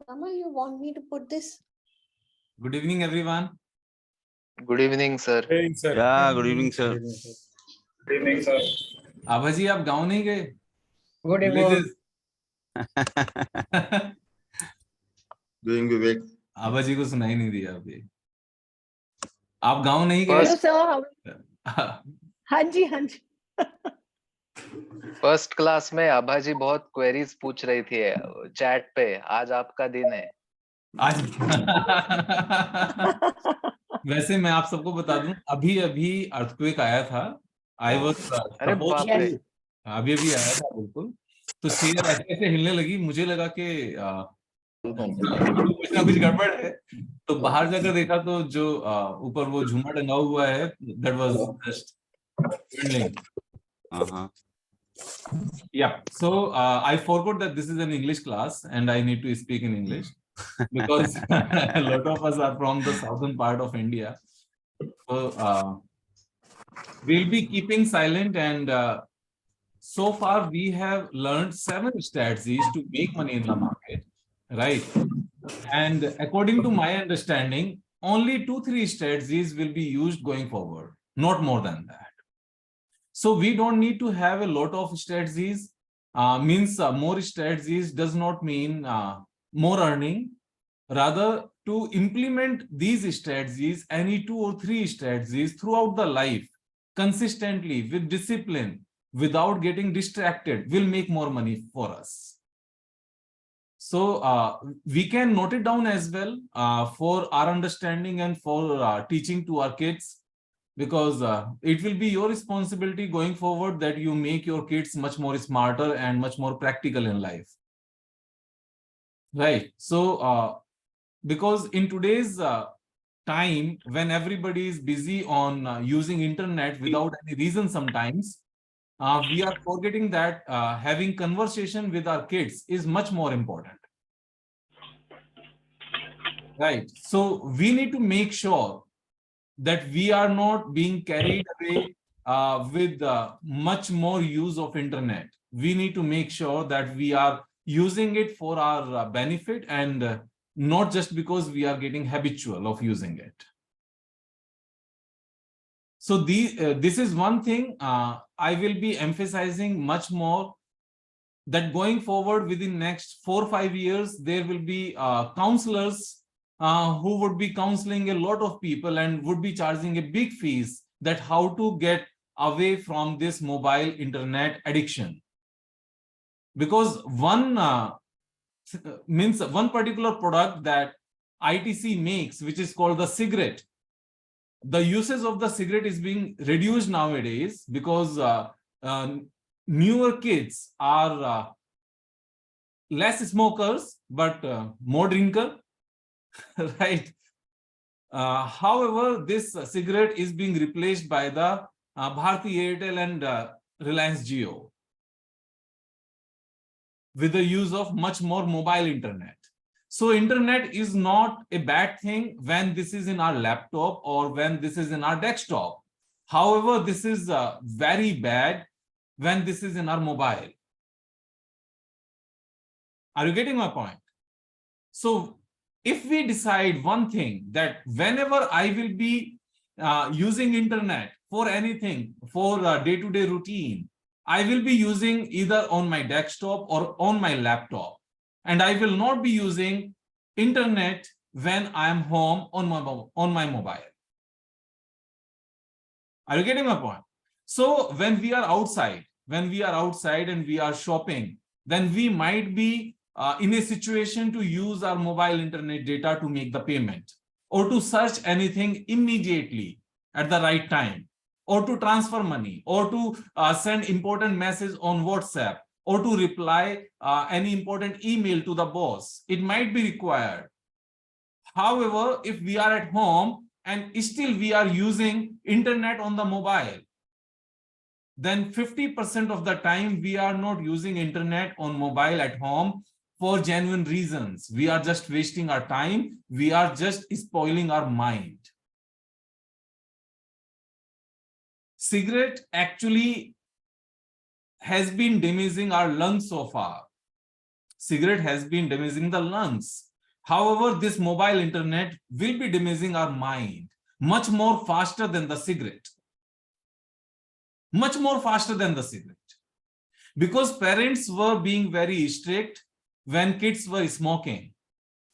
Kamal, you want me to put this? Good evening, everyone. Good evening, sir. Good evening, sir. Yeah, good evening, sir. Good evening, sir. आभा जी आप गाँव नहीं गए? Good evening. Villages. Doing Vivek. आभा जी को सुनाई नहीं दिया अभी. आप गाँव नहीं गए? Hello, sir. हाँ जी, हाँ जी. फर्स्ट क्लास में आभा जी बहुत क्वेरीज पूछ रही थी चैट पे. आज आपका दिन है. आज वैसे मैं आप सबको बता दूं, अभी अभी अर्थक्वेक आया था. आई वाज अरे बाप रे. अभी अभी आया था बिल्कुल. तो चेयर ऐसे ऐसे हिलने लगी, मुझे लगा कि कुछ ना कुछ गड़बड़ है. तो बाहर जाकर देखा तो जो ऊपर वो झूमर टंगा हुआ है, that was just twinkling. Yeah, so I forgot that this is an English class and I need to speak in English because a lot of us are from the southern part of India. So we'll be keeping silent, and so far we have learned 7 strategies to make money in the market, right? And according to my understanding, only 2-3 strategies will be used going forward, not more than that. So we don't need to have a lot of strategies. More strategies does not mean more earning. Rather, to implement these strategies, any 2 or 3 strategies throughout the life, consistently, with discipline, without getting distracted, will make more money for us. So we can note it down as well for our understanding and for teaching to our kids. Because it will be your responsibility going forward that you make your kids much more smarter and much more practical in life. Right. So because in today's time, when everybody is busy on using internet without any reason sometimes, we are forgetting that having conversation with our kids is much more important. Right. So we need to make sure that we are not being carried away with much more use of internet. We need to make sure that we are using it for our benefit and not just because we are getting habitual of using it. So this is one thing I will be emphasizing much more, that going forward within next 4 or 5 years, there will be counselors who would be counseling a lot of people and would be charging a big fees that how to get away from this mobile internet addiction. Because one particular product that ITC makes, which is called the cigarette, the usage of the cigarette is being reduced nowadays because newer kids are less smokers but more drinker. Right. However, this cigarette is being replaced by the Bharti Airtel and Reliance Jio with the use of much more mobile internet. So internet is not a bad thing when this is in our laptop or when this is in our desktop. However, this is very bad when this is in our mobile. Are you getting my point? So if we decide one thing, that whenever I will be using internet for anything, for day-to-day routine, I will be using either on my desktop or on my laptop, and I will not be using internet when I am home on my mobile. Are you getting my point? So when we are outside and we are shopping, then we might be in a situation to use our mobile internet data to make the payment, or to search anything immediately at the right time, or to transfer money, or to send important message on WhatsApp, or to reply any important email to the boss. It might be required. However, if we are at home and still we are using internet on the mobile, then 50% of the time we are not using internet on mobile at home for genuine reasons. We are just wasting our time. We are just spoiling our mind. Cigarette actually has been damaging our lungs so far. Cigarette has been damaging the lungs. However, this mobile internet will be damaging our mind much more faster than the cigarette. Much more faster than the cigarette. Because parents were being very strict when kids were smoking.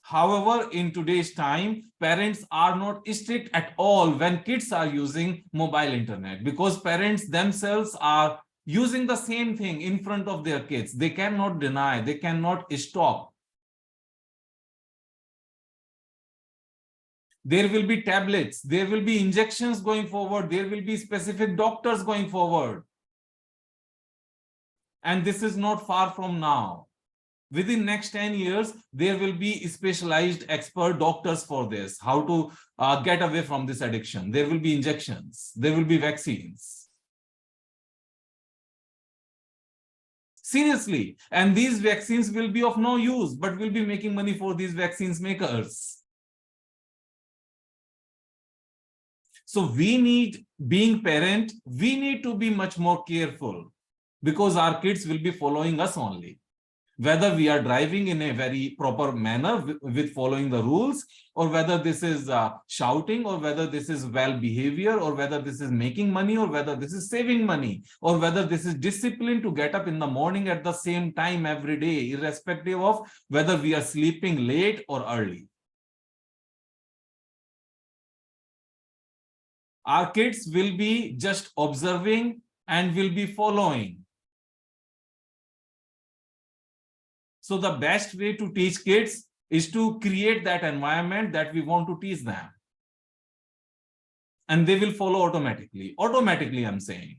However, in today's time, parents are not strict at all when kids are using mobile internet, because parents themselves are using the same thing in front of their kids. They cannot deny, they cannot stop. There will be tablets, there will be injections going forward, there will be specific doctors going forward. And this is not far from now. Within next 10 years, there will be specialized expert doctors for this, how to get away from this addiction. There will be injections, there will be vaccines. Seriously, and these vaccines will be of no use, but will be making money for these vaccines makers. So we need, being parent, we need to be much more careful, because our kids will be following us only. Whether we are driving in a very proper manner with following the rules, or whether this is shouting, or whether this is well behavior, or whether this is making money, or whether this is saving money, or whether this is discipline to get up in the morning at the same time every day, irrespective of whether we are sleeping late or early. Our kids will be just observing and will be following. So the best way to teach kids is to create that environment that we want to teach them. And they will follow automatically. Automatically, I'm saying.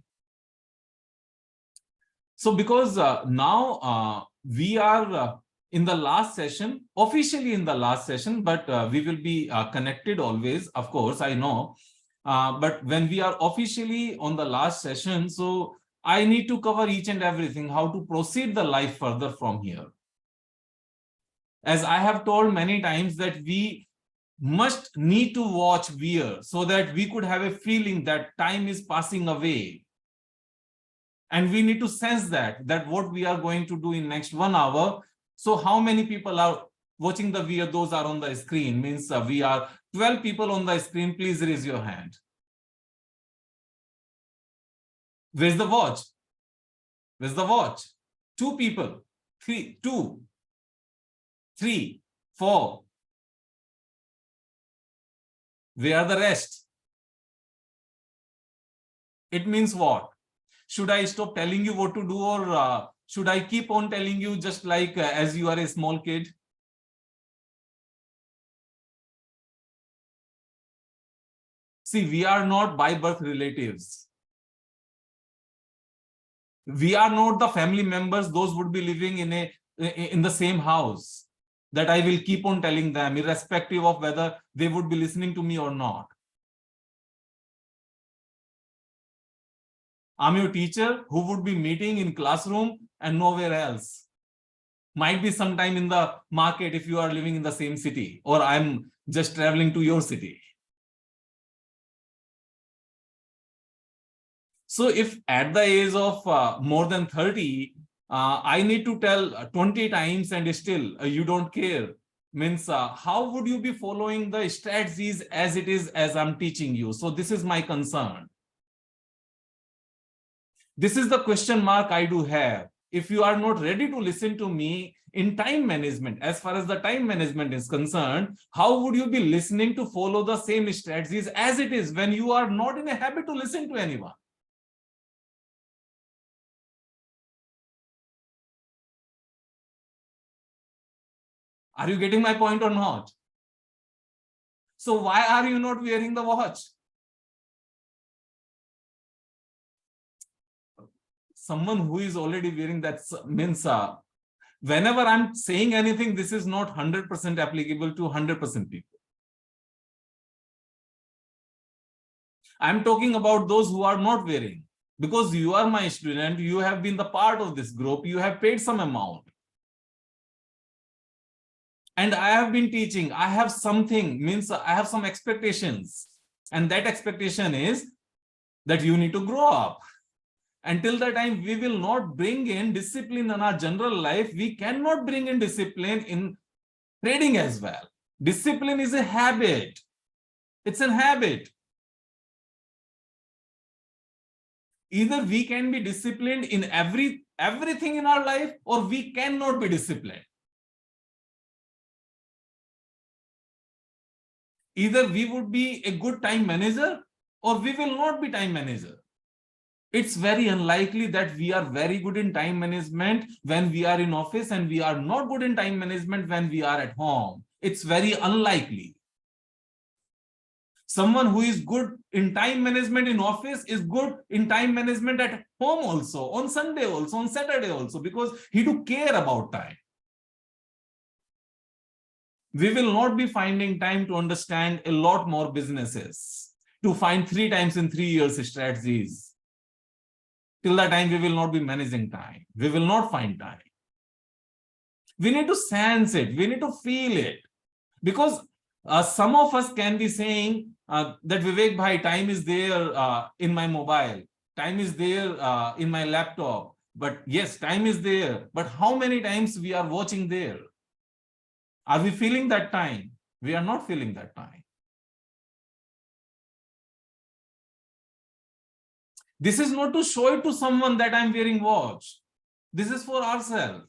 So because now we are in the last session, officially in the last session, but we will be connected always, of course, I know. But when we are officially on the last session, so I need to cover each and everything, how to proceed the life further from here. As I have told many times that we must need to watch Veer so that we could have a feeling that time is passing away. And we need to sense that what we are going to do in next 1 hour. So how many people are watching the Veer? Those are on the screen, means we are 12 people on the screen. Please raise your hand. Where's the watch? Where's the watch? 2 people. 3, 2. 3, 4. Where are the rest? It means what? Should I stop telling you what to do, or should I keep on telling you just like as you are a small kid? See, we are not by birth relatives. We are not the family members, those would be living in the same house, that I will keep on telling them, irrespective of whether they would be listening to me or not. I'm your teacher who would be meeting in classroom and nowhere else. Might be sometime in the market if you are living in the same city, or I'm just traveling to your city. So if at the age of more than 30, I need to tell 20 times and still you don't care, means how would you be following the strategies as it is as I'm teaching you? So this is my concern. This is the question mark I do have. If you are not ready to listen to me in time management, as far as the time management is concerned, how would you be listening to follow the same strategies as it is when you are not in a habit to listen to anyone? Are you getting my point or not? So why are you not wearing the watch? Someone who is already wearing that means whenever I'm saying anything, this is not 100% applicable to 100% people. I'm talking about those who are not wearing, because you are my student, you have been the part of this group, you have paid some amount. And I have been teaching, I have something, means I have some expectations. And that expectation is that you need to grow up. Until the time we will not bring in discipline in our general life, we cannot bring in discipline in Trading as well. Discipline is a habit. It's a habit. Either we can be disciplined in everything in our life, or we cannot be disciplined. Either we would be a good time manager, or we will not be time manager. It's very unlikely that we are very good in time management when we are in office, and we are not good in time management when we are at home. It's very unlikely. Someone who is good in time management in office is good in time management at home also, on Sunday also, on Saturday also, because he do care about time. We will not be finding time to understand a lot more businesses, to find 3 times in 3 years strategies. Till that time, we will not be managing time. We will not find time. We need to sense it. We need to feel it. Because some of us can be saying that Vivek bhai, time is there in my mobile. Time is there in my laptop. But yes, time is there. But how many times we are watching there? Are we feeling that time? We are not feeling that time. This is not to show it to someone that I'm wearing watch. This is for ourselves.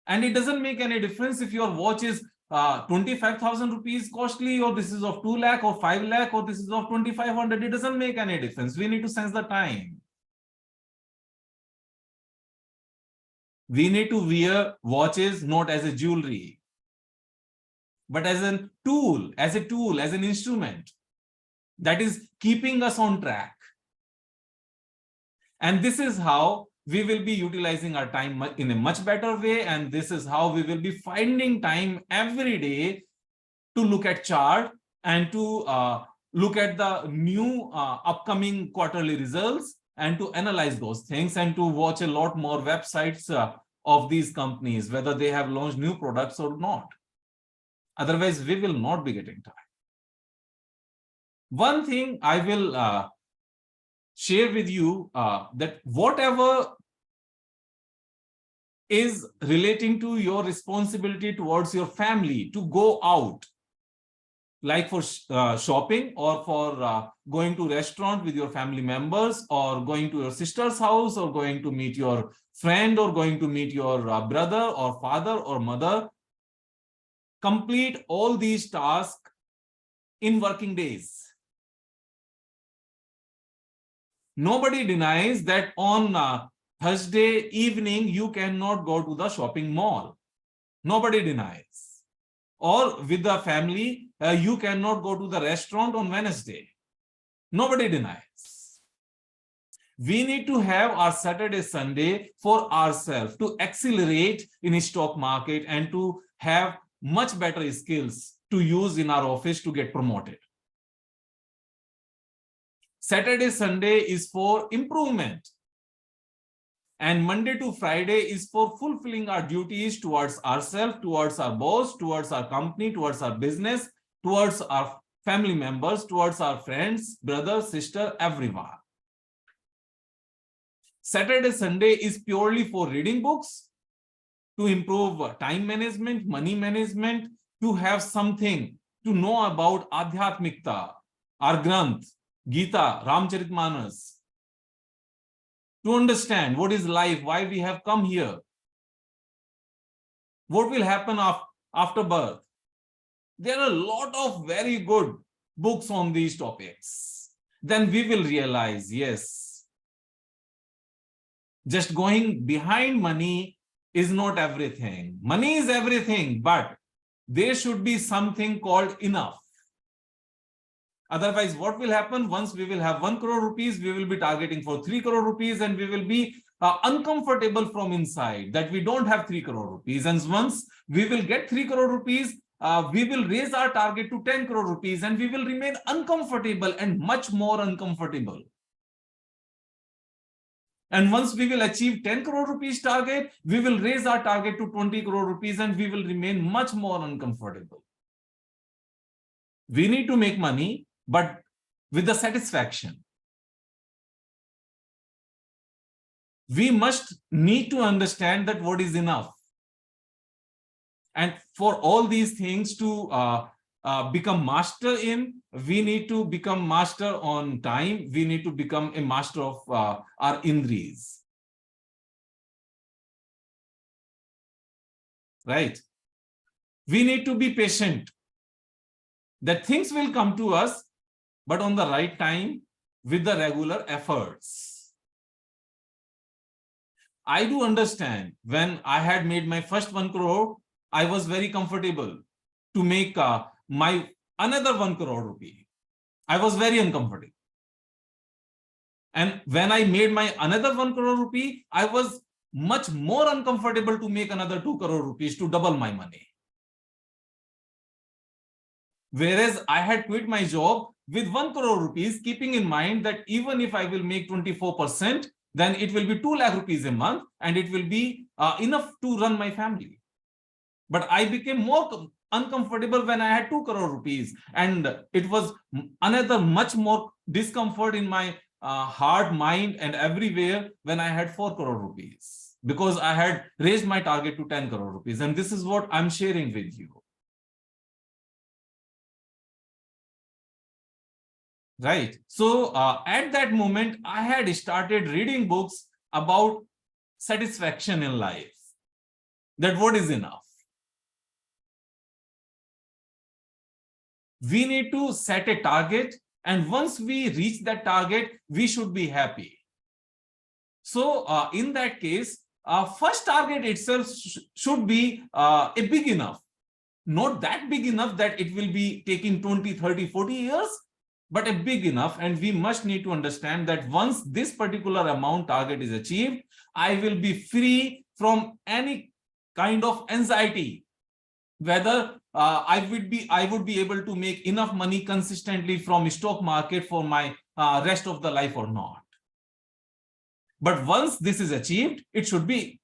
And it doesn't make any difference if your watch is 25,000 rupees costly, or this is of 2 lakh or 5 lakh, or this is of 2,500. It doesn't make any difference. We need to sense the time. We need to wear watches not as a jewelry, but as a tool, as an instrument that is keeping us on track. And this is how we will be utilizing our time in a much better way. And this is how we will be finding time every day to look at chart and to look at the new upcoming quarterly results, and to analyze those things, and to watch a lot more websites of these companies, whether they have launched new products or not. Otherwise, we will not be getting time. One thing I will share with you, that whatever is relating to your responsibility towards your family, to go out, like for shopping, or for going to restaurant with your family members, or going to your sister's house, or going to meet your friend, or going to meet your brother or father or mother, complete all these tasks in working days. Nobody denies that on Thursday evening, you cannot go to the shopping mall. Nobody denies. Or with the family, you cannot go to the restaurant on Wednesday. Nobody denies. We need to have our Saturday, Sunday for ourselves, to accelerate in the stock market and to have much better skills to use in our office to get promoted. Saturday, Sunday is for improvement. And Monday to Friday is for fulfilling our duties towards ourselves, towards our boss, towards our company, towards our business, towards our family members, towards our friends, brother, sister, everyone. Saturday, Sunday is purely for reading books, to improve time management, money management, to have something to know about Adhyatmikta, our Granth, Gita, Ramcharitmanas, to understand what is life, why we have come here, what will happen after birth. There are a lot of very good books on these topics. Then we will realize, yes, just going behind money is not everything. Money is everything, but there should be something called enough. Otherwise, what will happen? Once we will have 1 crore rupees, we will be targeting for 3 crore rupees, and we will be uncomfortable from inside that we don't have 3 crore rupees. And once we will get 3 crore rupees, we will raise our target to 10 crore rupees, and we will remain uncomfortable and much more uncomfortable. And once we will achieve 10 crore rupees target, we will raise our target to 20 crore rupees, and we will remain much more uncomfortable. We need to make money, but with the satisfaction. We must need to understand that what is enough. And for all these things to become master in, we need to become master on time. We need to become a master of our indriyas. Right? We need to be patient. That things will come to us, but on the right time with the regular efforts. I do understand when I had made my first 1 crore, I was very comfortable to make my another 1 crore rupee. I was very uncomfortable. And when I made my another 1 crore rupee, I was much more uncomfortable to make another 2 crore rupees to double my money. Whereas I had quit my job with 1 crore rupees, keeping in mind that even if I will make 24%, then it will be 2 lakh rupees a month and it will be enough to run my family. But I became more uncomfortable when I had 2 crore rupees, and it was another much more discomfort in my heart, mind, and everywhere when I had 4 crore rupees, because I had raised my target to 10 crore rupees. And this is what I'm sharing with you. Right. So at that moment, I had started reading books about satisfaction in life. That what is enough. We need to set a target, and once we reach that target, we should be happy. So in that case, first target itself should be a big enough. Not that big enough that it will be taking 20, 30, 40 years, but a big enough. And we must need to understand that once this particular amount target is achieved, I will be free from any kind of anxiety, whether I would be able to make enough money consistently from stock market for my rest of the life or not. But once this is achieved, it should be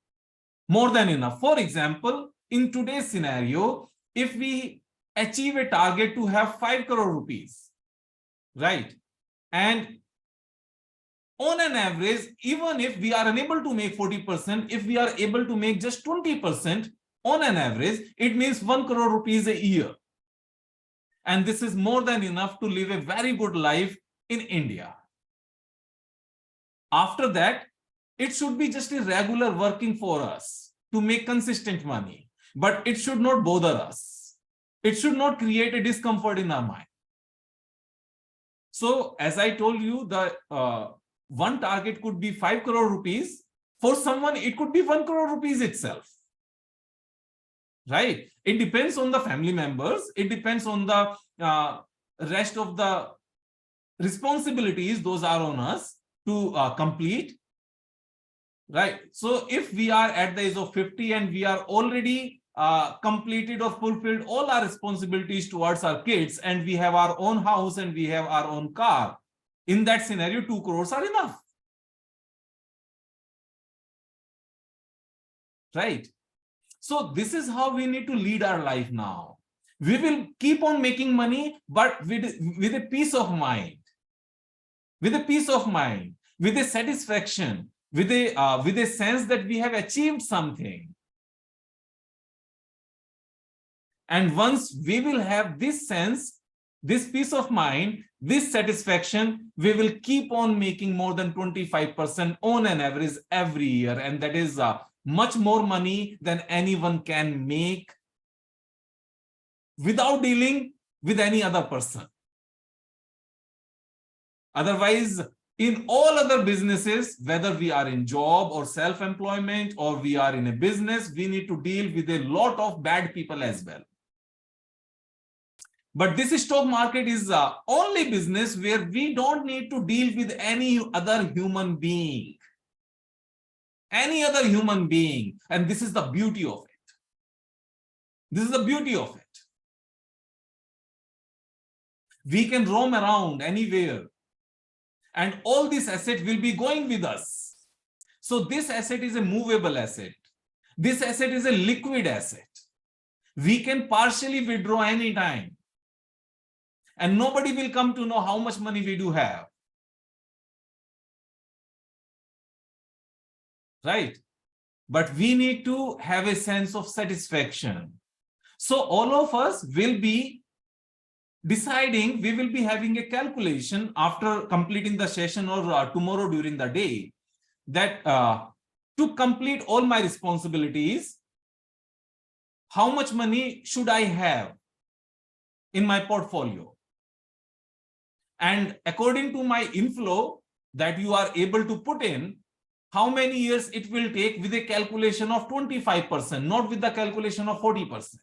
more than enough. For example, in today's scenario, if we achieve a target to have 5 crore rupees, right? And on an average, even if we are unable to make 40%, if we are able to make just 20% on an average, it means 1 crore rupees a year. And this is more than enough to live a very good life in India. After that, it should be just a regular working for us to make consistent money, but it should not bother us. It should not create a discomfort in our mind. So as I told you, the one target could be 5 crore rupees. For someone, it could be 1 crore rupees itself. Right? It depends on the family members. It depends on the rest of the responsibilities. Those are on us to complete. Right? So if we are at the age of 50 and we are already completed or fulfilled all our responsibilities towards our kids, and we have our own house and we have our own car, in that scenario, 2 crores are enough. Right? So this is how we need to lead our life now. We will keep on making money, but with a peace of mind. With a peace of mind, with a satisfaction, with a sense that we have achieved something. And once we will have this sense, this peace of mind, this satisfaction, we will keep on making more than 25% on an average every year. And that is much more money than anyone can make without dealing with any other person. Otherwise, in all other businesses, whether we are in job or self-employment or we are in a business, we need to deal with a lot of bad people as well. But this stock market is the only business where we don't need to deal with any other human being. Any other human being. And this is the beauty of it. This is the beauty of it. We can roam around anywhere, and all this asset will be going with us. So this asset is a movable asset. This asset is a liquid asset. We can partially withdraw anytime. And nobody will come to know how much money we do have. Right? But we need to have a sense of satisfaction. So all of us will be deciding, we will be having a calculation after completing the session or tomorrow during the day, that to complete all my responsibilities, how much money should I have in my portfolio? And according to my inflow that you are able to put in, how many years it will take with a calculation of 25%, not with the calculation of 40%.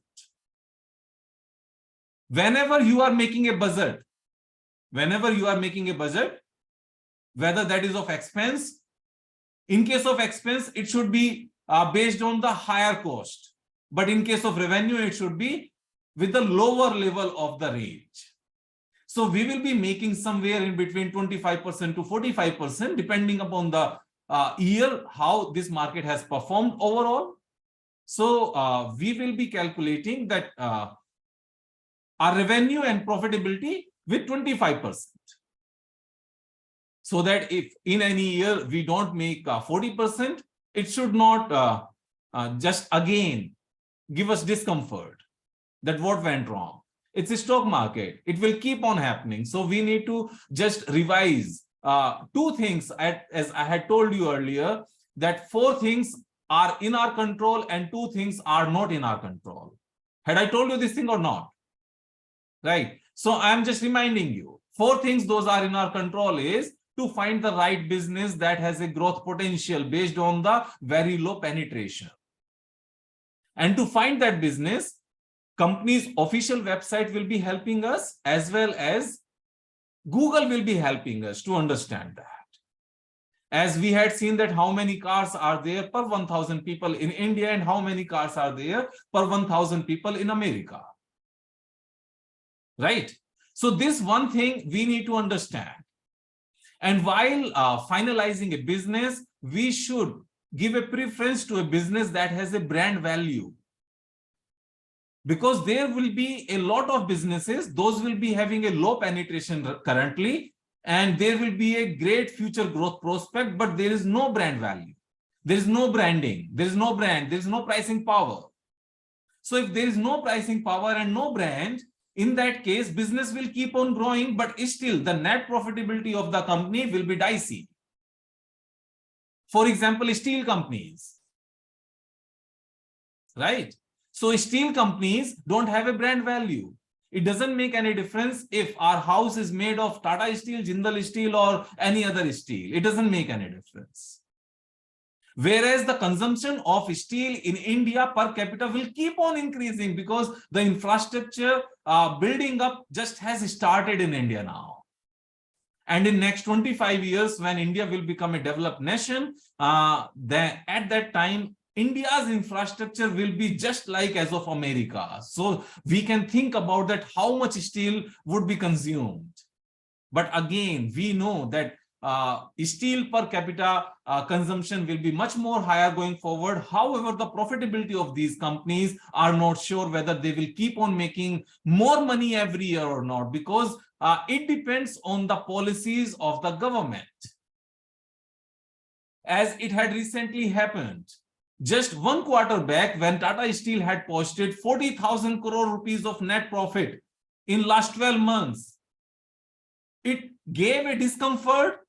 Whenever you are making a budget, whether that is of expense, in case of expense, it should be based on the higher cost. But in case of revenue, it should be with the lower level of the range. So we will be making somewhere in between 25% to 45%, depending upon the year, how this market has performed overall. So we will be calculating that our revenue and profitability with 25%. So that if in any year we don't make 40%, it should not just again give us discomfort that what went wrong. It's a stock market. It will keep on happening. So we need to just revise two things. As I had told you earlier, that 4 things are in our control and 2 things are not in our control. Had I told you this thing or not? Right. So I'm just reminding you, 4 things those are in our control is to find the right business that has a growth potential based on the very low penetration. And to find that business, company's official website will be helping us, as well as Google will be helping us to understand that. As we had seen that how many cars are there per 1,000 people in India and how many cars are there per 1,000 people in America. Right? So this one thing we need to understand. And while finalizing a business, we should give a preference to a business that has a brand value. Because there will be a lot of businesses, those will be having a low penetration currently, and there will be a great future growth prospect, but there is no brand value. There is no branding, there is no brand, there is no pricing power. So if there is no pricing power and no brand, in that case, business will keep on growing, but still the net profitability of the company will be dicey. For example, steel companies, right? So steel companies don't have a brand value. It doesn't make any difference if our house is made of Tata Steel, Jindal Steel, or any other steel. It doesn't make any difference. Whereas the consumption of steel in India per capita will keep on increasing because the infrastructure building up just has started in India now. And in next 25 years, when India will become a developed nation, then at that time, India's infrastructure will be just like as of America. So we can think about that how much steel would be consumed. But again, we know that steel per capita consumption will be much more higher going forward. However, the profitability of these companies are not sure whether they will keep on making more money every year or not, because it depends on the policies of the government. As it had recently happened, just 1 quarter back, when Tata Steel had posted 40,000 crore rupees of net profit in last 12 months, it gave a discomfort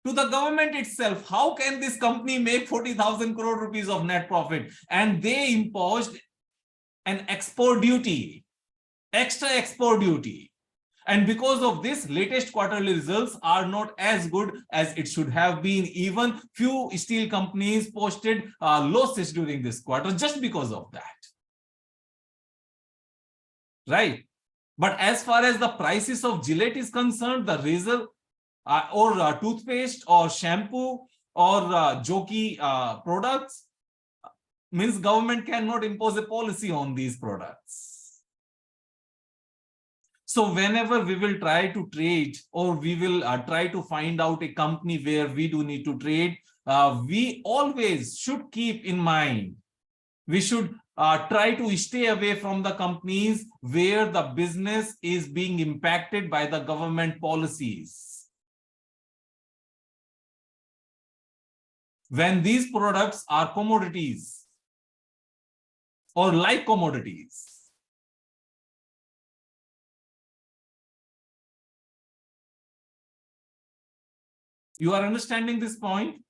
to the government itself. How can this company make 40,000 crore rupees of net profit? And they imposed an export duty, extra export duty. And because of this, latest quarterly results are not as good as it should have been. Even few steel companies posted losses during this quarter just because of that. Right? But as far as the prices of Gillette is concerned, the razor or toothpaste or shampoo or jockey products, means government cannot impose a policy on these products. So whenever we will try to trade, or we will try to find out a company where we do need to trade, we always should keep in mind, we should try to stay away from the companies where the business is being impacted by the government policies. When these products are commodities or like commodities, You are understanding this point?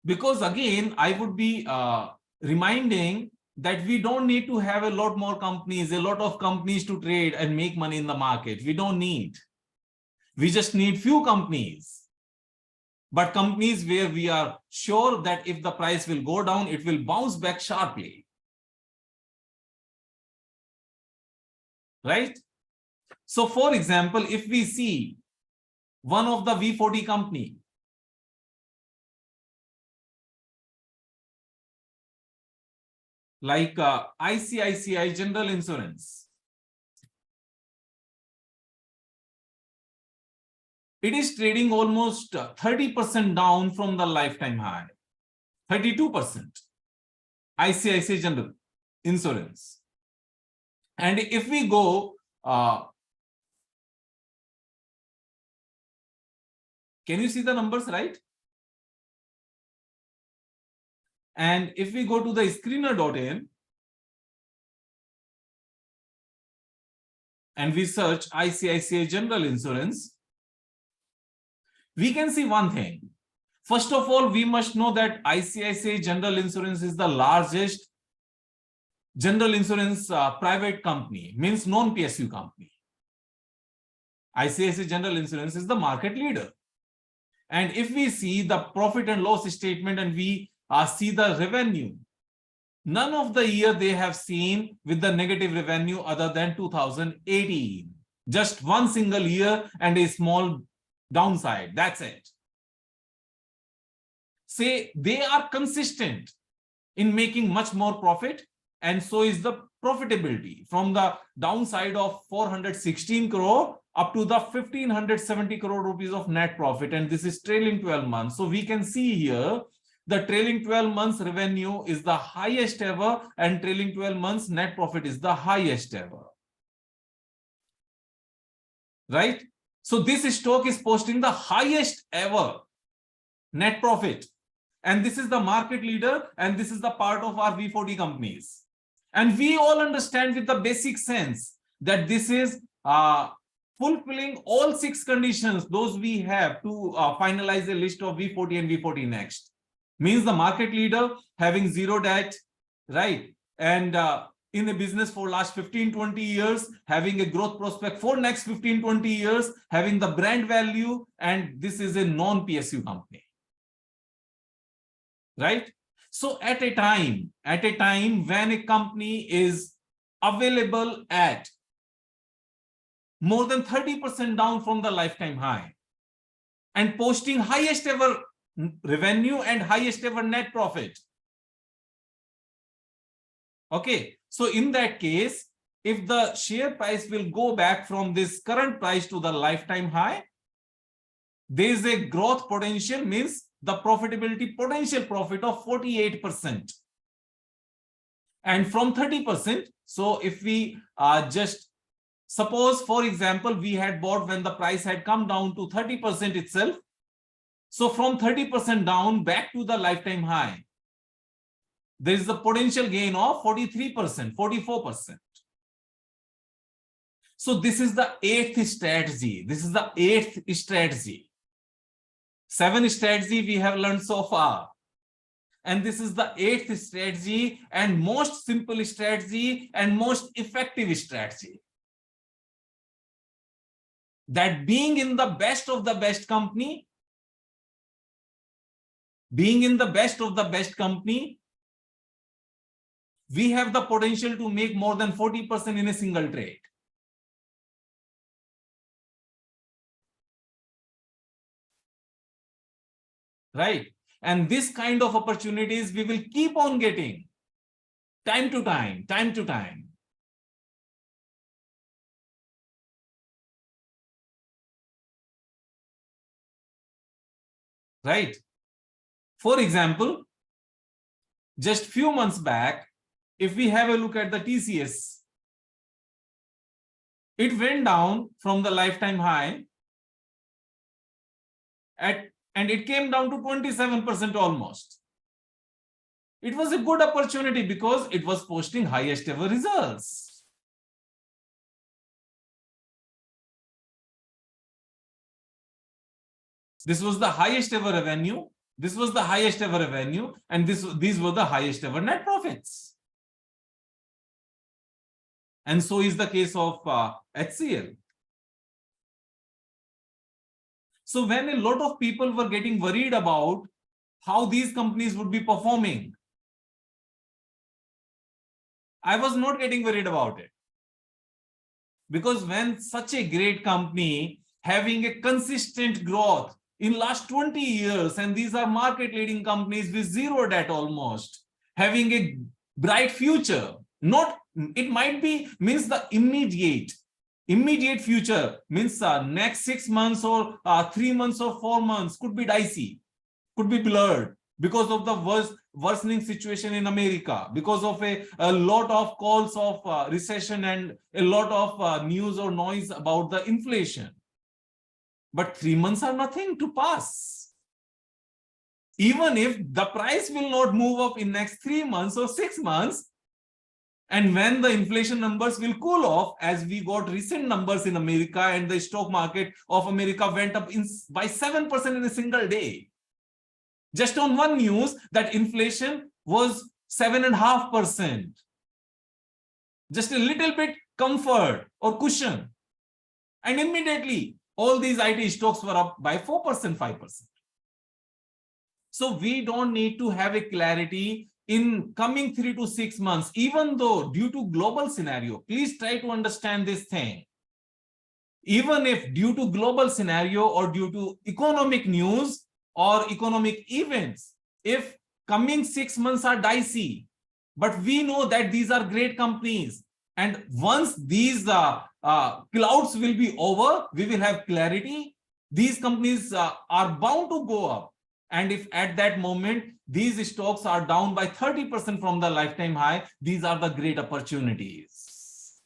Because again, I would be reminding that we don't need to have a lot more companies, a lot of companies to trade and make money in the market. We don't need. We just need few companies. But companies where we are sure that if the price will go down, it will bounce back sharply. Right? So for example, if we see one of the V40 company, like ICICI General Insurance, it is trading almost 30% down from the lifetime high, 32%, ICICI General Insurance. And if we go, can you see the numbers, right? And if we go to the screener.in and we search ICICI General Insurance, we can see one thing. First of all, we must know that ICICI General Insurance is the largest general insurance private company, means non-PSU company. ICICI General Insurance is the market leader. And if we see the profit and loss statement and we see the revenue, none of the year they have seen with the negative revenue other than 2018. Just one single year and a small downside. That's it. Say they are consistent in making much more profit, and so is the profitability from the downside of 416 crore up to the 1570 crore rupees of net profit, and this is trailing 12 months. So we can see here the trailing 12 months revenue is the highest ever and trailing 12 months net profit is the highest ever. Right? So this stock is posting the highest ever net profit. And this is the market leader and this is the part of our V40 companies. And we all understand with the basic sense that this is fulfilling all 6 conditions, those we have to finalize a list of V40 and V40 next. Means the market leader, having zero debt, right? And in a business for last 15-20 years, having a growth prospect for next 15-20 years, having the brand value, and this is a non-PSU company. Right? So at a time when a company is available at more than 30% down from the lifetime high and posting highest ever revenue and highest ever net profit. Okay, so in that case, if the share price will go back from this current price to the lifetime high, there is a growth potential, means the profitability potential profit of 48%. And from 30%, so if we just suppose, for example, we had bought when the price had come down to 30% itself. So from 30% down back to the lifetime high, there is the potential gain of 43%, 44%. So this is the 8th strategy. This is the 8th strategy. 7 strategy we have learned so far. And this is the 8th strategy and most simple strategy and most effective strategy. That being in the best of the best company, we have the potential to make more than 40% in a single trade. Right? And this kind of opportunities we will keep on getting time to time. Right? For example, just few months back, if we have a look at the TCS, it went down from the lifetime high and it came down to 27% almost. It was a good opportunity because it was posting highest ever results. This was the highest ever revenue. This was the highest ever revenue, and these were the highest ever net profits. And so is the case of HCL. So when a lot of people were getting worried about how these companies would be performing, I was not getting worried about it. Because when such a great company having a consistent growth in last 20 years, and these are market leading companies with zero debt almost, having a bright future, not, it might be means the immediate future means next 6 months or 3 months or 4 months could be dicey, could be blurred because of the worsening situation in America, because of a lot of calls of recession and a lot of news or noise about the inflation. But 3 months are nothing to pass. Even if the price will not move up in next 3 months or 6 months, and when the inflation numbers will cool off, as we got recent numbers in America, and the stock market of America went up by 7% in a single day. Just on one news that inflation was 7.5%. Just a little bit comfort or cushion. And immediately all these IT stocks were up by 4%, 5%. So we don't need to have a clarity in coming 3 to 6 months, even though due to global scenario, please try to understand this thing. Even if due to global scenario or due to economic news or economic events, if coming 6 months are dicey, but we know that these are great companies. And once these clouds will be over, we will have clarity. These companies are bound to go up. And if at that moment, these stocks are down by 30% from the lifetime high, these are the great opportunities.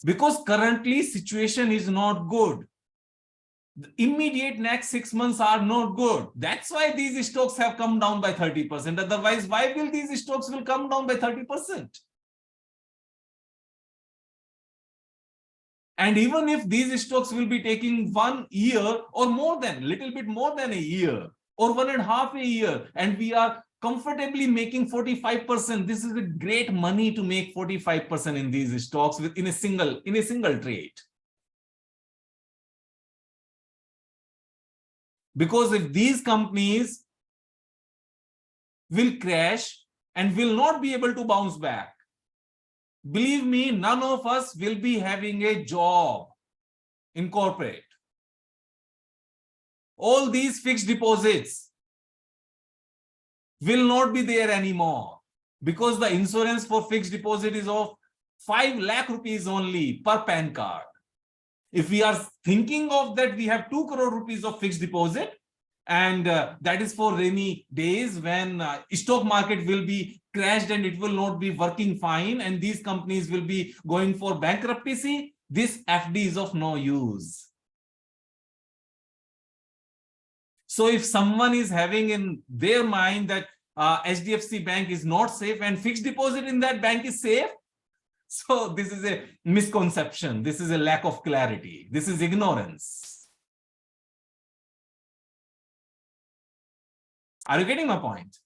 Because currently situation is not good. The immediate next 6 months are not good. That's why these stocks have come down by 30%. Otherwise, why will these stocks will come down by 30%? And even if these stocks will be taking 1 year or more than, little bit more than a year or 1.5 years, and we are comfortably making 45%, this is a great money to make 45% in these stocks in a single trade. Because if these companies will crash and will not be able to bounce back, believe me, none of us will be having a job in corporate. All these fixed deposits will not be there anymore, because the insurance for fixed deposit is of 5 lakh rupees only per PAN card. If we are thinking of that, we have 2 crore rupees of fixed deposit, and that is for rainy days when stock market will be crashed and it will not be working fine, and these companies will be going for bankruptcy. This FD is of no use. So if someone is having in their mind that HDFC Bank is not safe and fixed deposit in that bank is safe, so this is a misconception. This is a lack of clarity. This is ignorance. Are you getting my point?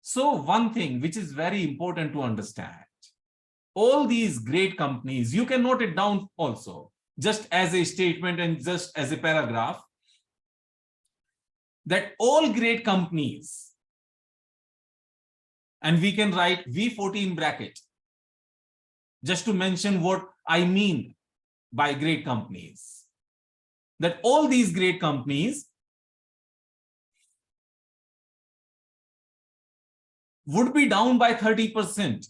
So one thing which is very important to understand, all these great companies, you can note it down also, just as a statement and just as a paragraph, that all great companies, and we can write V14 bracket, just to mention what I mean by great companies, that all these great companies would be down by 30%.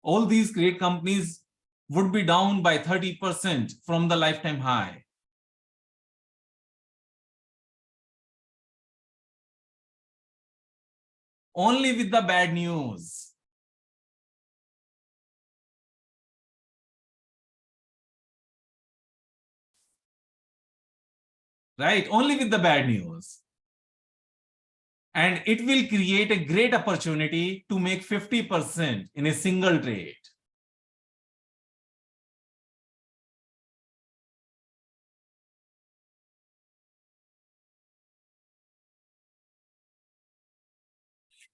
All these great companies would be down by 30% from the lifetime high. Only with the bad news. Right? Only with the bad news. And it will create a great opportunity to make 50% in a single trade.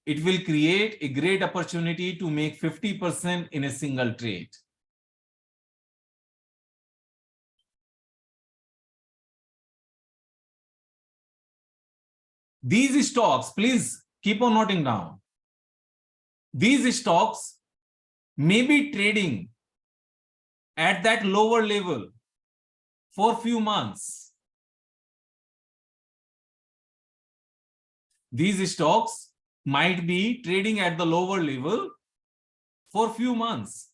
it will create a great opportunity to make 50% in a single trade. These stocks, please keep on noting down. These stocks may be trading at that lower level for a few months. These stocks might be trading at the lower level for a few months.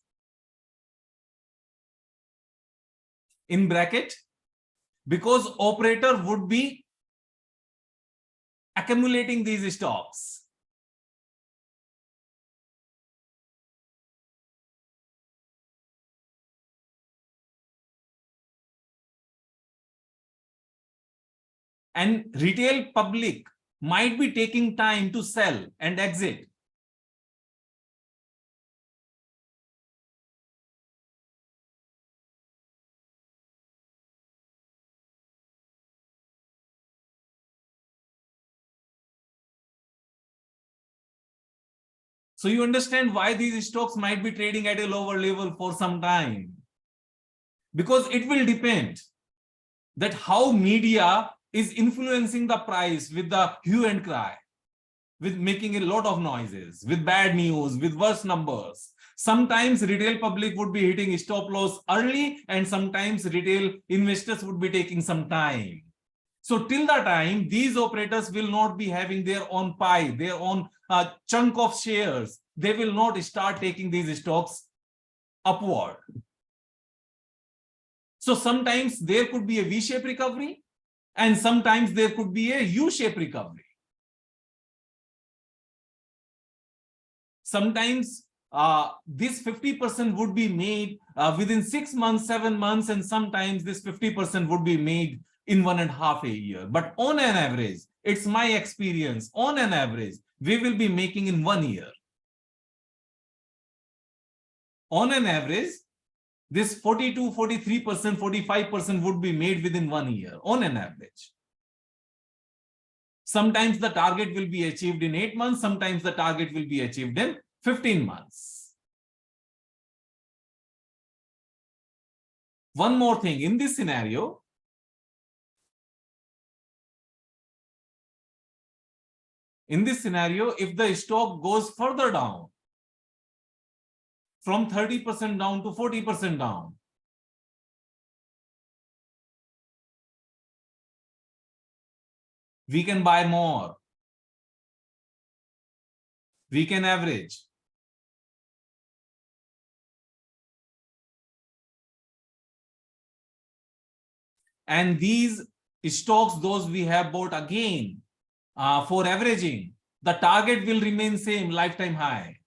In bracket, because operator would be accumulating these stocks. And retail public might be taking time to sell and exit. So you understand why these stocks might be trading at a lower level for some time. Because it will depend that how media is influencing the price with the hue and cry, with making a lot of noises, with bad news, with worse numbers. Sometimes retail public would be hitting stop loss early, and sometimes retail investors would be taking some time. So till the time, these operators will not be having their own pie, their own chunk of shares. They will not start taking these stocks upward. So sometimes there could be a V-shaped recovery, and sometimes there could be a U-shaped recovery. Sometimes this 50% would be made within 6 months, 7 months, and sometimes this 50% would be made in 1.5 years. But on an average, it's my experience, on an average, we will be making in 1 year. On an average, this 42, 43%, 45% would be made within 1 year, on an average. Sometimes the target will be achieved in 8 months, sometimes the target will be achieved in 15 months. One more thing, in this scenario, if the stock goes further down, from 30% down to 40% down, we can buy more. We can average. And these stocks, those we have bought again for averaging, the target will remain same, lifetime high.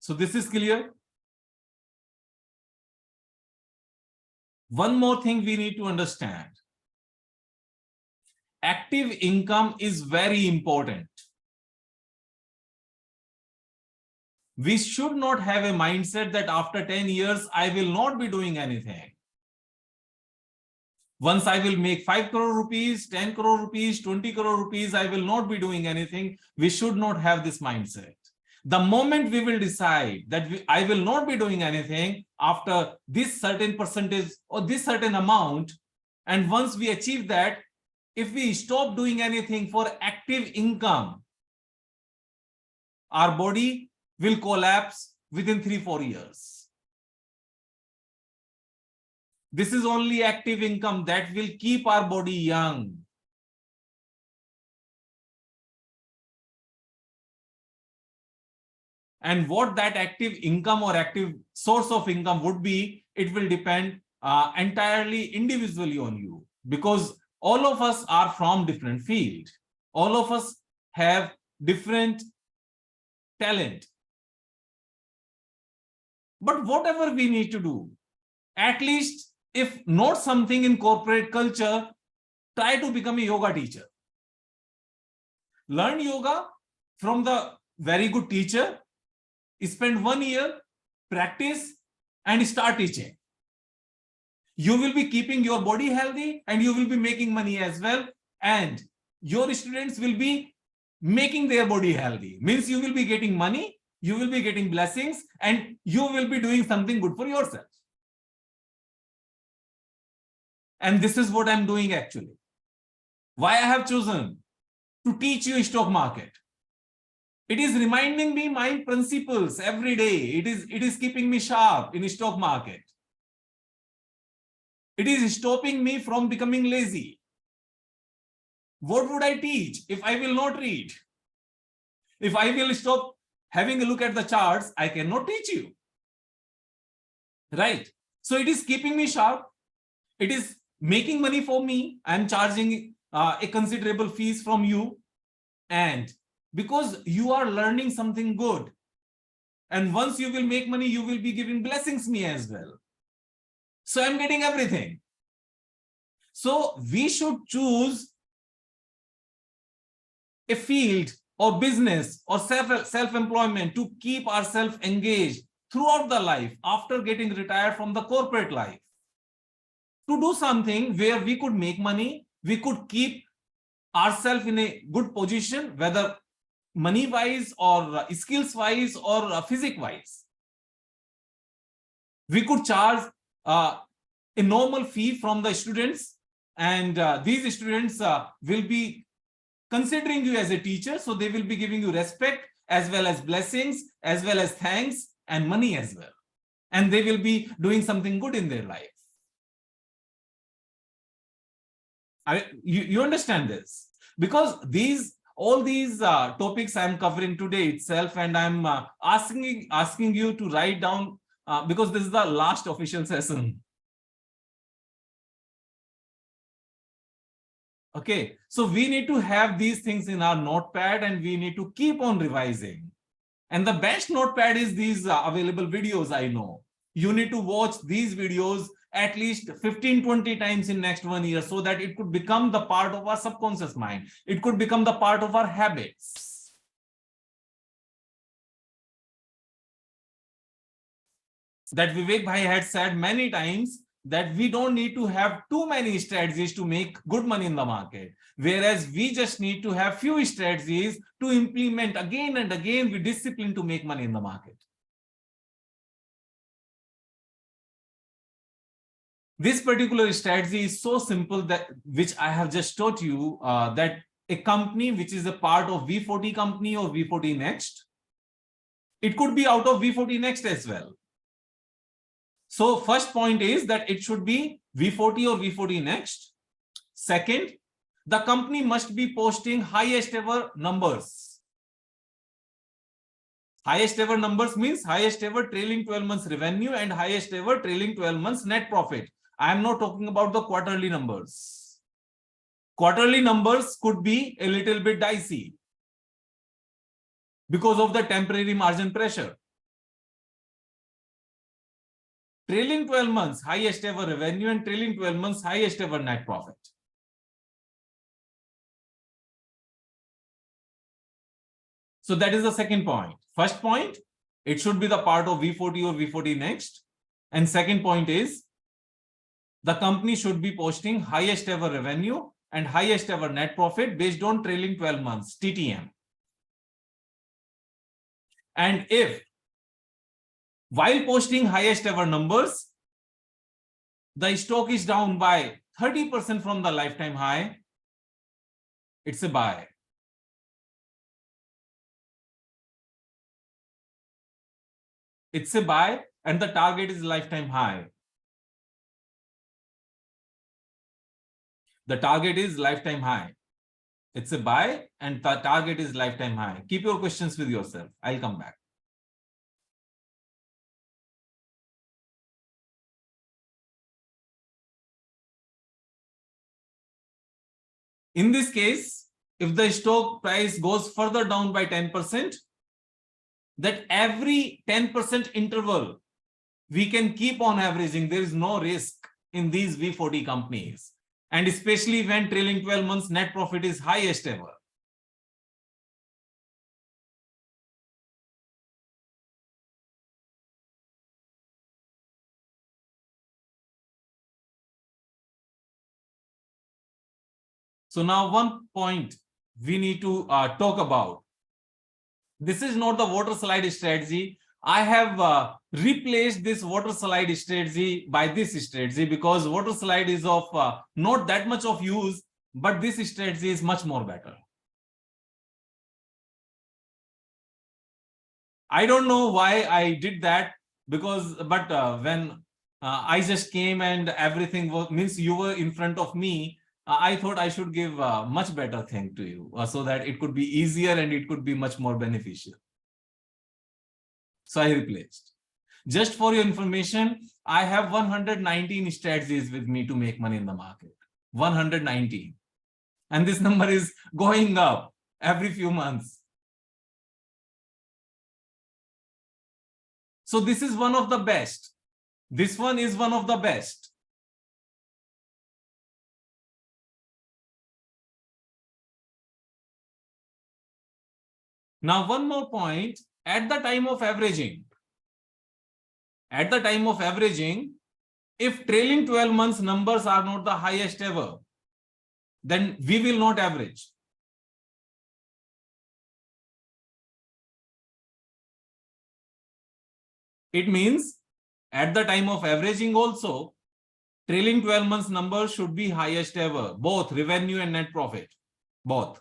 So this is clear. One more thing we need to understand. Active income is very important. We should not have a mindset that after 10 years, I will not be doing anything. Once I will make 5 crore rupees, 10 crore rupees, 20 crore rupees, I will not be doing anything. We should not have this mindset. The moment we will decide that I will not be doing anything after this certain percentage or this certain amount, and once we achieve that, if we stop doing anything for active income, our body will collapse within 3-4 years. This is only active income that will keep our body young. And what that active income or active source of income would be, it will depend entirely individually on you, because all of us are from different fields. All of us have different talent. But whatever we need to do, at least if not something in corporate culture, try to become a yoga teacher. Learn yoga from the very good teacher, spend 1 year, practice, and start teaching. You will be keeping your body healthy and you will be making money as well. And your students will be making their body healthy. Means you will be getting money, you will be getting blessings, and you will be doing something good for yourself. And this is what I'm doing actually. Why I have chosen to teach you stock market. It is reminding me my principles every day. It is keeping me sharp in stock market. It is stopping me from becoming lazy. What would I teach if I will not read? If I will stop having a look at the charts, I cannot teach you. Right? So it is keeping me sharp. It is making money for me. I am charging a considerable fees from you. And because you are learning something good. And once you will make money, you will be giving blessings me as well. So I'm getting everything. So we should choose a field or business or self-employment to keep ourselves engaged throughout the life after getting retired from the corporate life. To do something where we could make money, we could keep ourselves in a good position, whether money-wise or skills-wise or physics-wise. We could charge a normal fee from the students, and these students will be considering you as a teacher, so they will be giving you respect as well as blessings, as well as thanks and money as well. And they will be doing something good in their life. You understand this? Because all these topics I'm covering today itself, and I'm asking you to write down because this is the last official session. Okay, so we need to have these things in our notepad and we need to keep on revising. And the best notepad is these available videos. I know you need to watch these videos at least 15-20 times in next 1 year, so that it could become the part of our subconscious mind. It could become the part of our habits. That Vivek Bhai had said many times that we don't need to have too many strategies to make good money in the market, whereas we just need to have few strategies to implement again and again with discipline to make money in the market. This particular strategy is so simple, that which I have just taught you, that a company which is a part of V40 company or V40 Next, it could be out of V40 Next as well. So first point is that it should be V40 or V40 Next. Second, the company must be posting highest ever numbers. Highest ever numbers means highest ever trailing 12 months revenue and highest ever trailing 12 months net profit. I am not talking about the quarterly numbers. Quarterly numbers could be a little bit dicey because of the temporary margin pressure. Trailing 12 months, highest ever revenue, and trailing 12 months, highest ever net profit. So that is the second point. First point, it should be the part of V40 or V40 Next. And second point is, the company should be posting highest ever revenue and highest ever net profit based on trailing 12 months, TTM. And if while posting highest ever numbers, the stock is down by 30% from the lifetime high, it's a buy. It's a buy and the target is lifetime high. The target is lifetime high. It's a buy and the target is lifetime high. Keep your questions with yourself. I'll come back. In this case, if the stock price goes further down by 10%, that every 10% interval, we can keep on averaging. There is no risk in these V40 companies. And especially when trailing 12 months net profit is highest ever. So now one point we need to talk about. This is not the water slide strategy. I have replaced this water slide strategy by this strategy because water slide is of not that much of use, but this strategy is much more better. I don't know why I did that because, but when I just came and everything was, means you were in front of me, I thought I should give a much better thing to you so that it could be easier and it could be much more beneficial. So I replaced. Just for your information, I have 119 strategies with me to make money in the market. 119. And this number is going up every few months. So this is one of the best. This one is one of the best. Now, one more point. At the time of averaging, if trailing 12 months numbers are not the highest ever, then we will not average. It means at the time of averaging also, trailing 12 months numbers should be highest ever, both revenue and net profit, both.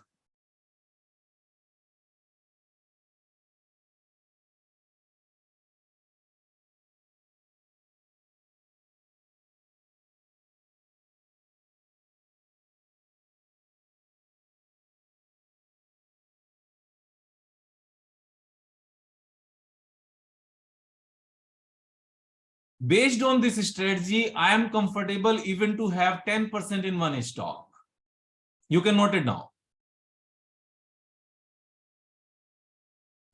Based on this strategy, I am comfortable even to have 10% in one stock. You can note it down.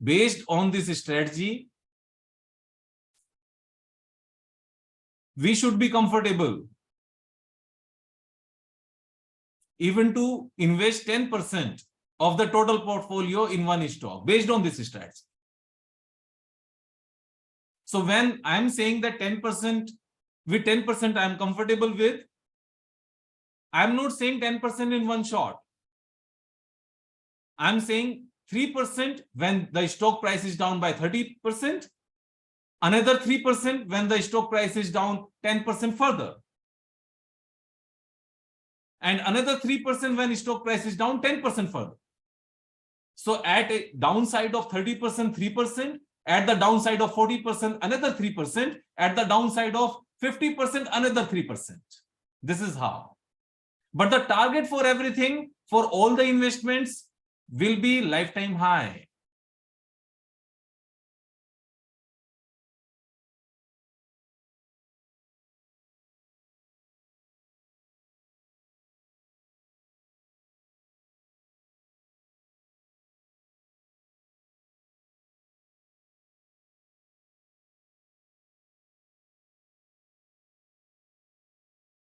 Based on this strategy, we should be comfortable even to invest 10% of the total portfolio in one stock based on this strategy. So when I'm saying that 10%, with 10% I'm comfortable with, I'm not saying 10% in one shot. I'm saying 3% when the stock price is down by 30%, another 3% when the stock price is down 10% further, and another 3% when stock price is down 10% further. So at a downside of 30%, 3%, at the downside of 40%, another 3%, at the downside of 50%, another 3%. This is how. But the target for everything, for all the investments, will be lifetime high.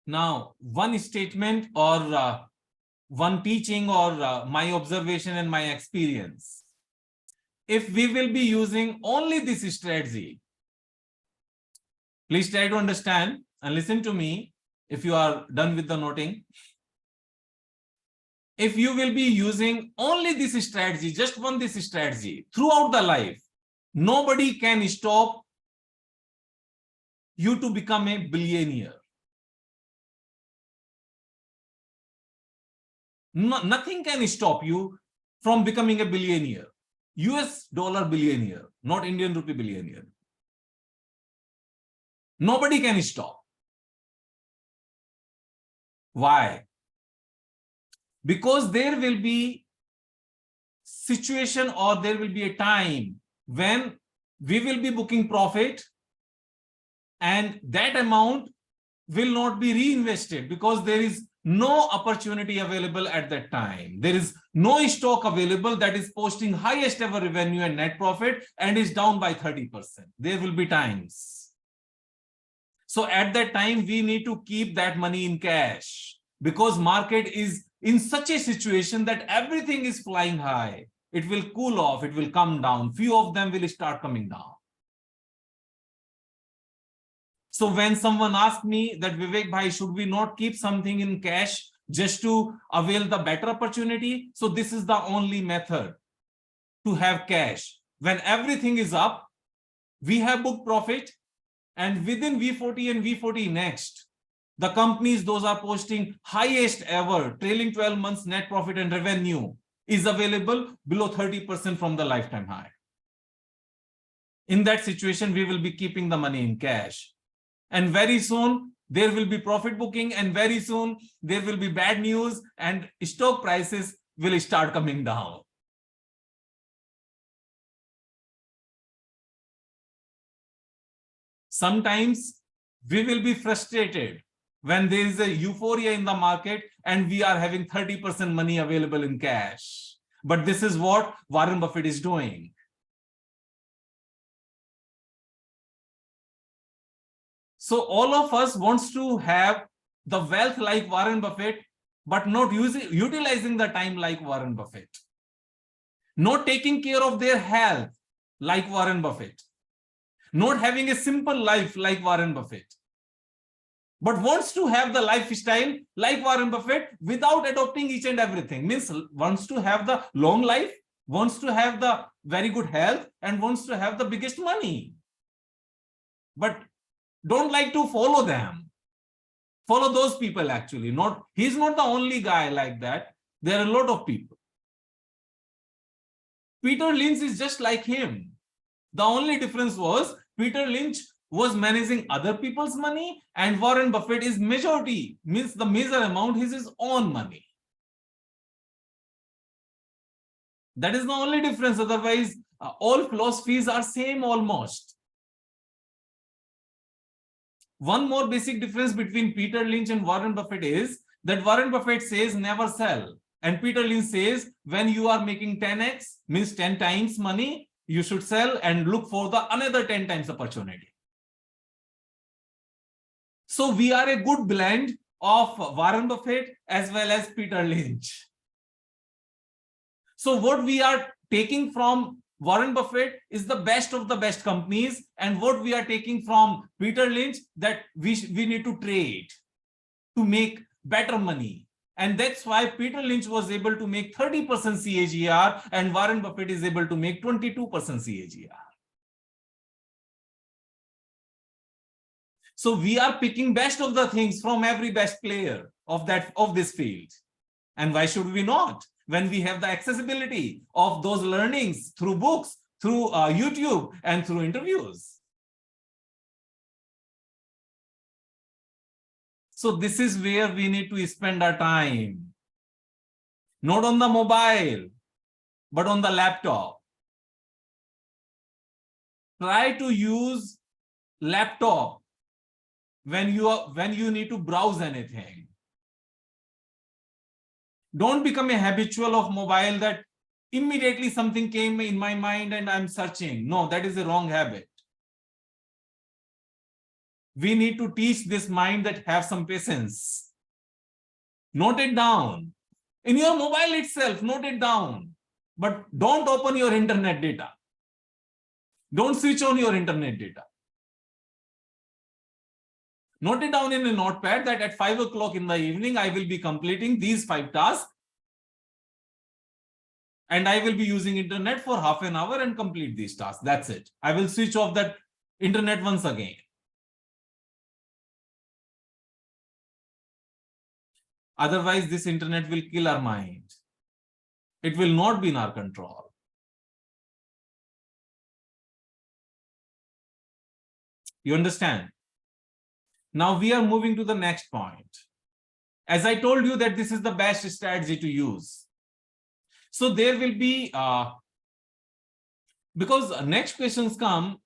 Now, one statement or one teaching or my observation and my experience. If we will be using only this strategy, please try to understand and listen to me if you are done with the noting. If you will be using only this strategy, just this strategy throughout the life, nobody can stop you to become a billionaire. Nothing can stop you from becoming a billionaire. US dollar billionaire, not Indian rupee billionaire. Nobody can stop. Why? Because there will be situation or there will be a time when we will be booking profit and that amount will not be reinvested because there is no opportunity available at that time. There is no stock available that is posting highest ever revenue and net profit and is down by 30%. There will be times. So at that time, we need to keep that money in cash. because market is in such a situation that everything is flying high. It will cool off, it will come down. Few of them will start coming down. So when someone asks me that, Vivek bhai, should we not keep something in cash just to avail the better opportunity? So this is the only method to have cash. When everything is up, we have booked profit, and within V40 and V40 next, the companies, those are posting highest ever trailing 12 months net profit and revenue is available below 30% from the lifetime high. In that situation, we will be keeping the money in cash. And very soon, there will be profit booking, and very soon, there will be bad news, and stock prices will start coming down. Sometimes we will be frustrated when there is a euphoria in the market and we are having 30% money available in cash. But this is what Warren Buffett is doing. So all of us wants to have the wealth like Warren Buffett, but not utilizing the time like Warren Buffett. Not taking care of their health like Warren Buffett. Not having a simple life like Warren Buffett, but wants to have the lifestyle like Warren Buffett without adopting each and everything. Means wants to have the long life, wants to have the very good health, and wants to have the biggest money. But don't like to follow them. Follow those people actually. He's not the only guy like that. There are a lot of people. Peter Lynch is just like him. The only difference was Peter Lynch was managing other people's money, and Warren Buffett is majority, means the major amount is his own money. That is the only difference. Otherwise, all philosophies are same almost. One more basic difference between Peter Lynch and Warren Buffett is that Warren Buffett says never sell, and Peter Lynch says when you are making 10x, means 10 times money, you should sell and look for the another 10 times opportunity. So we are a good blend of Warren Buffett as well as Peter Lynch. So what we are taking from Warren Buffett is the best of the best companies, and what we are taking from Peter Lynch, that we need to trade to make better money. And that's why Peter Lynch was able to make 30% CAGR and Warren Buffett is able to make 22% CAGR. So we are picking best of the things from every best player of this field. And why should we not? When we have the accessibility of those learnings through books, through YouTube, and through interviews. So this is where we need to spend our time. Not on the mobile, but on the laptop. Try to use laptop when you need to browse anything. Don't become a habitual of mobile that immediately something came in my mind and I'm searching. No, that is a wrong habit. We need to teach this mind that have some patience. Note it down. In your mobile itself, note it down. But don't open your internet data. Don't switch on your internet data. Note it down in a notepad that at 5 o'clock in the evening, I will be completing these 5 tasks. And I will be using internet for half an hour and complete these tasks. That's it. I will switch off that internet once again. Otherwise, this internet will kill our mind. It will not be in our control. You understand? Now we are moving to the next point. As I told you that this is the best strategy to use. So there will be, because next questions come,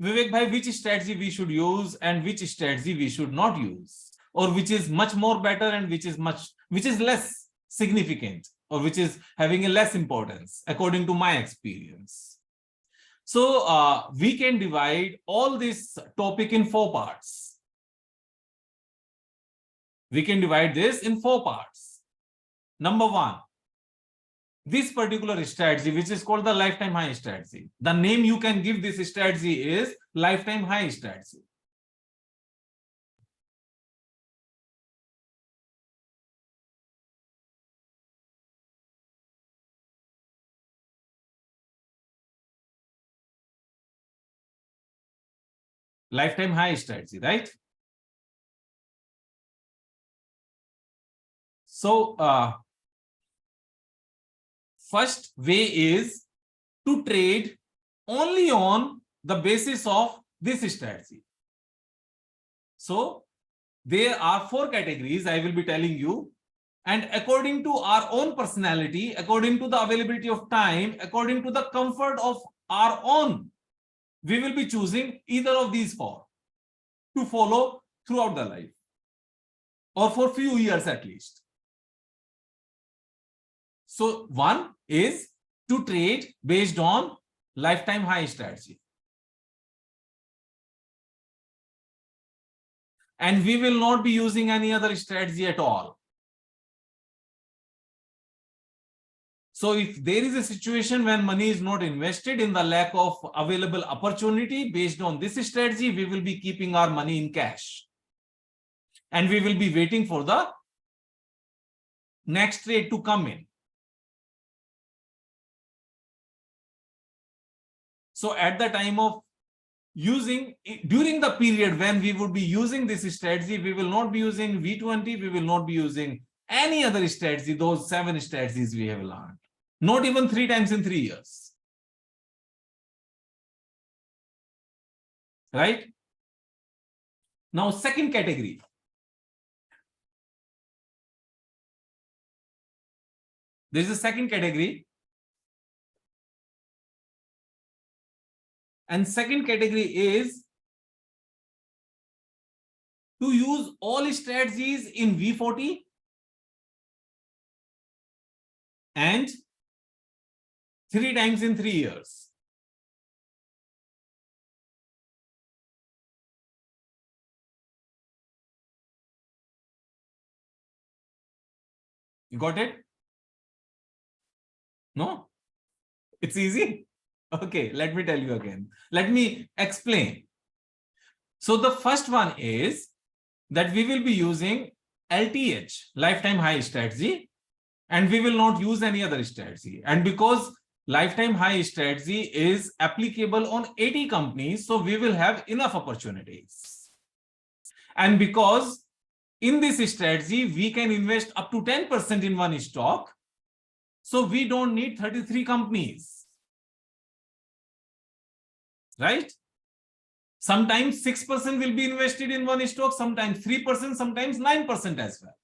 Vivek bhai, which strategy we should use and which strategy we should not use, or which is much more better and which is less significant, or which is having a less importance according to my experience. So we can divide all this topic in 4 parts. We can divide this in 4 parts. Number 1, this particular strategy, which is called the lifetime high strategy. The name you can give this strategy is lifetime high strategy. Lifetime high strategy, right? So, first way is to trade only on the basis of this strategy. So, there are 4 categories I will be telling you, and according to our own personality, according to the availability of time, according to the comfort of our own, we will be choosing either of these 4 to follow throughout the life, or for few years at least. So 1 is to trade based on lifetime high strategy. And we will not be using any other strategy at all. So if there is a situation when money is not invested in the lack of available opportunity based on this strategy, we will be keeping our money in cash. And we will be waiting for the next trade to come in. So at the time of using, during the period when we would be using this strategy, we will not be using V20, we will not be using any other strategy, those 7 strategies we have learned. Not even 3 times in 3 years. Right? Now, second category. There is a second category. And second category is to use all strategies in V40 and 3 times in 3 years. You got it? No? It's easy. Okay, let me tell you again. Let me explain. So the first one is that we will be using LTH, lifetime high strategy, and we will not use any other strategy. And because lifetime high strategy is applicable on 80 companies, so we will have enough opportunities. And because in this strategy, we can invest up to 10% in one stock, so we don't need 33 companies. Right? Sometimes 6% will be invested in one stock, sometimes 3%, sometimes 9% as well.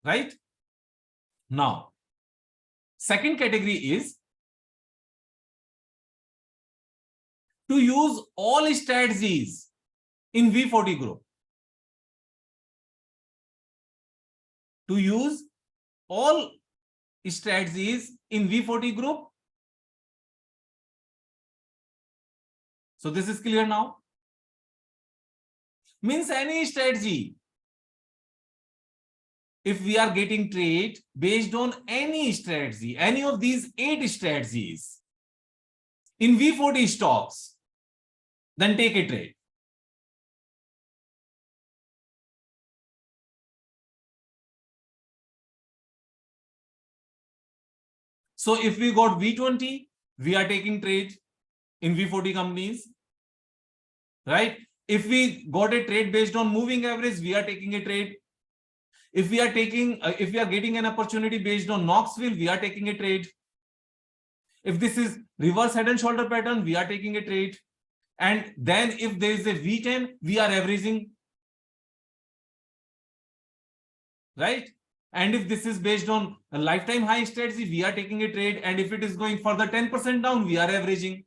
Right? Now, second category is to use all strategies in V40 group. To use all strategies in V40 group. So this is clear now. Means any strategy. If we are getting trade based on any strategy, any of these 8 strategies in V40 stocks, then take a trade. So if we got V20, we are taking trade in V40 companies, right? If we got a trade based on moving average, we are taking a trade. If we are getting an opportunity based on Knoxville, we are taking a trade. If this is reverse head and shoulder pattern, we are taking a trade. And then if there is a V10, we are averaging. Right? And if this is based on a lifetime high strategy, we are taking a trade. And if it is going further 10% down, we are averaging.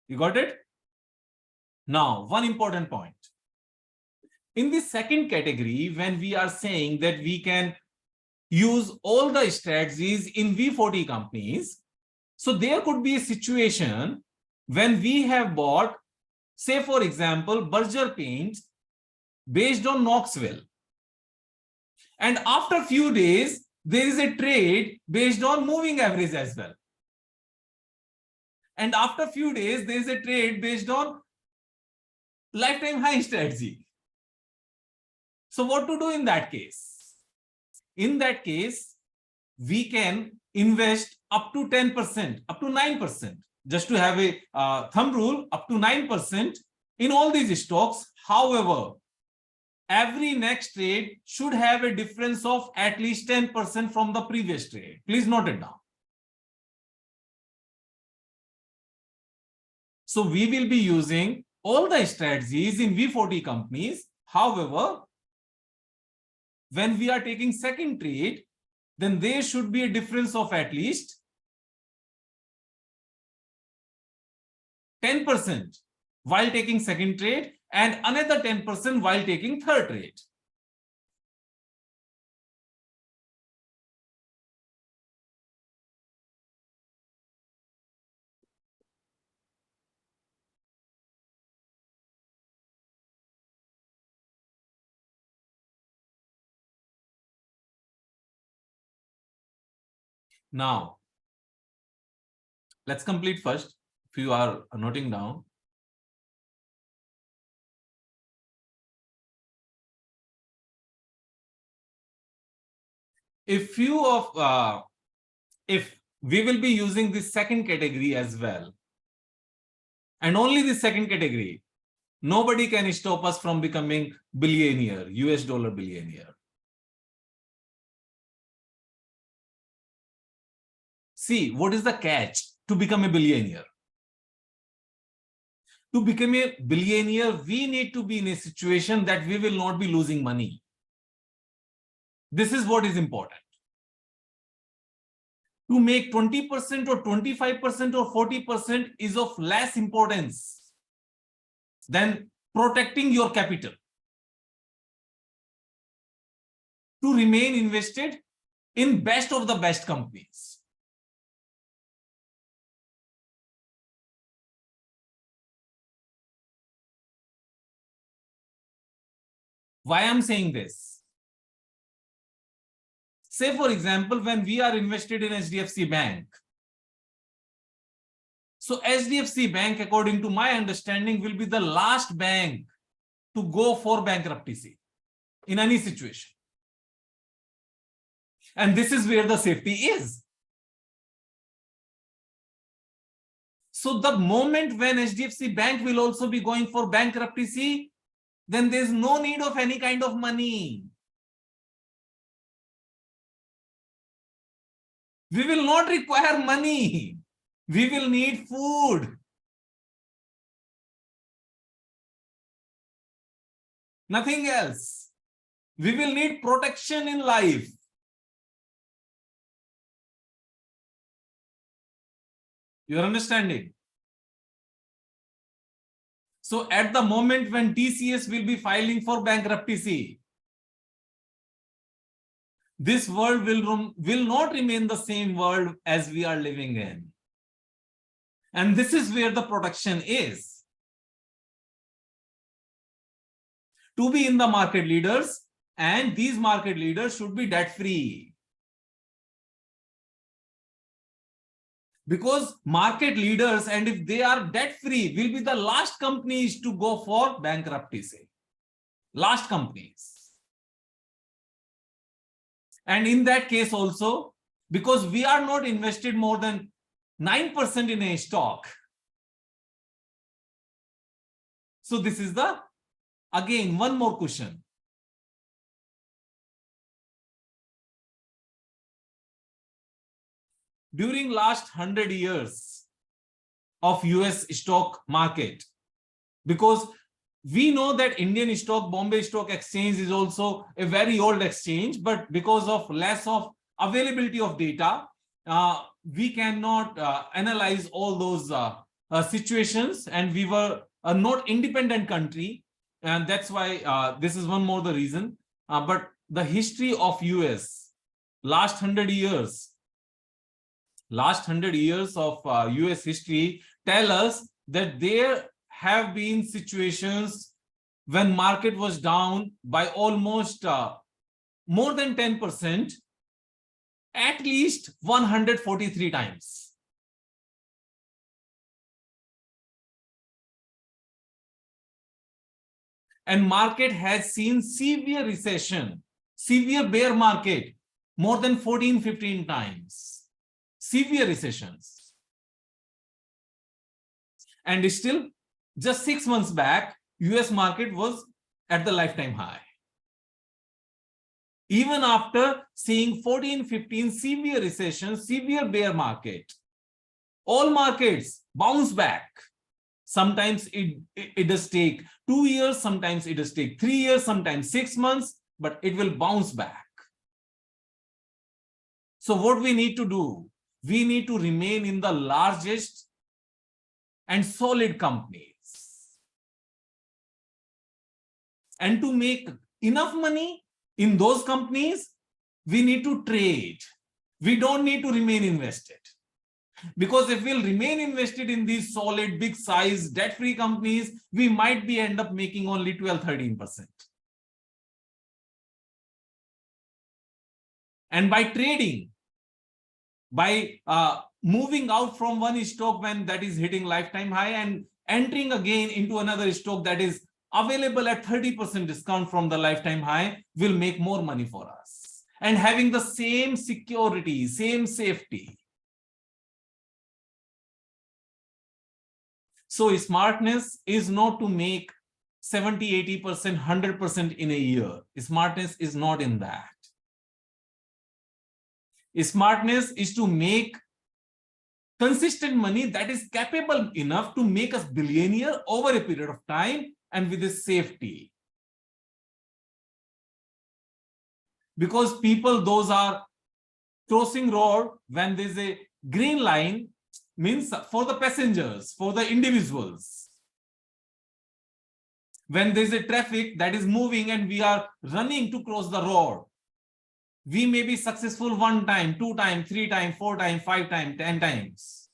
You got it? Now, one important point. In the second category, when we are saying that we can use all the strategies in V40 companies, so there could be a situation when we have bought, say for example, Berger paints based on Knoxville. And after a few days, there is a trade based on moving average as well. And after a few days, there is a trade based on lifetime high strategy. So what to do in that case? In that case, we can invest up to 10%, up to 9%, just to have a thumb rule, up to 9% in all these stocks. However, every next trade should have a difference of at least 10% from the previous trade. Please note it down. So we will be using all the strategies in V40 companies. However, when we are taking second trade, then there should be a difference of at least 10% while taking second trade and another 10% while taking third trade. Now, let's complete first. If you are noting down. If we will be using this second category as well, and only the second category, nobody can stop us from becoming billionaire, US dollar billionaire. See, what is the catch to become a billionaire? To become a billionaire, we need to be in a situation that we will not be losing money. This is what is important. To make 20% or 25% or 40% is of less importance than protecting your capital. To remain invested in best of the best companies. Why I'm saying this? Say, for example, when we are invested in HDFC Bank. So HDFC Bank, according to my understanding, will be the last bank to go for bankruptcy in any situation. And this is where the safety is. So the moment when HDFC Bank will also be going for bankruptcy, then there's no need of any kind of money. We will not require money. We will need food. Nothing else. We will need protection in life. You're understanding? So at the moment when TCS will be filing for bankruptcy, this world will not remain the same world as we are living in. And this is where the protection is. To be in the market leaders, and these market leaders should be debt-free. Because market leaders, and if they are debt-free, will be the last companies to go for bankruptcy. Last companies. And in that case also, because we are not invested more than 9% in a stock. So this is the, again, one more question. During last 100 years of US stock market, because we know that Indian stock, Bombay Stock Exchange is also a very old exchange, but because of less of availability of data, we cannot analyze all those situations, and we were a not independent country, and that's why this is one more the reason. But the history of US, last 100 years of US history tell us that there have been situations when market was down by almost more than 10%, at least 143 times. And market has seen severe recession, severe bear market, more than 14, 15 times. Severe recessions. And still, just 6 months back, US market was at the lifetime high. Even after seeing 14, 15 severe recession, severe bear market, all markets bounce back. Sometimes it does take 2 years, sometimes it does take 3 years, sometimes 6 months, but it will bounce back. So what we need to do, we need to remain in the largest and solid companies. And to make enough money in those companies, we need to trade. We don't need to remain invested. Because if we'll remain invested in these solid, big size, debt-free companies, we might be end up making only 12, 13%. And by trading, by moving out from one stock when that is hitting lifetime high and entering again into another stock that is available at 30% discount from the lifetime high, will make more money for us. And having the same security, same safety. So smartness is not to make 70, 80%, 100% in a year. Smartness is not in that. Smartness is to make consistent money that is capable enough to make us billionaire over a period of time and with a safety. Because people, those are crossing road when there's a green line, means for the passengers, for the individuals. When there's a traffic that is moving and we are running to cross the road, we may be successful 1 time, 2 times, 3 times, 4 times, 5 times, 10 times,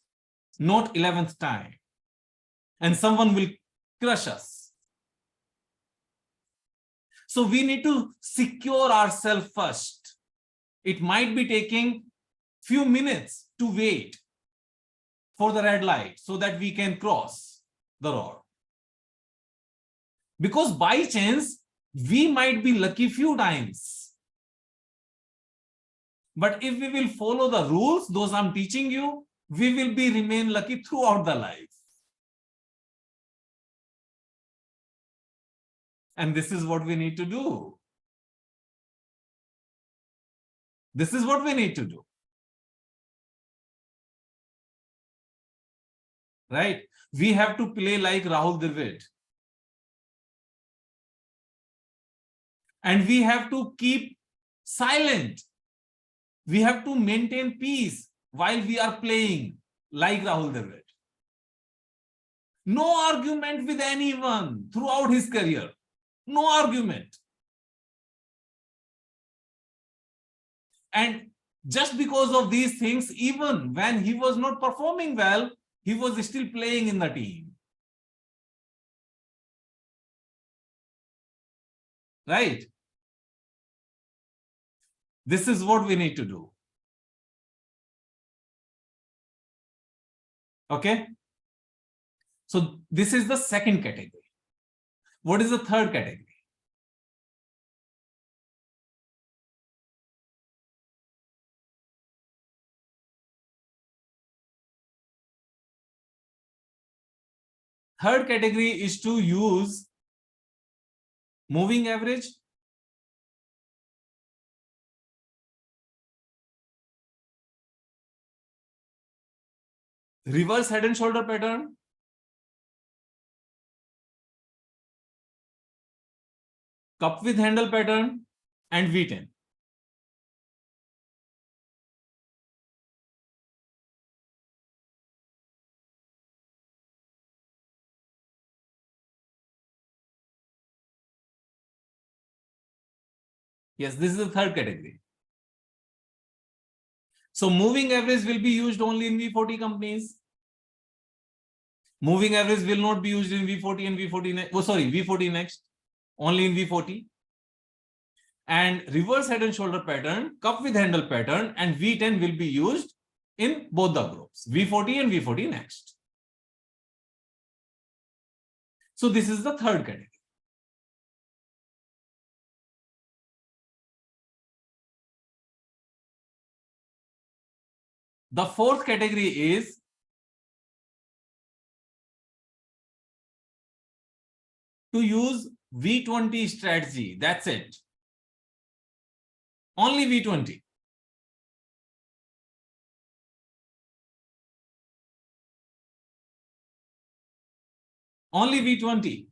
not 11th time. And someone will crush us. So we need to secure ourselves first. It might be taking few minutes to wait for the red light so that we can cross the road. Because by chance, we might be lucky few times. But if we will follow the rules, those I'm teaching you, we will remain lucky throughout the life. And this is what we need to do. This is what we need to do. Right? We have to play like Rahul Dravid. And we have to keep silent. We have to maintain peace while we are playing like Rahul Dravid. No argument with anyone throughout his career. No argument. And just because of these things, even when he was not performing well, he was still playing in the team. Right? This is what we need to do. Okay? So this is the second category. What is the third category? Third category is to use moving average, reverse head and shoulder pattern, cup with handle pattern, and V10. Yes, this is the third category. So moving average will be used only in V40 companies. Moving average will not be used in V40 and V40 next. Oh, sorry, V40 next, only in V40. And reverse head and shoulder pattern, cup with handle pattern, and V10 will be used in both the groups, V40 and V40 next. So this is the third category. The fourth category is to use V20 strategy. That's it. Only V20. Only V20.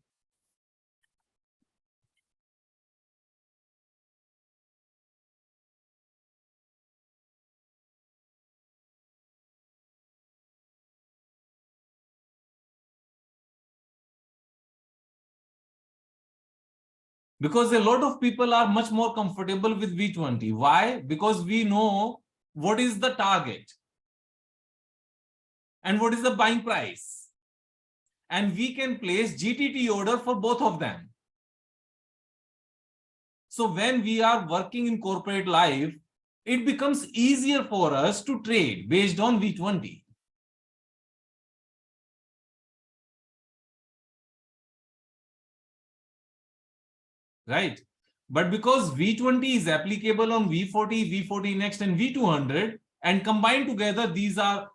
Because a lot of people are much more comfortable with V20. Why? Because we know what is the target and what is the buying price. And we can place GTT order for both of them. So when we are working in corporate life, it becomes easier for us to trade based on V20. Right? But because V20 is applicable on V40, V40 next, and V200, and combined together, these are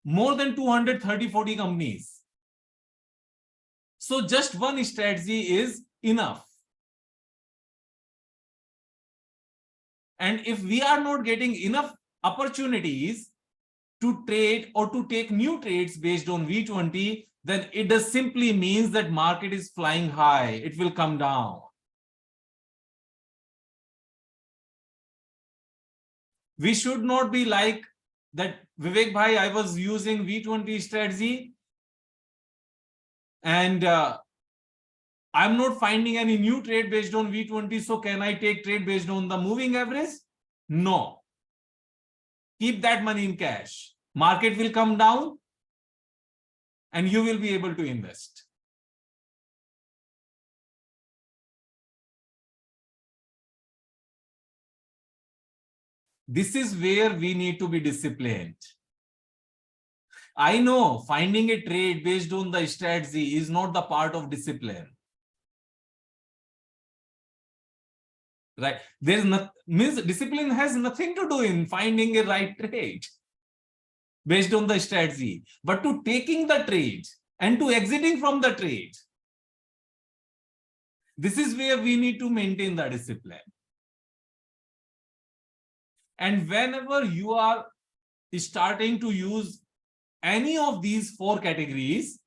more than 230-40 companies. So just one strategy is enough. And if we are not getting enough opportunities to trade or to take new trades based on V20, then it does simply means that market is flying high. It will come down. We should not be like that, Vivek bhai, I was using V20 strategy and I'm not finding any new trade based on V20. So can I take trade based on the moving average? No. Keep that money in cash. Market will come down and you will be able to invest. This is where we need to be disciplined. I know finding a trade based on the strategy is not the part of discipline. Right? There's not means discipline has nothing to do in finding a right trade based on the strategy, but to taking the trade and to exiting from the trade. This is where we need to maintain the discipline. And whenever you are starting to use any of these four categories,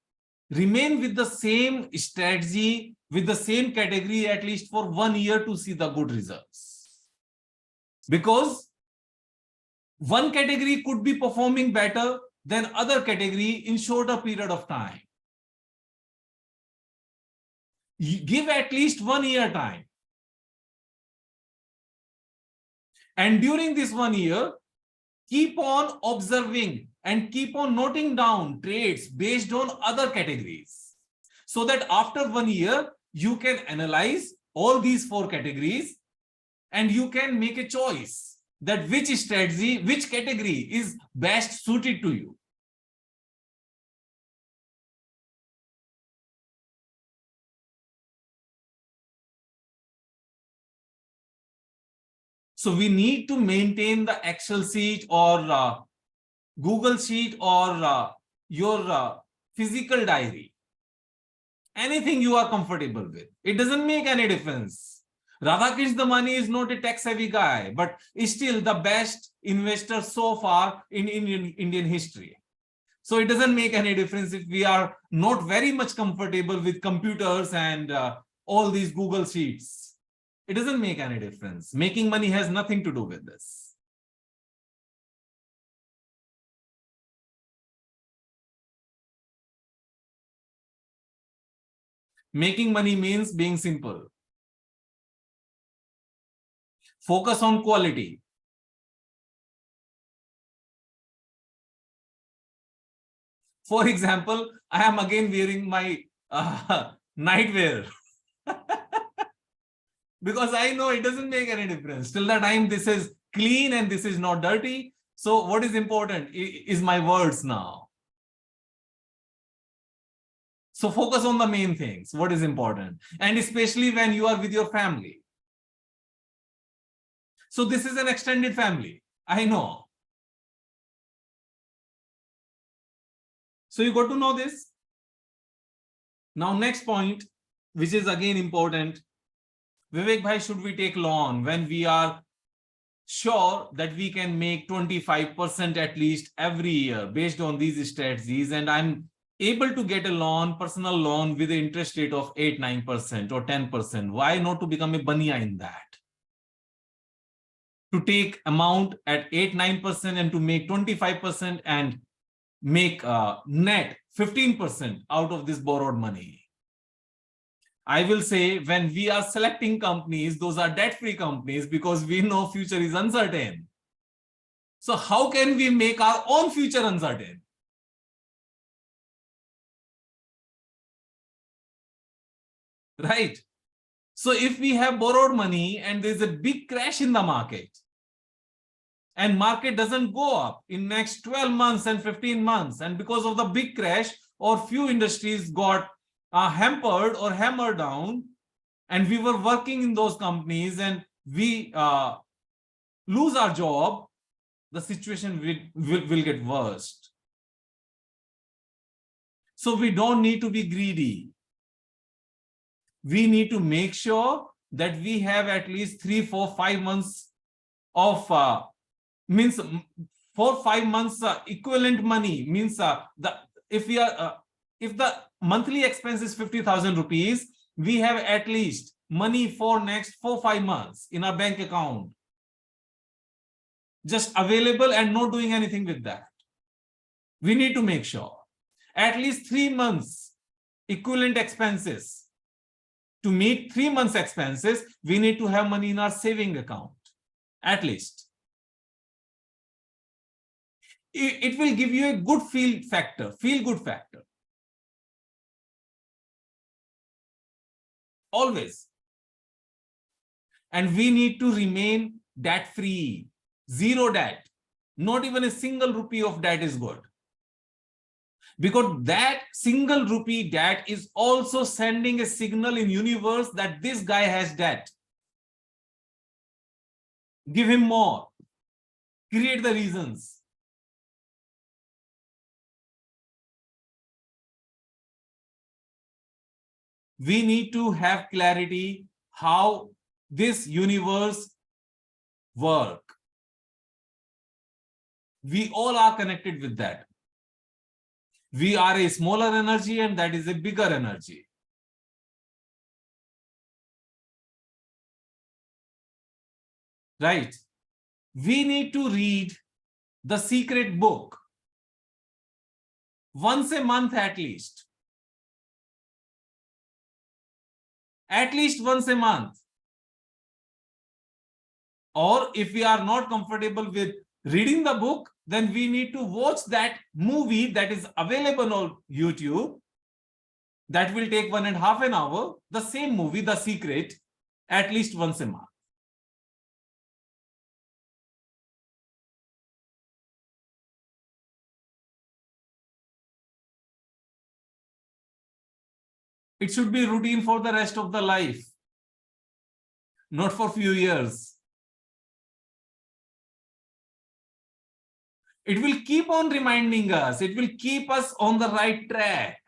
remain with the same strategy, with the same category at least for 1 year to see the good results. Because one category could be performing better than other category in shorter period of time. You give at least 1 year time. And during this 1 year, keep on observing and keep on noting down trades based on other categories. So that after 1 year, you can analyze all these four categories and you can make a choice that which strategy, which category is best suited to you. So we need to maintain the Excel sheet or Google sheet or your physical diary. Anything you are comfortable with. It doesn't make any difference. Radhakish Damani is not a tech-savvy guy, but is still the best investor so far in Indian history. So it doesn't make any difference if we are not very much comfortable with computers and all these Google sheets. It doesn't make any difference. Making money has nothing to do with this. Making money means being simple. Focus on quality. For example, I am again wearing my nightwear because I know it doesn't make any difference. Till the time this is clean and this is not dirty. So what is important is my words now. So focus on the main things, what is important, and especially when you are with your family. So this is an extended family, I know. So you got to know this. Now next point, which is again important. Vivek bhai, should we take loan when we are sure that we can make 25% at least every year based on these strategies, and I'm able to get a loan, personal loan with an interest rate of 8-9% or 10%. Why not to become a bania in that? To take amount at 8-9% and to make 25% and make net 15% out of this borrowed money. I will say when we are selecting companies, those are debt-free companies because we know future is uncertain. So how can we make our own future uncertain? Right? So if we have borrowed money and there's a big crash in the market and market doesn't go up in next 12 months and 15 months, and because of the big crash or few industries got hampered or hammered down, and we were working in those companies and we lose our job, the situation will get worse. So we don't need to be greedy. We need to make sure that we have at least 3, 4, 5 months of means 4, 5 months equivalent money, means if the monthly expense is 50,000 rupees, we have at least money for next 4, 5 months in our bank account, just available and not doing anything with that. We need to make sure at least 3 months equivalent expenses. To meet 3 months expenses, we need to have money in our saving account, at least. It will give you a good feel good factor. Always. And we need to remain debt-free, zero debt. Not even a single rupee of debt is good. Because that single rupee debt is also sending a signal in universe that this guy has debt. Give him more. Create the reasons. We need to have clarity how this universe works. We all are connected with that. We are a smaller energy and that is a bigger energy. Right? We need to read the secret book once a month at least. At least once a month. Or if we are not comfortable with reading the book, then we need to watch that movie that is available on YouTube. That will take 1.5 hours. The same movie, The Secret, at least once a month. It should be routine for the rest of the life, not for few years. It will keep on reminding us. It will keep us on the right track.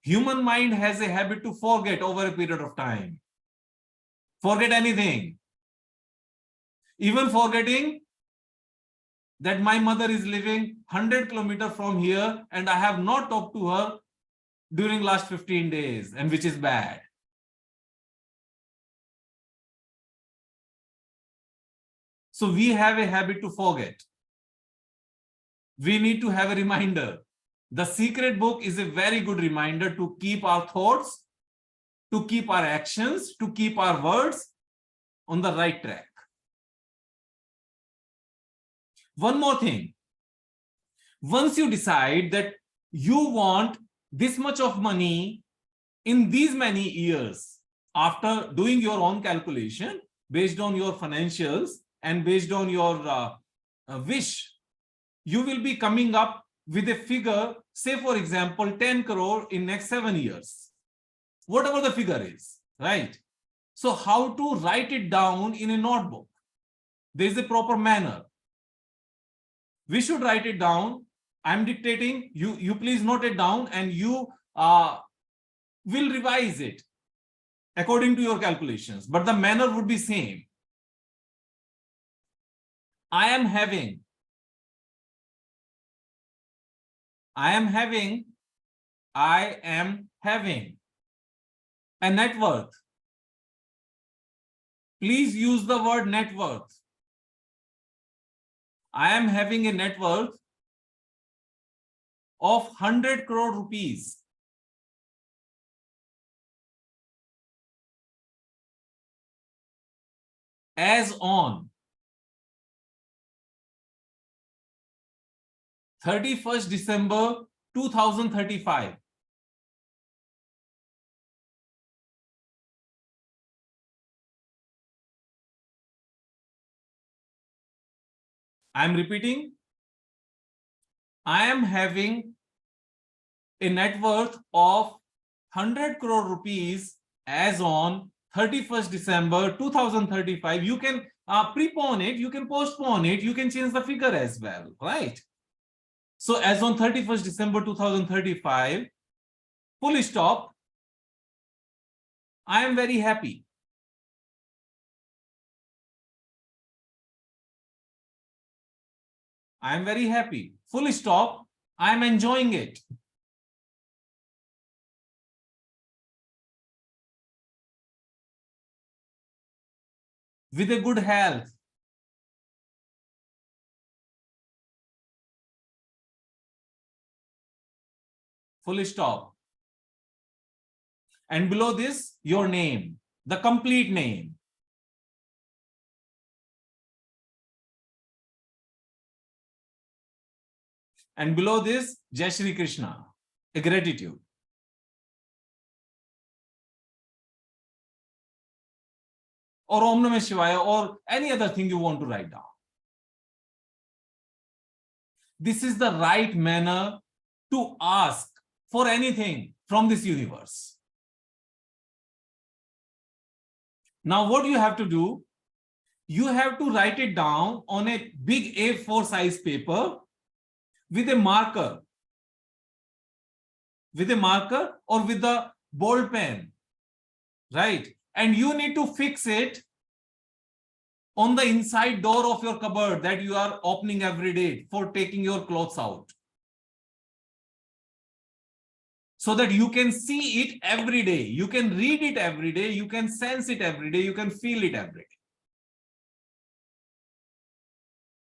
Human mind has a habit to forget over a period of time. Forget anything. Even forgetting that my mother is living 100 kilometers from here and I have not talked to her during last 15 days, and which is bad. So we have a habit to forget. We need to have a reminder. The secret book is a very good reminder to keep our thoughts, to keep our actions, to keep our words on the right track. One more thing. Once you decide that you want this much of money in these many years, after doing your own calculation based on your financials and based on your wish, you will be coming up with a figure, say for example 10 crore in next 7 years, whatever the figure is, right? So how to write it down in a notebook? There is a proper manner. We should write it down. I'm dictating, you please note it down, and you will revise it according to your calculations, but the manner would be same. I am having a net worth. Please use the word net worth. I am having a net worth of 100 crore rupees. As on 31st December 2035. I am repeating. I am having a net worth of 100 crore rupees as on 31st December 2035. You can prepone it, you can postpone it, you can change the figure as well, right? So as on 31st December 2035, full stop, I am very happy. I am very happy. Full stop, I am enjoying it. With a good health. Full stop. And below this, your name, the complete name. And below this, Jai Shri Krishna, a gratitude. Or Om Namah Shivaya, or any other thing you want to write down. This is the right manner to ask for anything from this universe. Now, what you have to do, you have to write it down on a big A4 size paper with a marker or with the ball pen, right? And you need to fix it on the inside door of your cupboard that you are opening every day for taking your clothes out, so that you can see it every day, you can read it every day, you can sense it every day, you can feel it every day.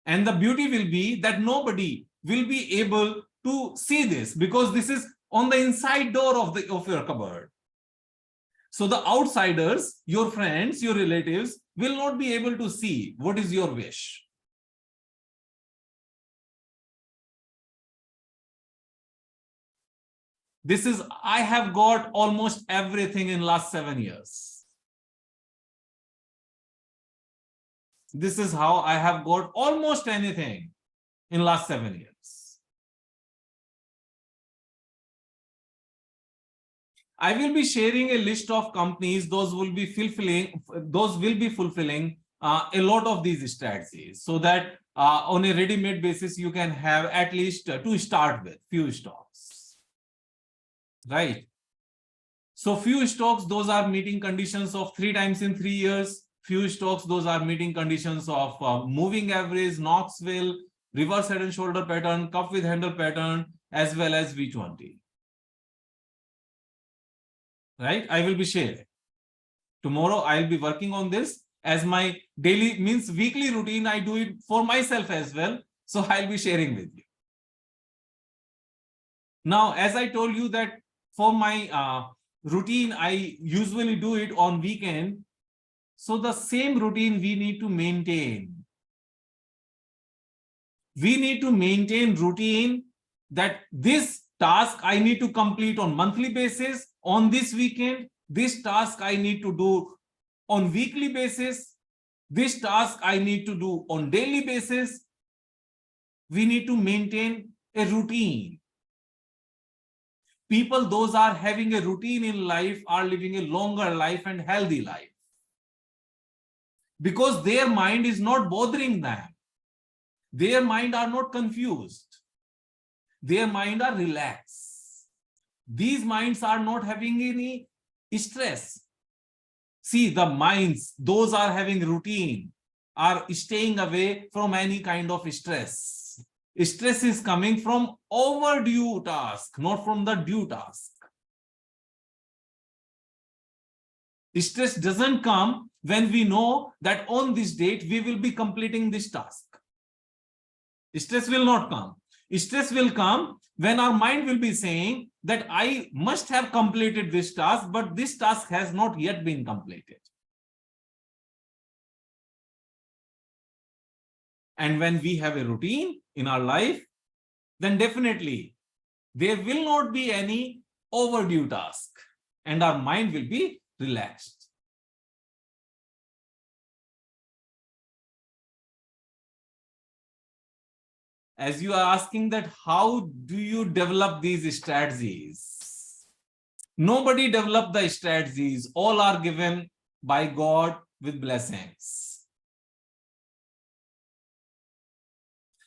And the beauty will be that nobody will be able to see this, because this is on the inside door of your cupboard. So the outsiders, your friends, your relatives, will not be able to see what is your wish. This is, I have got almost everything in last 7 years. This is how I have got almost anything in last 7 years. I will be sharing a list of companies, those will be fulfilling a lot of these strategies, so that on a ready-made basis, you can have at least to start with few stocks, right? So few stocks, those are meeting conditions of 3 times in 3 years. Few stocks, those are meeting conditions of moving average, Knoxville, reverse head and shoulder pattern, cup with handle pattern, as well as V20. Right? I will be sharing. Tomorrow I'll be working on this as my daily, means weekly routine. I do it for myself as well. So I'll be sharing with you. Now, as I told you that for my routine, I usually do it on weekend. So the same routine we need to maintain. We need to maintain routine that this task I need to complete on monthly basis, on this weekend, this task I need to do on weekly basis, this task I need to do on daily basis. We need to maintain a routine. People, those are having a routine in life, are living a longer life and healthy life. Because their mind is not bothering them. Their mind are not confused. Their mind are relaxed. These minds are not having any stress. See, the minds, those are having routine, are staying away from any kind of stress. Stress is coming from overdue task, not from the due task. Stress doesn't come when we know that on this date we will be completing this task. Stress will not come. Stress will come when our mind will be saying that I must have completed this task, but this task has not yet been completed. And when we have a routine in our life, then definitely there will not be any overdue task and our mind will be relaxed. As you are asking that how do you develop these strategies? Nobody developed the strategies. All are given by God with blessings.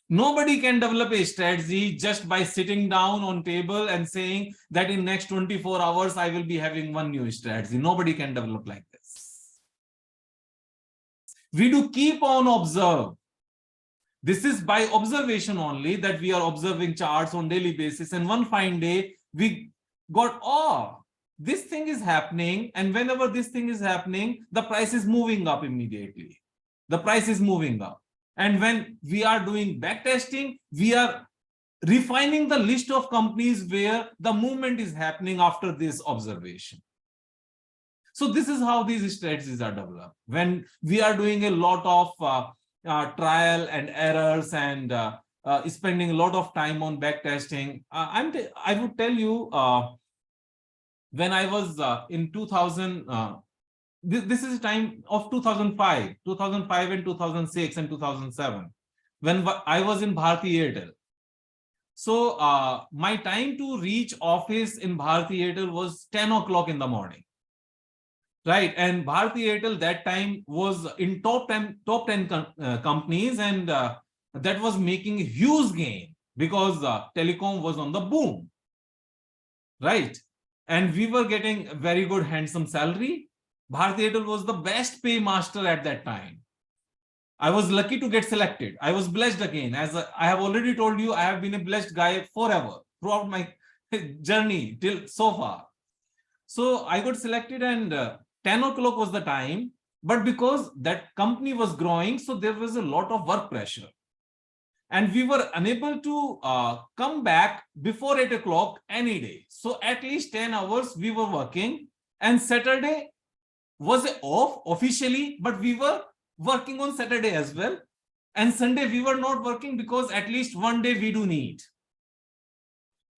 Nobody can develop a strategy just by sitting down on table and saying that in next 24 hours, I will be having one new strategy. Nobody can develop like this. We do keep on observe. This is by observation only that we are observing charts on daily basis. And one fine day, we got, oh, this thing is happening. And whenever this thing is happening, the price is moving up immediately. The price is moving up. And when we are doing back testing, we are refining the list of companies where the movement is happening after this observation. So this is how these strategies are developed. When we are doing a lot of trial and errors and spending a lot of time on back testing, I would tell you, when I was in 2000, this is time of 2005 and 2006 and 2007, when I was in Bharti Airtel. So my time to reach office in Bharti Airtel was 10 o'clock in the morning. Right, and Bharti Airtel that time was in top 10 companies, and that was making a huge gain because telecom was on the boom. Right, and we were getting very good handsome salary. Bharti Airtel was the best pay master at that time. I was lucky to get selected. I was blessed again. As I have already told you, I have been a blessed guy forever throughout my journey till so far. So I got selected, and 10 o'clock was the time, but because that company was growing, so there was a lot of work pressure. And we were unable to come back before 8 o'clock any day. So at least 10 hours we were working, and Saturday was off officially, but we were working on Saturday as well. And Sunday we were not working because at least one day we do need.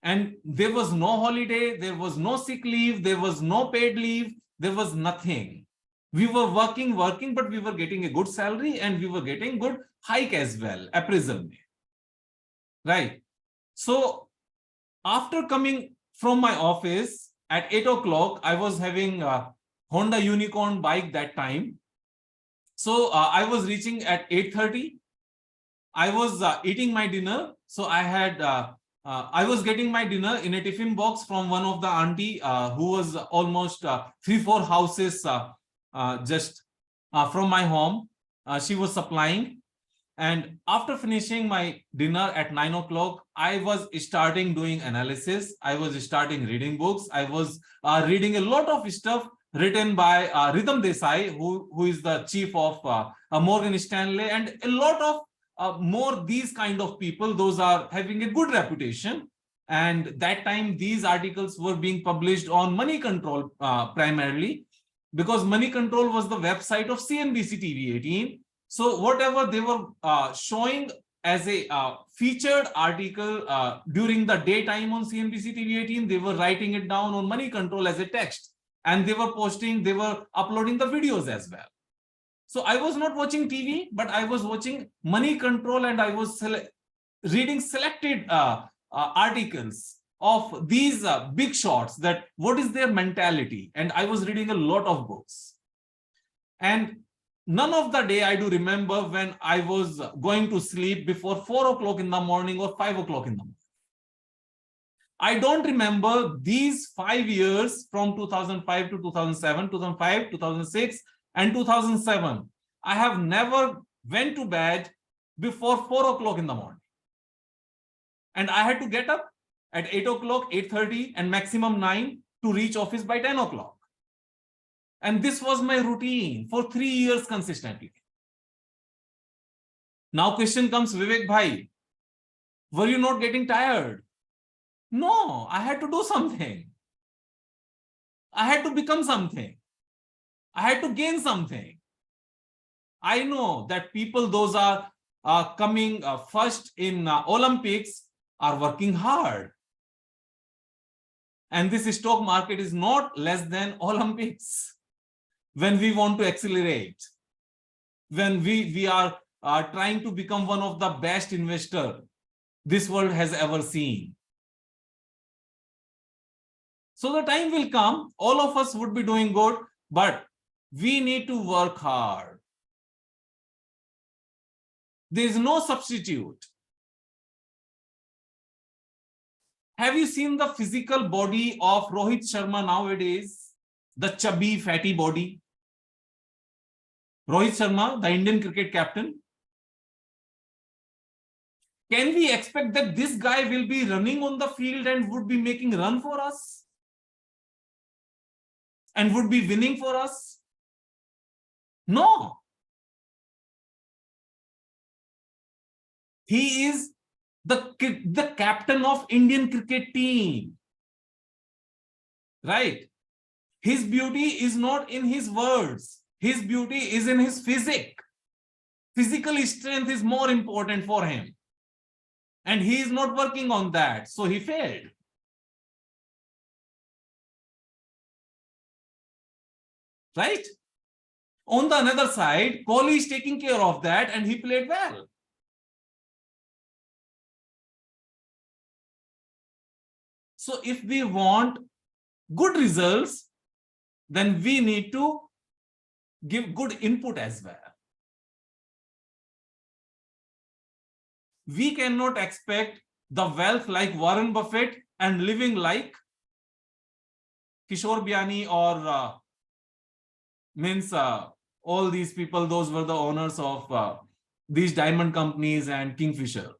And there was no holiday, there was no sick leave, there was no paid leave, there was nothing. We were working, but we were getting a good salary and we were getting good hike as well, appraisal. Right. So after coming from my office at 8 o'clock, I was having a Honda Unicorn bike that time. So I was reaching at 8:30. I was eating my dinner. So I had I was getting my dinner in a tiffin box from one of the auntie who was almost 3-4 houses just from my home. She was supplying. And after finishing my dinner at 9 o'clock, I was starting doing analysis. I was starting reading books. I was reading a lot of stuff written by Ridham Desai, who is the chief of Morgan Stanley, and a lot of more these kind of people. Those are having a good reputation. And that time, these articles were being published on Money Control primarily, because Money Control was the website of CNBC TV 18. So whatever they were showing as a featured article during the daytime on CNBC TV 18. They were writing it down on money control as a text, and they were uploading the videos as well. So I was not watching TV, but I was watching money control, and I was reading selected articles of these big shots, that what is their mentality. And I was reading a lot of books. And none of the day I do remember when I was going to sleep before 4 o'clock in the morning or 5 o'clock in the morning. I don't remember these 5 years from 2005 to 2007, 2005, 2006, and 2007. I have never went to bed before 4 o'clock in the morning. And I had to get up at 8 o'clock, 8:30, and maximum 9 to reach office by 10 o'clock. And this was my routine for 3 years consistently. Now question comes, Vivek bhai, were you not getting tired? No, I had to do something. I had to become something. I had to gain something. I know that people, those are coming first in Olympics, are working hard. And this stock market is not less than Olympics. When we want to accelerate, when we are trying to become one of the best investor this world has ever seen. So the time will come, all of us would be doing good, but we need to work hard. There is no substitute. Have you seen the physical body of Rohit Sharma nowadays? The chubby, fatty body. Rohit Sharma, the Indian cricket captain. Can we expect that this guy will be running on the field and would be making run for us? And would be winning for us? No. He is the captain of Indian cricket team. Right? His beauty is not in his words. His beauty is in his physique. Physical strength is more important for him. And he is not working on that. So he failed. Right? On the other side, Kohli is taking care of that and he played well. So if we want good results, then we need to give good input as well. We cannot expect the wealth like Warren Buffett and living like Kishore Biani or all these people. Those were the owners of these diamond companies and Kingfisher.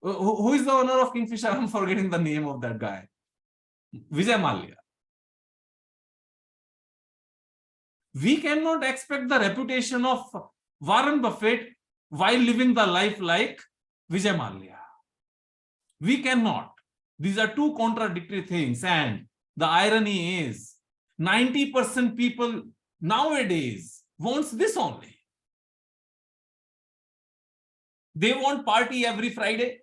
Who is the owner of Kingfisher? I'm forgetting the name of that guy. Vijay Mallya. We cannot expect the reputation of Warren Buffett while living the life like Vijay Mallya. We cannot. These are two contradictory things. And the irony is 90% people nowadays wants this only. They want party every Friday.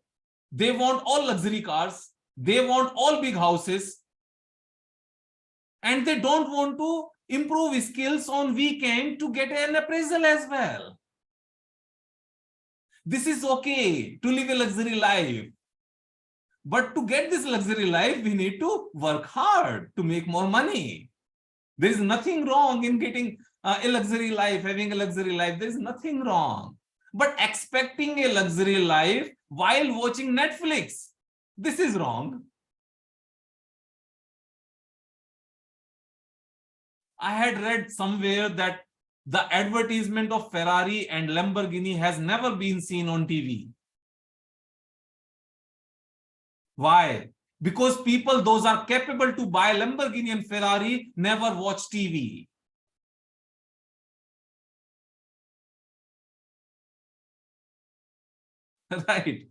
They want all luxury cars. They want all big houses. And they don't want to improve skills on weekend to get an appraisal as well. This is okay to live a luxury life. But to get this luxury life, we need to work hard to make more money. There is nothing wrong in getting a luxury life, having a luxury life. There is nothing wrong. But expecting a luxury life while watching Netflix, this is wrong. I had read somewhere that the advertisement of Ferrari and Lamborghini has never been seen on TV. Why? Because people, those are capable to buy Lamborghini and Ferrari, never watch TV. Right?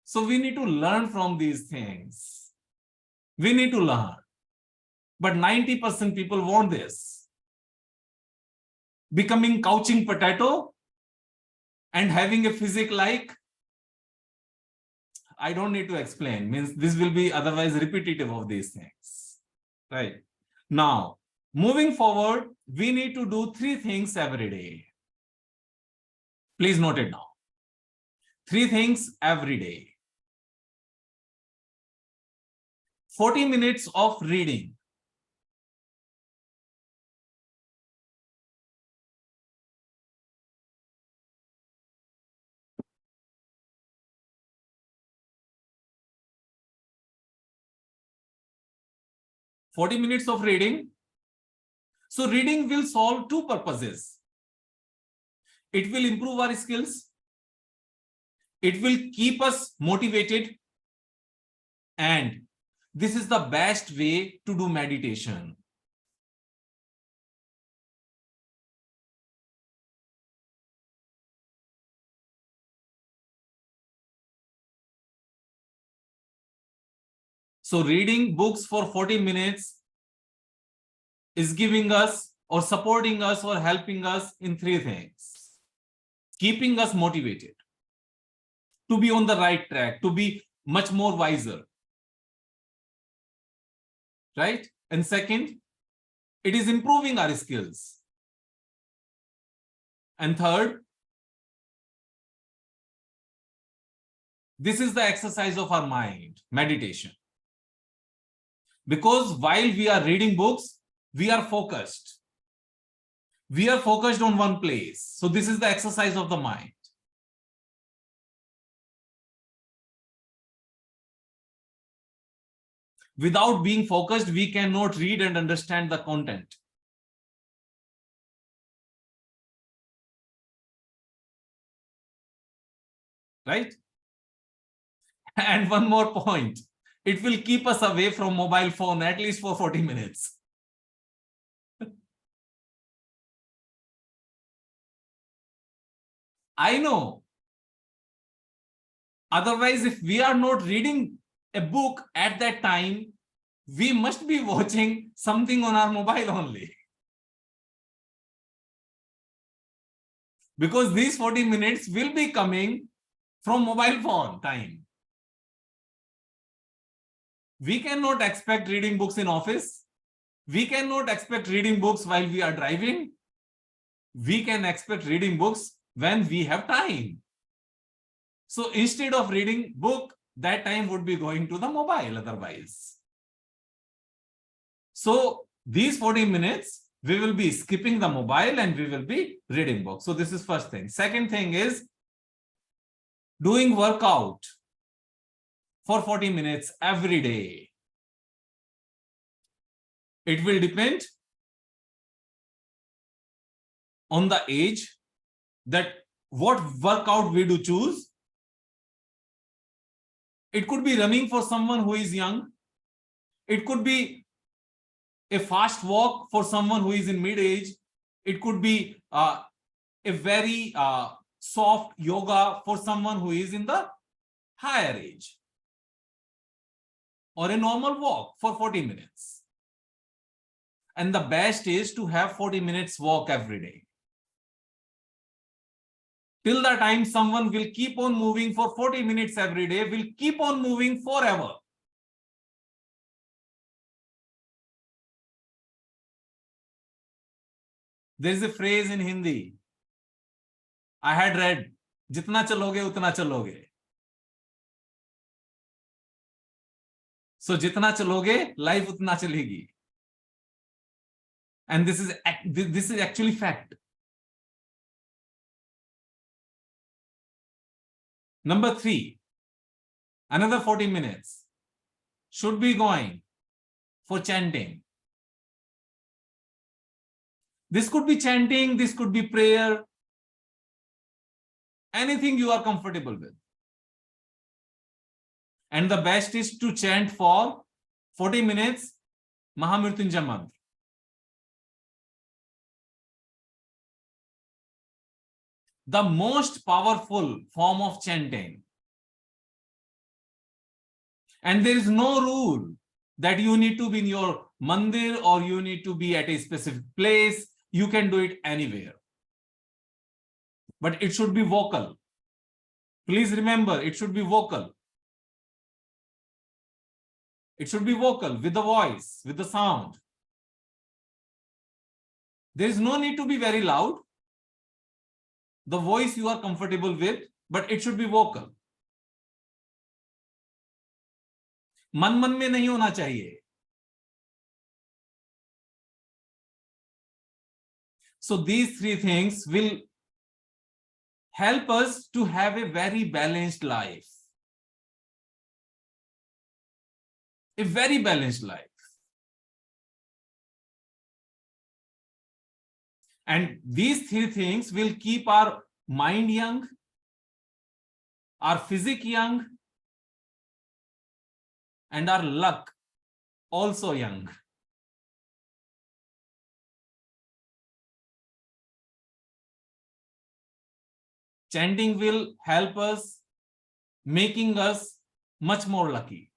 So we need to learn from these things. We need to learn. But 90% people want this. Becoming couching potato and having a physique like, I don't need to explain, means this will be otherwise repetitive of these things, right? Now, moving forward, we need to do 3 things every day. Please note it down. 3 things every day. 40 minutes of reading. "40 minutes of reading." So reading will solve 2 purposes. It will improve our skills. It will keep us motivated. And this is the best way to do meditation. So reading books for 40 minutes is giving us or supporting us or helping us in 3 things. Keeping us motivated, to be on the right track, to be much more wiser. Right? And second, it is improving our skills. And third, this is the exercise of our mind, meditation. Because while we are reading books, we are focused. We are focused on one place. So this is the exercise of the mind. Without being focused, we cannot read and understand the content. Right? And one more point. It will keep us away from mobile phone at least for 40 minutes. I know. Otherwise, if we are not reading a book at that time, we must be watching something on our mobile only. Because these 40 minutes will be coming from mobile phone time. We cannot expect reading books in office. We cannot expect reading books while we are driving. We can expect reading books when we have time. So instead of reading book, that time would be going to the mobile otherwise. So these 40 minutes, we will be skipping the mobile and we will be reading books. So this is first thing. Second thing is doing workout for 40 minutes every day. It will depend on the age that what workout we do choose. It could be running for someone who is young. It could be a fast walk for someone who is in mid-age. It could be a very soft yoga for someone who is in the higher age. Or a normal walk for 40 minutes. And the best is to have 40 minutes walk every day. Till the time someone will keep on moving for 40 minutes every day, will keep on moving forever. There is a phrase in Hindi. I had read, "Jitna chaloge, utna chaloge." So, jitna chaloge, life utna chalegi. And this is actually fact. Number 3, another 40 minutes should be going for chanting. This could be chanting, this could be prayer, anything you are comfortable with. And the best is to chant for 40 minutes Mahamrityunjay mantra. The most powerful form of chanting. And there is no rule that you need to be in your mandir or you need to be at a specific place. You can do it anywhere. but it should be vocal. Please remember, it should be vocal. It should be vocal with the voice, with the sound. There is no need to be very loud. The voice you are comfortable with, but it should be vocal. मन मन में नहीं होना चाहिए. So these three things will help us to have a very balanced life. A very balanced life. And these three things will keep our mind young, our physique young, and our luck also young. Chanting will help us, making us much more lucky.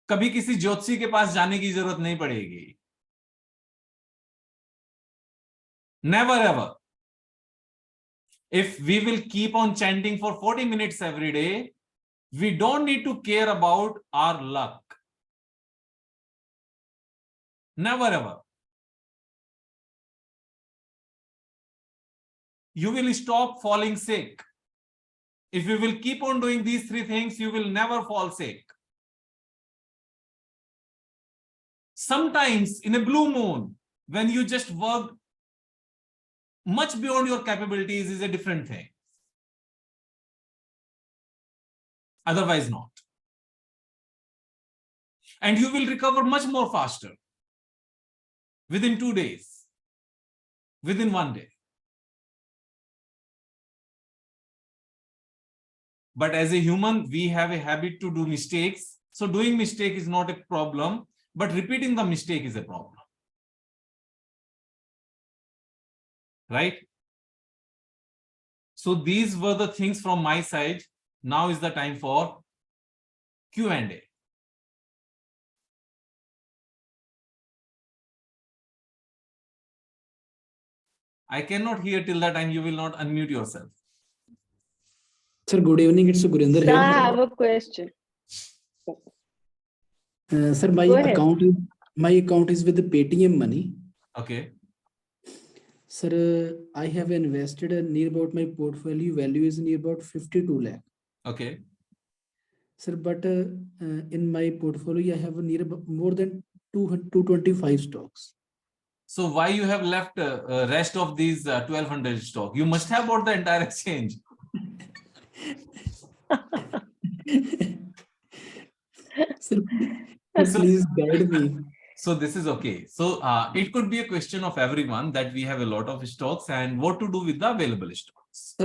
कभी किसी ज्योतिषी के पास जाने की जरूरत नहीं पड़ेगी. Never ever. If we will keep on chanting for 40 minutes every day, we don't need to care about our luck. Never ever. You will stop falling sick. If you will keep on doing these three things, you will never fall sick. Sometimes in a blue moon, when you just work much beyond your capabilities, is a different thing. Otherwise not. And you will recover much more faster. Within 2 days. Within 1 day. But as a human, we have a habit to do mistakes. So doing mistake is not a problem, but repeating the mistake is a problem. Right? So these were the things from my side. Now is the time for Q&A. I cannot hear till the time you will not unmute yourself. Sir, good evening. It's Gurinder Sir, I here. have a question. Sir, my Go ahead. account is with the Paytm money. Okay. Sir, I have invested near about my portfolio value is near about 52 lakh. Okay. Sir, but in my portfolio I have near about more than 225 stocks. So why you have left rest of these 1200 stock? You must have bought the entire exchange. Sir, please guide me. So this is okay. So it could be a question of everyone that we have a lot of stocks and what to do with the available stocks.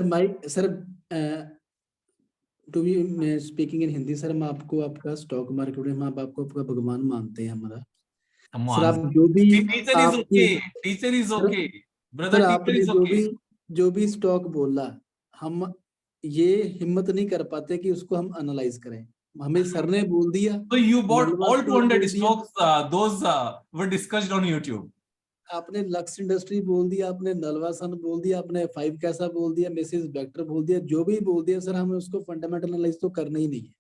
Sir, to be speaking in Hindi, sir, हम आपको आपका stock market में हम आपको आपका भगवान मानते हैं हमारा. Come Sir, on. आप जो भी Teacher is okay. Teacher is okay. Brother, sir teacher आपने is okay. जो भी स्टॉक बोला, हम ये हिम्मत नहीं कर पाते कि उसको हम एनालाइज करें. हमें सर ने बोल दिया. So you bought नलवा all स्टॉक 200 बोल दिया. stocks. Those were discussed on YouTube. आपने लक्स इंडस्ट्री बोल दिया, आपने नलवा सन बोल दिया, आपने 5 कैसा बोल दिया, मिसेस वेक्टर बोल दिया, जो भी बोल दिया सर, हमें उसको फंडामेंटल एनालाइज तो करना ही नहीं है,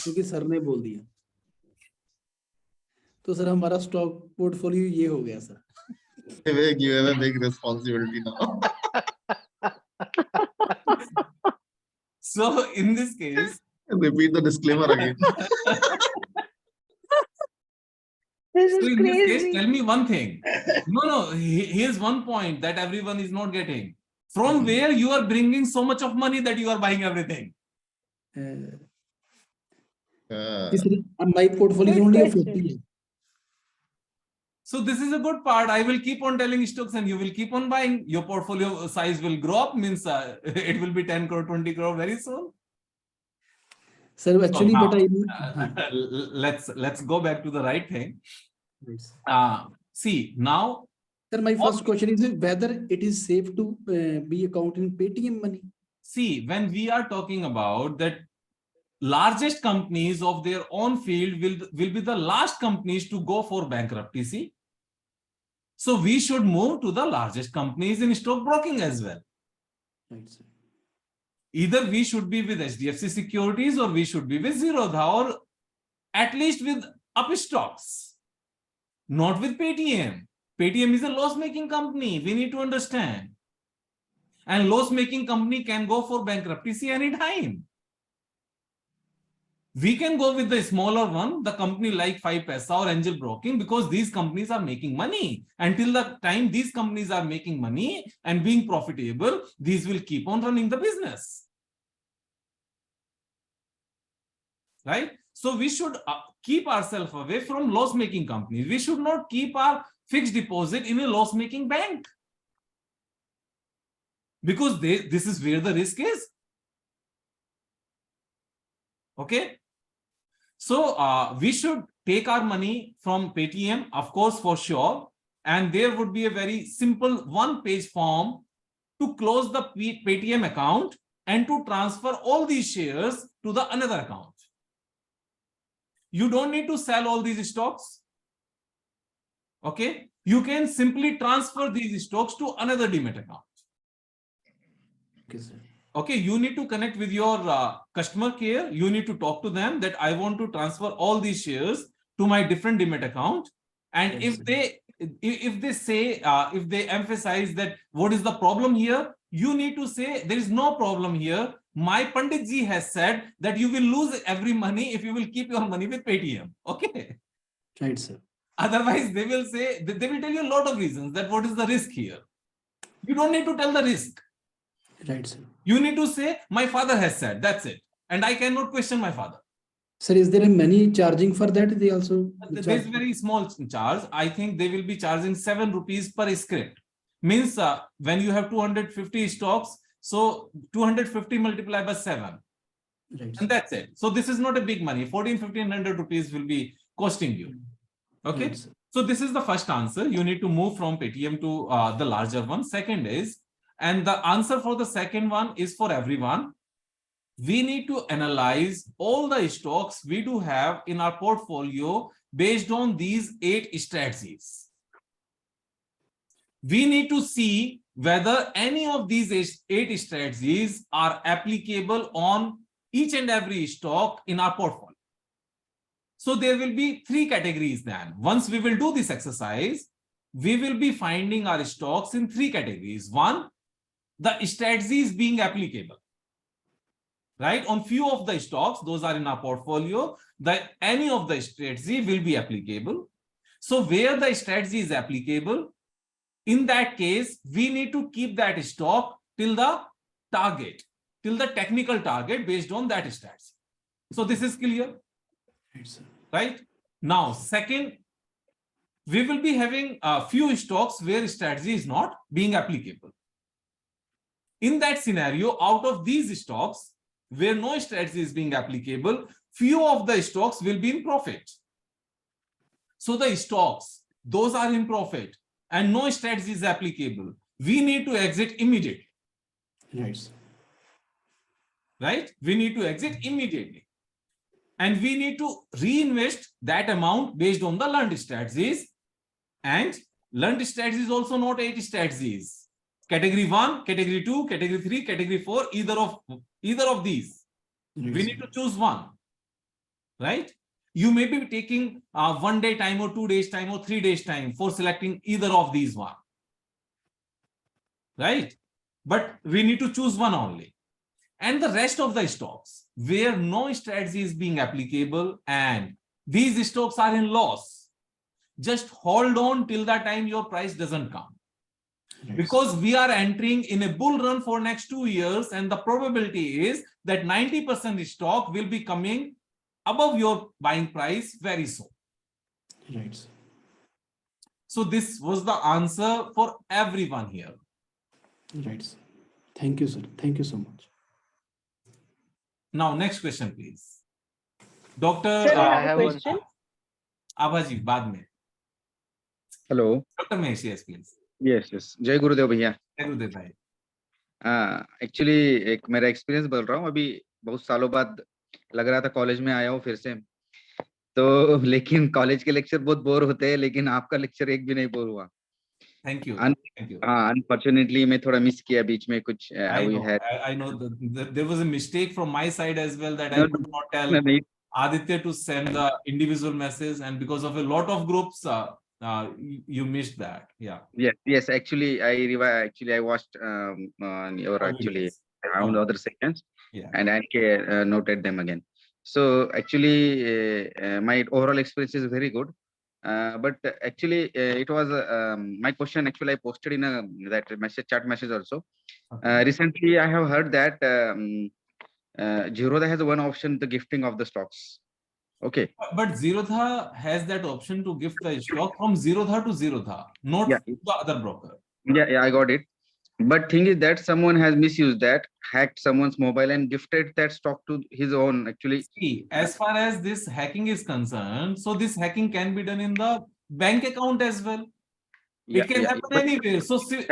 क्योंकि सर ने बोल दिया. तो सर हमारा स्टॉक पोर्टफोलियो ये हो गया sir. Vivek, you have a big responsibility now. So in this case, Repeat the disclaimer again. This so is in this case, crazy. tell me one thing. No, here's one point that everyone is not getting. From where you are bringing so much of money that you are buying everything? My portfolio is Good only question. 50. So this is a good part. I will keep on telling stocks and you will keep on buying. Your portfolio size will grow up, means it will be 10 crore, 20 crore very soon. Sir, actually, So but now, let's go back to the right thing. Yes. See now. Sir, my first question is whether it is safe to be account in Paytm money. See, when we are talking about that, largest companies of their own field will be the last companies to go for bankruptcy. See, So we should move to the largest companies in stock broking as well. Right, sir. Either we should be with HDFC Securities or we should be with Zerodha or at least with Upstocks, not with Paytm. Paytm is a loss-making company. We need to understand. And loss-making company can go for bankruptcy anytime. We can go with the smaller one, the company like 5 Paisa or Angel Broking, because these companies are making money. Until the time these companies are making money and being profitable, these will keep on running the business. Right? So we should keep ourselves away from loss-making companies. We should not keep our fixed deposit in a loss-making bank, because this is where the risk is. Okay. So we should take our money from Paytm, of course, for sure. And there would be a very simple one-page form to close the Paytm account and to transfer all these shares to the another account. You don't need to sell all these stocks. Okay. You can simply transfer these stocks to another Demat account. Okay, sir. Okay, you need to connect with your customer care. You need to talk to them that I want to transfer all these shares to my different Demat account. And Yes, if they say, if they emphasize that what is the problem here, you need to say there is no problem here. My Pandit ji has said that you will lose every money if you will keep your money with Paytm. Okay. Right, sir. Otherwise, they will say, they will tell you a lot of reasons that what is the risk here. You don't need to tell the risk. Right, sir. You need to say, my father has said, that's it. And I cannot question my father. Sir, is there a money charging for that? They also There's very small charge. I think they will be charging 7 rupees per script. Means when you have 250 stocks, so 250 multiplied by 7. Right, And that's it. So this is not a big money. 1,400 rupees will be costing you. Okay. Right, sir. So this is the first answer. You need to move from Paytm to the larger one. Second is, and the answer for the second one is for everyone. We need to analyze all the stocks we do have in our portfolio based on these 8 strategies. We need to see whether any of these 8 strategies are applicable on each and every stock in our portfolio. So there will be 3 categories then. Once we will do this exercise, we will be finding our stocks in 3 categories. One, the strategies being applicable. Right? On few of the stocks, those are in our portfolio, that any of the strategy will be applicable. So where the strategy is applicable, in that case, we need to keep that stock till the target, till the technical target based on that strategy. So this is clear. Right, sir. Right? Now, second, we will be having a few stocks where strategy is not being applicable. In that scenario, out of these stocks, where no strategy is being applicable, few of the stocks will be in profit. So the stocks, those are in profit and no strategy is applicable, we need to exit immediately. Right, sir. Right? We need to exit immediately. And we need to reinvest that amount based on the learned strategies. And learned strategies also not 8 strategies. Category 1, category 2, category 3, category 4, either of these. Right, We sir. need to choose one. Right? You may be taking 1 day time or 2 days time or 3 days time for selecting either of these one. Right? But we need to choose one only. And the rest of the stocks where no strategy is being applicable and these stocks are in loss, just hold on till the time your price doesn't come. Right, Because we are entering in a bull run for next 2 years, and the probability is that 90% stock will be coming above your buying price very soon. Right, sir. So this was the answer for everyone here. Right, sir. Thank you, sir. Thank you so much. Now, next question, please. Dr. Sir, I have have a one. question. Abhaji, बाद में. Hello Dr. Mesh, yes, please. Yes yes जय गुरुदेव भैया गुरुदेव भाई. Actually एक मेरा experience बोल रहा हूँ अभी बहुत सालों बाद लग रहा था कॉलेज में आया हूँ फिर से तो लेकिन कॉलेज के लेक्चर बहुत बोर होते हैं लेकिन आपका लेक्चर एक भी नहीं बोर हुआ Thank you. Un- Thank you. हाँ, unfortunately मैं थोड़ा मिस किया बीच में कुछ I we know. had I know that there was a mistake from my side as well that I no, could not tell no, no, Aditya to send the individual message, and because of a lot of groups, you missed that. Yeah. yes, actually I watched your All actually videos. around other sections Yeah. and I noted them again. So actually my overall experience is very good. But actually it was my question actually I posted in a that message chat message also. Okay. Recently I have heard that Zerodha has one option, the gifting of the stocks. Okay. But Zerodha has that option to gift the stock from Zerodha to Zerodha, not Yeah. the other broker. Yeah, I got it. But thing is that someone has misused that, hacked someone's mobile and gifted that stock to his own actually. See, as far as this hacking is concerned, so this hacking can be done in the bank account as well. Yeah, It can happen but anywhere. So see,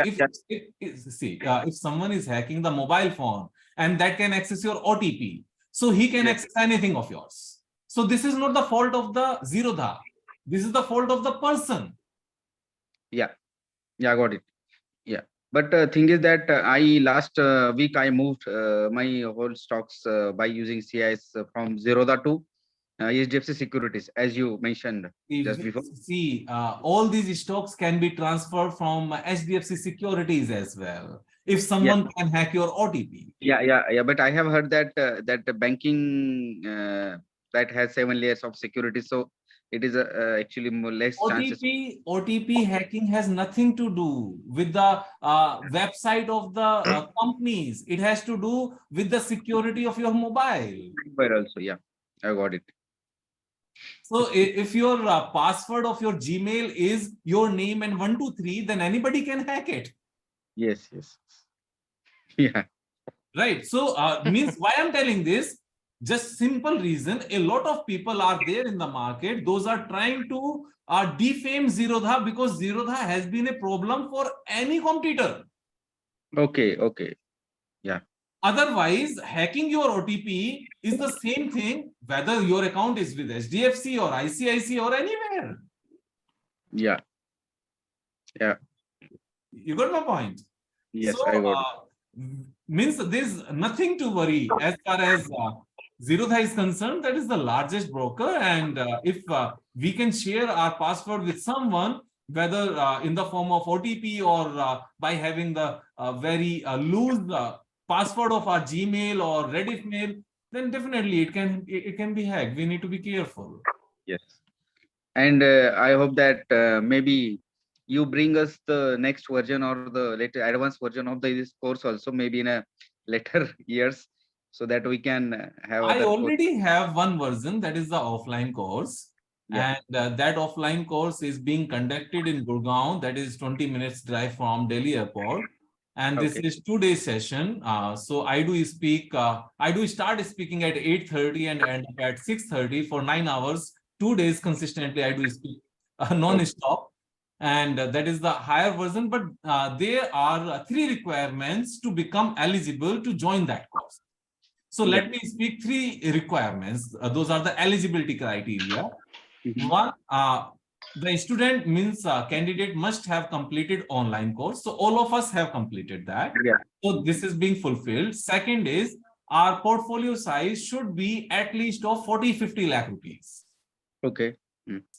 if someone is hacking the mobile phone and that can access your OTP, so he can Yes. access anything of yours. So this is not the fault of the Zerodha. This is the fault of the person. yeah, I got it. Yeah, but thing is that I last week I moved my whole stocks by using CIS from Zerodha to HDFC Securities, as you mentioned just before. See, all these stocks can be transferred from HDFC Securities as well. If someone can hack your OTP. Yeah. But I have heard that that the banking that has 7 layers of security, so it is actually more less chances. OTP hacking has nothing to do with the website of the companies. It has to do with the security of your mobile. But also, yeah, I got it. So if your password of your Gmail is your name and 123, then anybody can hack it. Yes. Yeah. Right. So means why I'm telling this, just simple reason, a lot of people are there in the market. Those are trying to defame Zerodha because Zerodha has been a problem for any competitor. Okay. Yeah. Otherwise, hacking your OTP is the same thing, whether your account is with HDFC or ICICI or anywhere. Yeah. You got my point? Yes, So, I got means there's nothing to worry as far as Zerodha is concerned. That is the largest broker, and if we can share our password with someone, whether in the form of OTP or by having the very loose password of our Gmail or Rediff mail, then definitely it can be hacked. We need to be careful. Yes. And I hope that maybe you bring us the next version or the later advanced version of this course also, maybe in a later years, so that we can have I other course. already have one version, that is the offline course. Yeah. And that offline course is being conducted in Gurgaon, that is 20 minutes drive from Delhi airport. And this Okay. is 2-day session. So I do start speaking at 8:30 and end up at 6:30 for 9 hours, 2 days consistently. I do speak non-stop. And that is the higher version, but there are 3 requirements to become eligible to join that course. So let me speak 3 requirements. Those are the eligibility criteria. Mhm. One, the student means candidate must have completed online course. So all of us have completed that. Yeah. So this is being fulfilled. Second is our portfolio size should be at least of 40-50 lakh rupees. Okay.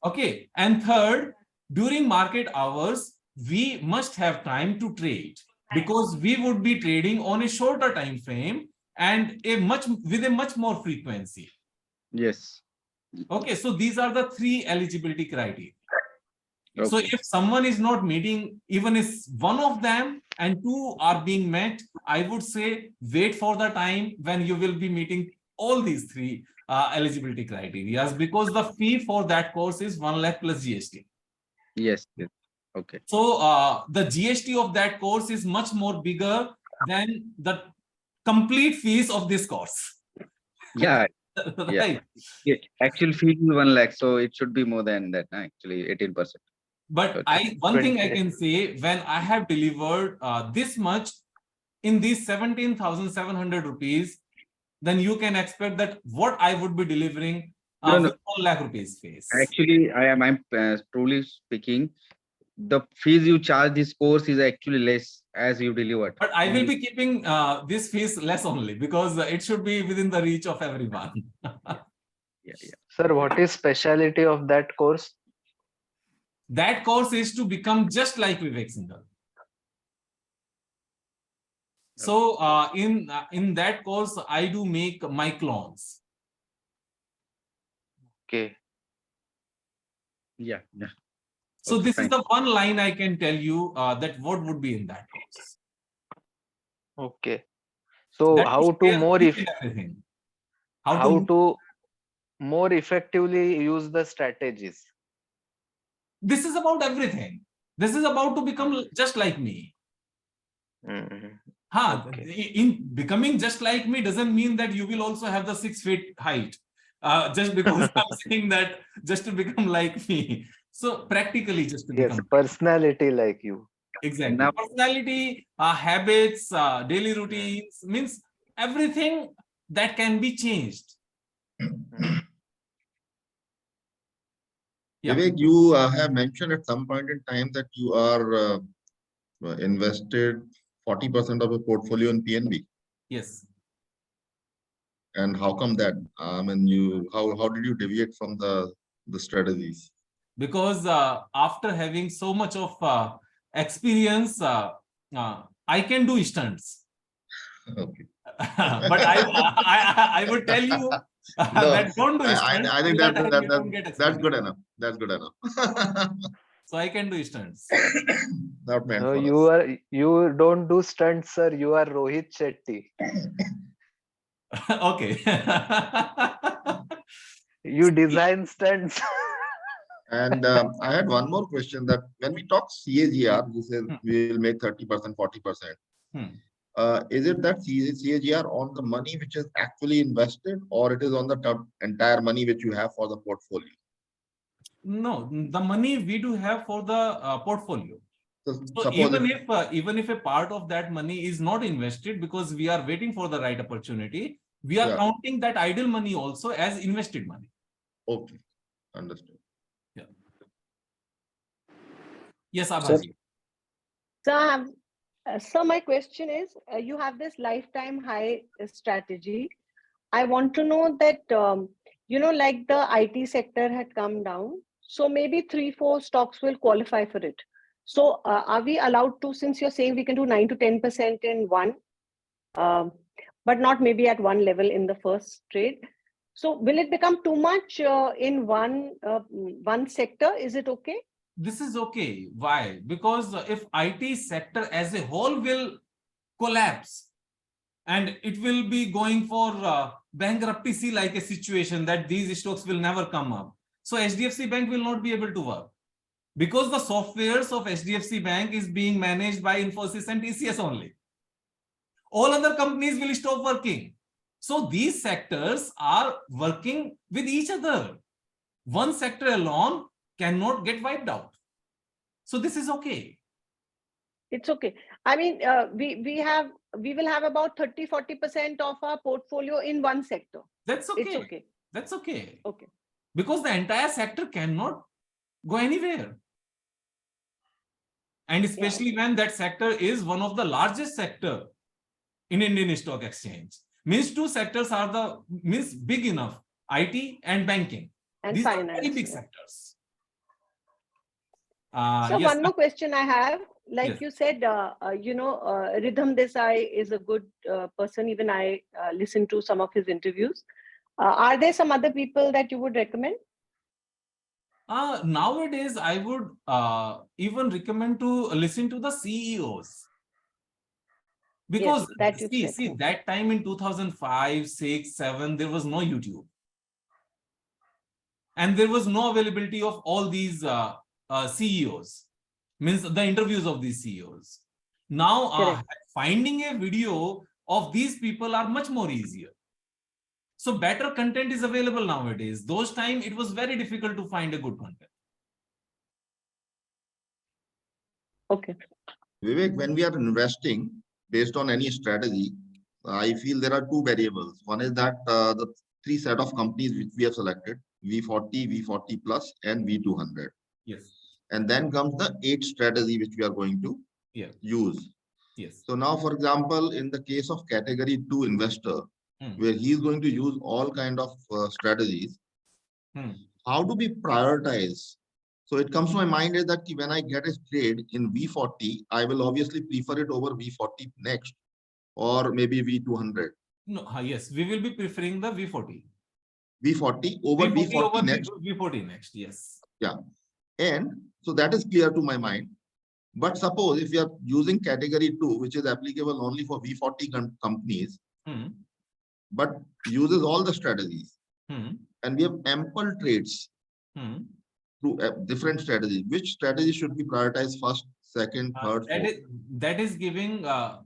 Okay. And third, during market hours, we must have time to trade because we would be trading on a shorter time frame and with a much more frequency. Yes. Okay, so these are the 3 eligibility criteria. Okay. So if someone is not meeting even if one of them and 2 are being met, I would say wait for the time when you will be meeting all these 3 eligibility criteria, because the fee for that course is 1 lakh plus GST. Yes. Okay. So the GST of that course is much more bigger than the complete fees of this course. Yeah. Right. Yeah. Actual fee is 1 lakh, so it should be more than that. Actually, 18%. But one thing I can say, when I have delivered this much in these 17,700 rupees, then you can expect that what I would be delivering No. with 1 lakh rupees fees. Actually, I'm truly speaking. the fees you charge this course is actually less as you delivered. But I will be keeping this fees less only because it should be within the reach of everyone. Yeah, yeah. Sir, what is speciality of that course? That course is to become just like Vivek Singhal. So in that course, I do make my clones. Okay. Yeah, yeah. So Okay, this is fine. the one line I can tell you that what would be in that course. Okay. So That how would to share more each if and everything. how to more effectively use the strategies? This is about everything. This is about to become just like me. Mhm. Okay. In becoming just like me doesn't mean that you will also have the 6 feet height. Just because I'm saying that just to become like me. So practically just to Yes, become personality like you. exactly. Now- Personality, habits, daily routines means everything that can be changed. Yeah. Vivek, you have mentioned at some point in time that you are invested 40% of your portfolio in PNB. Yes. And how come that? I mean, how did you deviate from the strategies? Because after having so much of experience, I can do stunts. Okay. But I would tell you No, that don't do stunts. I think Till that time you don't get that's experience. good enough. That's good enough. So I can do stunts. Not meant No, for us. you don't do stunts, sir. You are Rohit Shetty. Okay. You design stunts. And I had one more question that when we talk CAGR, we say we will make 30%, 40%. Hmm. Is it that CAGR on the money which is actually invested, or it is on the entire money which you have for the portfolio? No, the money we do have for the portfolio. So So suppose even if a part of that money is not invested because we are waiting for the right opportunity, we are Yeah. counting that idle money also as invested money. okay, understood. Yes, Sir. Abhaji. So my question is, you have this lifetime high strategy. I want to know that, like the IT sector had come down, so maybe 3-4 stocks will qualify for it. So are we allowed to, since you're saying we can do 9 to 10% in one, but not maybe at one level in the first trade? So will it become too much in one sector? Is it okay? This is okay. Why? Because if IT sector as a whole will collapse and it will be going for bankruptcy like a situation that these stocks will never come up. So HDFC Bank will not be able to work because the softwares of HDFC Bank is being managed by Infosys and TCS only. All other companies will stop working. So these sectors are working with each other. One sector alone cannot get wiped out. So this is okay. It's okay. I mean, we will have about 30-40% of our portfolio in one sector. That's okay. It's okay. That's okay. Okay. Because the entire sector cannot go anywhere. And especially when that sector is one of the largest sector in Indian Stock Exchange. Means two sectors are means big enough, IT and banking. And These finance, are very big yeah. sectors. So Yes, one more question I have, like yes. you said, Ridham Desai is a good person. Even I listen to some of his interviews. Are there some other people that you would recommend? Nowadays, I would even recommend to listen to the CEOs. Because Yes, that you've said. see, that time in 2005, 6, 7, there was no YouTube. And there was no availability of all these CEOs, means the interviews of these CEOs. Now, Correct. finding a video of these people are much more easier. So better content is available nowadays. Those time, it was very difficult to find a good content. Okay. Vivek, when we are investing based on any strategy, I feel there are two variables. One is that the three set of companies which we have selected, V40, V40 plus, and V200. Yes. And then comes the 8 strategy which we are going to Yeah. use. Yes. So now, for example, in the case of category 2 investor, where he is going to use all kind of strategies, how do we prioritize? So it comes to my mind is that when I get a trade in V40, I will obviously prefer it over V40 next, or maybe V200. No, yes, we will be preferring the V40. V40 over V40 V40 over next. V40 next, yes. Yeah. And so that is clear to my mind. But suppose if you are using category 2, which is applicable only for V40 companies, but uses all the strategies, and we have ample trades through different strategies, which strategy should be prioritized first, second, third, fourth? That is giving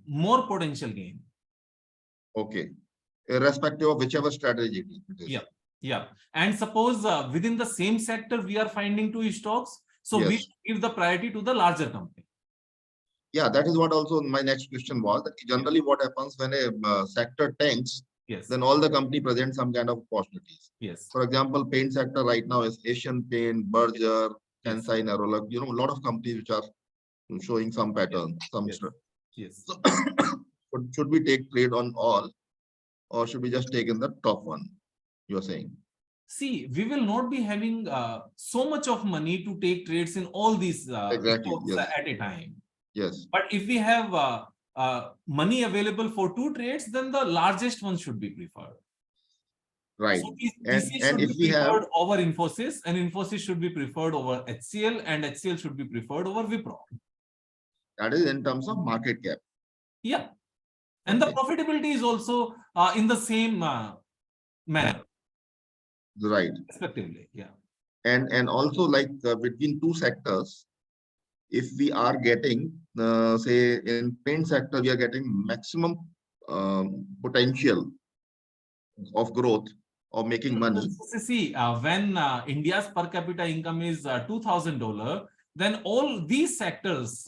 more potential gain. Okay. Irrespective of whichever strategy it is. Yeah. Yeah. And suppose within the same sector, we are finding 2 stocks. So we Yes. give the priority to the larger company. Yeah, that is what also my next question was. That generally what happens when a sector tanks, Yes. then all the company presents some kind of opportunities. Yes. For example, paint sector right now is Asian Paint, Berger, Kansai, Nerolac, a lot of companies which are showing some pattern, some Yes. So, should we take trade on all, or should we just take in the top one? You are saying? See, we will not be having so much of money to take trades in all these Exactly. stocks Yes. at a time. Yes. But if we have money available for 2 trades, then the largest one should be preferred. Right. So And should if be we have preferred over Infosys, and Infosys should be preferred over HCL, and HCL should be preferred over Wipro. that is in terms of market cap. Yeah. And the profitability is also in the same manner. Right. Respectively. Yeah. And also like between 2 sectors, if we are getting, say in paint sector, we are getting maximum potential of growth or making money. See, when India's per capita income is $2,000, then all these sectors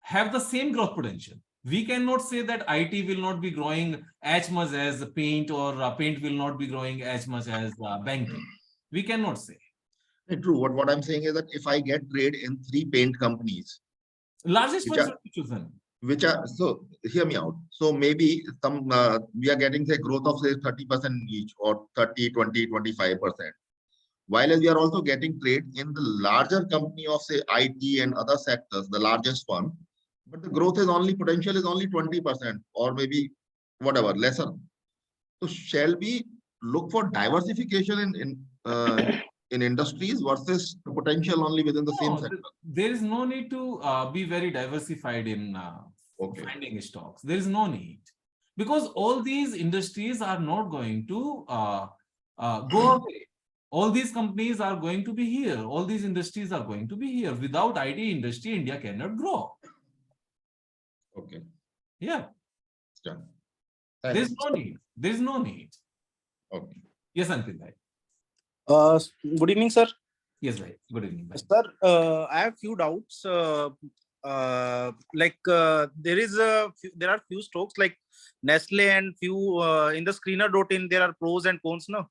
have the same growth potential. We cannot say that IT will not be growing as much as paint, or paint will not be growing as much as banking. We cannot say. True. What I'm saying is that if I get trade in 3 paint companies, largest one should be chosen. Which are, so hear me out. So maybe some we are getting say growth of say 30% each, or 30, 20, 25%. While we are also getting trade in the larger company of say IT and other sectors, the largest one, but the growth is only potential is only 20%, or maybe whatever lesser. So shall we look for diversification in industries versus the potential only within the same sector? There is no need to be very diversified in finding stocks. There is no need, because all these industries are not going to go away. All these companies are going to be here. All these industries are going to be here. Without IT industry, India cannot grow. Okay. Yeah. Done. There's no need. There's no need. Okay. Yes, Ankit bhai. Good evening, sir. Yes, bhai. Good evening, bhai. Sir, I have few doubts. There are few stocks like Nestle, and few in the screener.in there are pros and cons. No,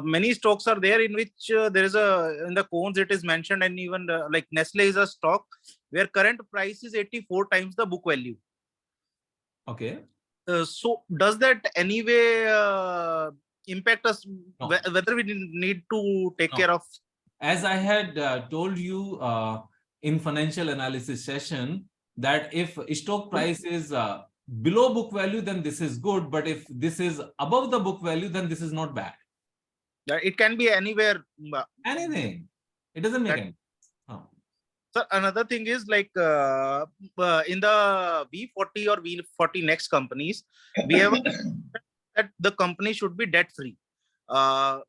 many stocks are there in which there is in the cons it is mentioned, and even like Nestle is a stock where current price is 84 times the book value. Okay. So does that anyway impact us? No. Whether we need to take care of? As I had told you in financial analysis session, that if stock price is below book value, then this is good. But if this is above the book value, then this is not bad. It can be anywhere. Anything. It doesn't make any. So another thing is like in the V40 or V40 next companies, we have that the company should be debt free.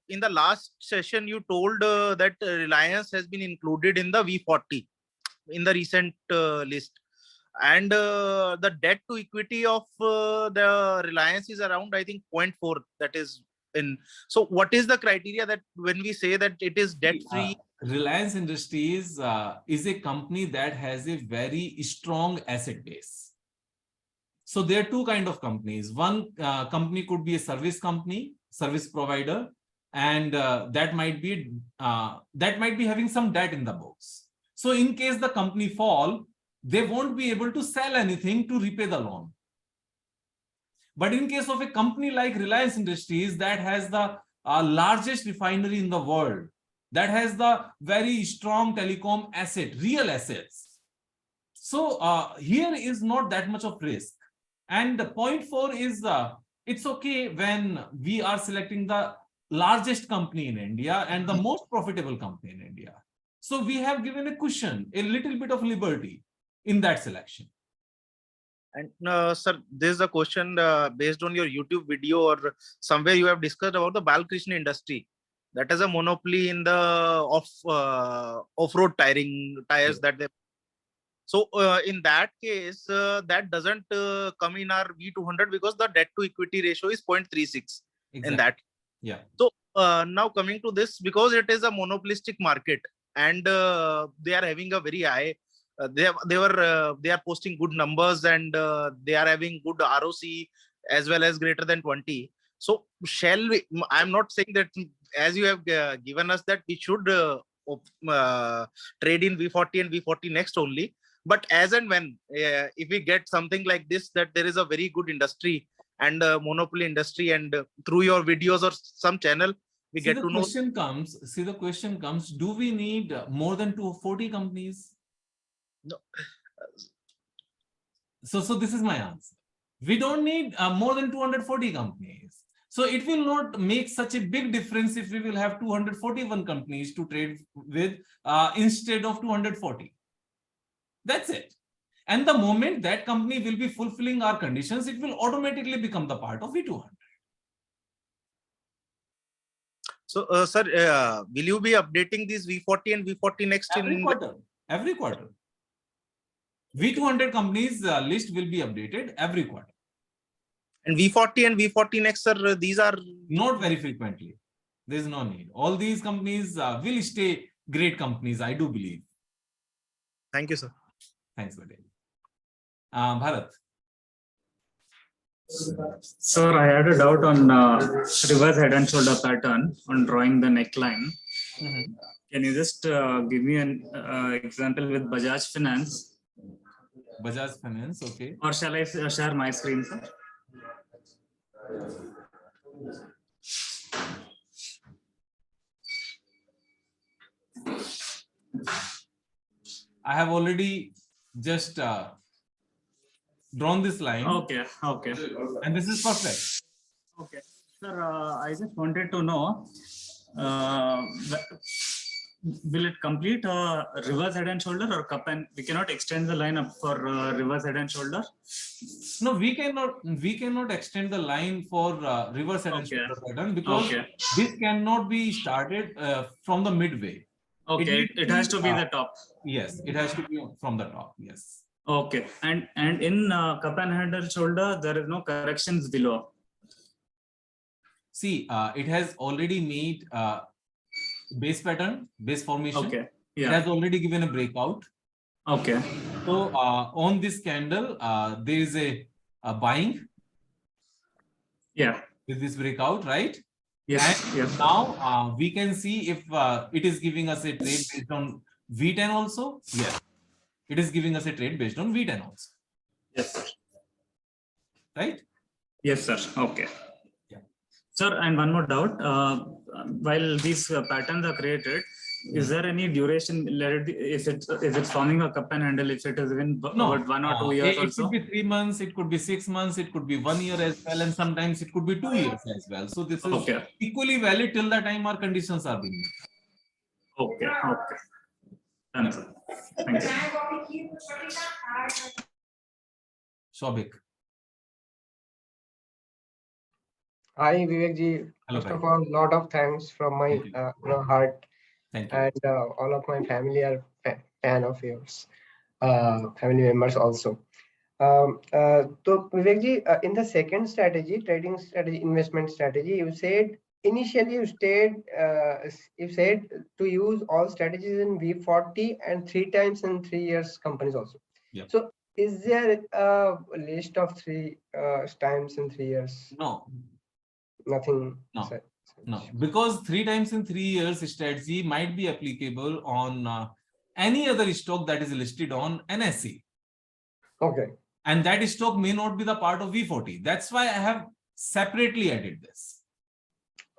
In the last session, you told that Reliance has been included in the V40 in the recent list, and the debt to equity of the Reliance is around, I think, 0.4. That is in. So what is the criteria that when we say that it is debt free? Reliance Industries is a company that has a very strong asset base. So there are 2 kinds of companies. One company could be a service company, service provider, and that might be having some debt in the books. So in case the company fall, they won't be able to sell anything to repay the loan. But in case of a company like Reliance Industries that has the largest refinery in the world, that has the very strong telecom asset, real assets. So here is not that much of risk. And the point 4 is it's okay when we are selecting the largest company in India and the most profitable company in India. So we have given a cushion, a little bit of liberty in that selection. And sir, there's a question based on your YouTube video or somewhere you have discussed about the Balkrishna industry that has a monopoly in the off-road tires that they. So in that case, that doesn't come in our V200 because the debt to equity ratio is 0.36 in that. Yeah. So now coming to this, because it is a monopolistic market and they are having a very high. They are posting good numbers and they are having good ROC as well as greater than 20. So shall we? I'm not saying that as you have given us that we should trade in V40 and V40 next only. But as and when if we get something like this, that there is a very good industry and monopoly industry, and through your videos or some channel, we get to know. The question comes, do we need more than 240 companies? No. So this is my answer. We don't need more than 240 companies. So it will not make such a big difference if we will have 241 companies to trade with instead of 240. That's it. And the moment that company will be fulfilling our conditions, it will automatically become the part of V200. So, sir, will you be updating these V40 and V40 next every quarter? Every quarter. V200 companies list will be updated every quarter. And V40 and V40 next, sir, these are not very frequently. There is no need. All these companies will stay great companies, I do believe. Thank you, sir. Thanks, Vivek. Bharat. Sir, I had a doubt on reverse head and shoulder pattern on drawing the neckline. Can you just give me an example with Bajaj Finance? Bajaj Finance, okay. Or shall I share my screen, sir? I have already just drawn this line. Okay. And this is perfect. Okay. Sir, I just wanted to know, will it complete reverse head and shoulder or cup and we cannot extend the line up for reverse head and shoulder? No, we cannot extend the line for reverse head and shoulder pattern because this cannot be started from the midway. Okay, it has to be the top. Yes, it has to be from the top. Yes. Okay, and in cup and head and shoulder, there is no corrections below. See, it has already made base pattern, base formation. Okay. Yeah. It has already given a breakout. Okay. So on this candle, there is a buying. Yeah. With this breakout, right? Yes. And yes. now we can see if it is giving us a trade based on V10 also. Yes. It is giving us a trade based on V10 also. Yes, sir. Right? Yes, sir. Okay. Yeah. Sir, and one more doubt. While these patterns are created, is there any duration? If it's forming a cup and handle, if it is in about 1 or 2 years it also? It could be 3 months, it could be 6 months, it could be 1 year as well, and sometimes it could be 2 years as well. So this is equally valid till the time our conditions are being met. Okay. Okay. Done, sir. Thank you. Shobik. Hi, Vivek ji. Hello, First of all, lot of thanks from my heart. Thank you. And all of my family are fan of yours. Family members also. So Vivek ji, in the second strategy, trading strategy, investment strategy, you said initially you said to use all strategies in V40 and 3 times in 3 years companies also. Yep. So is there a list of 3 times in 3 years? No. Nothing. No, because 3 times in 3 years strategy might be applicable on any other stock that is listed on NSE. Okay. And that stock may not be the part of V40. That's why I have separately added this.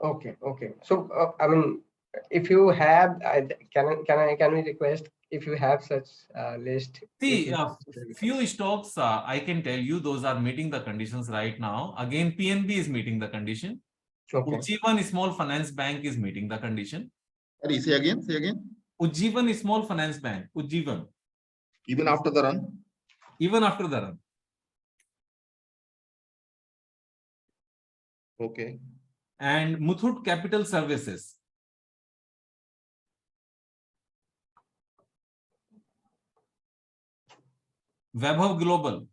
Okay. Okay. So, I mean, if you have, can we request if you have such list? See, few stocks, I can tell you those are meeting the conditions right now. Again, PNB is meeting the condition. Okay. Ujjivan Small Finance Bank is meeting the condition. Sorry, say again, say again. Ujjivan Small Finance Bank, Ujjivan, Even after the run? even after the run. Okay. And Muthoot Capital Services. Vaibhav Global.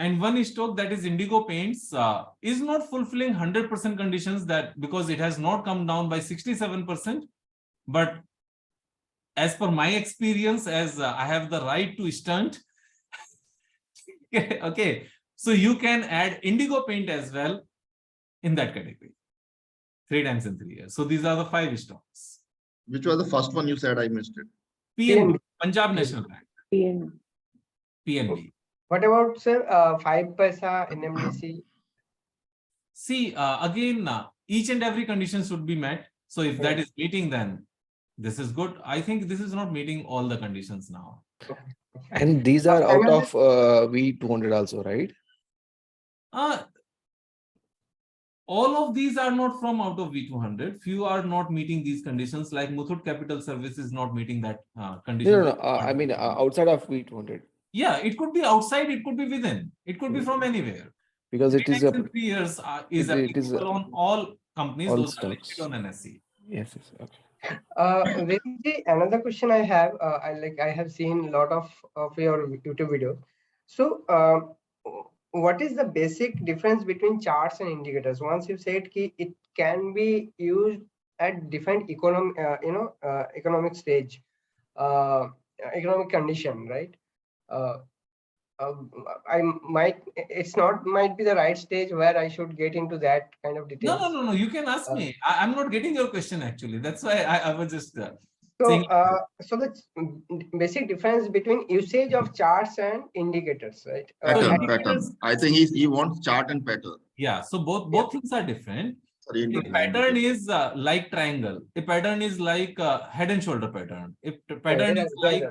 And one stock that is Indigo Paints is not fulfilling 100% conditions, that because it has not come down by 67%. But as per my experience, as I have the right to stunt, okay, so you can add Indigo Paint as well in that category. 3 times in 3 years. So these are the 5 stocks. Which was the first one you said? I missed it. PNB, Punjab National Bank. PNB. What about, sir, 5 paisa NMDC? See, again, each and every condition should be met. So if that is meeting, then this is good. I think this is not meeting all the conditions now. And these are out of V200 also, right? All of these are not from out of V200. Few are not meeting these conditions, like Muthoot Capital Service is not meeting that condition. No, I mean outside of V200. Yeah, it could be outside, it could be within, it could be from anywhere. Because it is a 3 years is applicable on all companies, all those stocks. are listed on NSE. Yes, okay. Vivek, another question I have, I have seen a lot of your YouTube videos. So, what is the basic difference between charts and indicators? Once you said ki it can be used at different economic stage, economic condition, right? Might be the right stage where I should get into that kind of details. No. You can ask me. I'm not getting your question actually. That's why I was just saying. So the basic difference between usage of charts and indicators, right? Pattern. I think he wants chart and pattern. Yeah. So both things are different. A pattern is like triangle. A pattern is like head and shoulder pattern. A pattern is like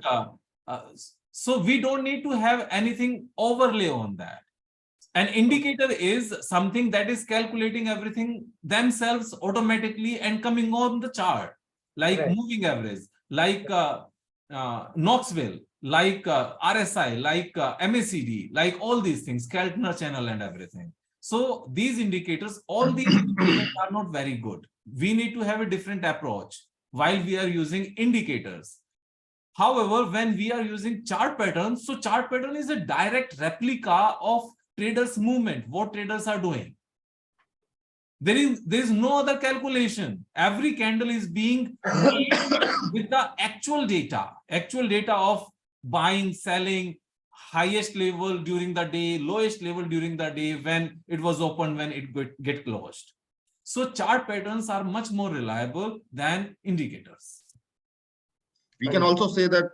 so we don't need to have anything overlay on that. An indicator is something that is calculating everything themselves automatically and coming on the chart, like moving average, like Knoxville, like RSI, like MACD, like all these things, Keltner channel and everything. So these indicators, all these indicators are not very good. We need to have a different approach while we are using indicators. However, when we are using chart patterns, so chart pattern is a direct replica of traders' movement, what traders are doing. There is no other calculation. Every candle is being with the actual data of buying, selling, highest level during the day, lowest level during the day, when it was opened, when it get closed. So chart patterns are much more reliable than indicators. We can also say that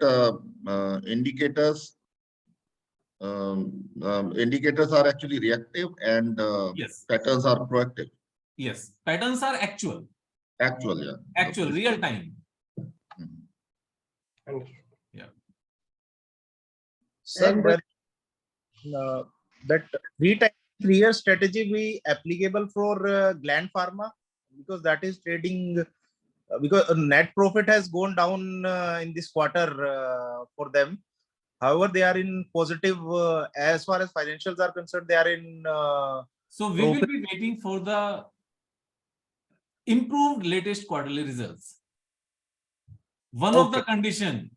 indicators are actually reactive and yes, patterns are proactive. Yes, patterns are actual. Actual, yeah. Actual, real time. Yeah. Sir, that 3-year strategy be applicable for Gland Pharma, because that is trading. Because net profit has gone down in this quarter for them. However, they are in positive as far as financials are concerned. They are in. So we will be waiting for the improved latest quarterly results. One of the condition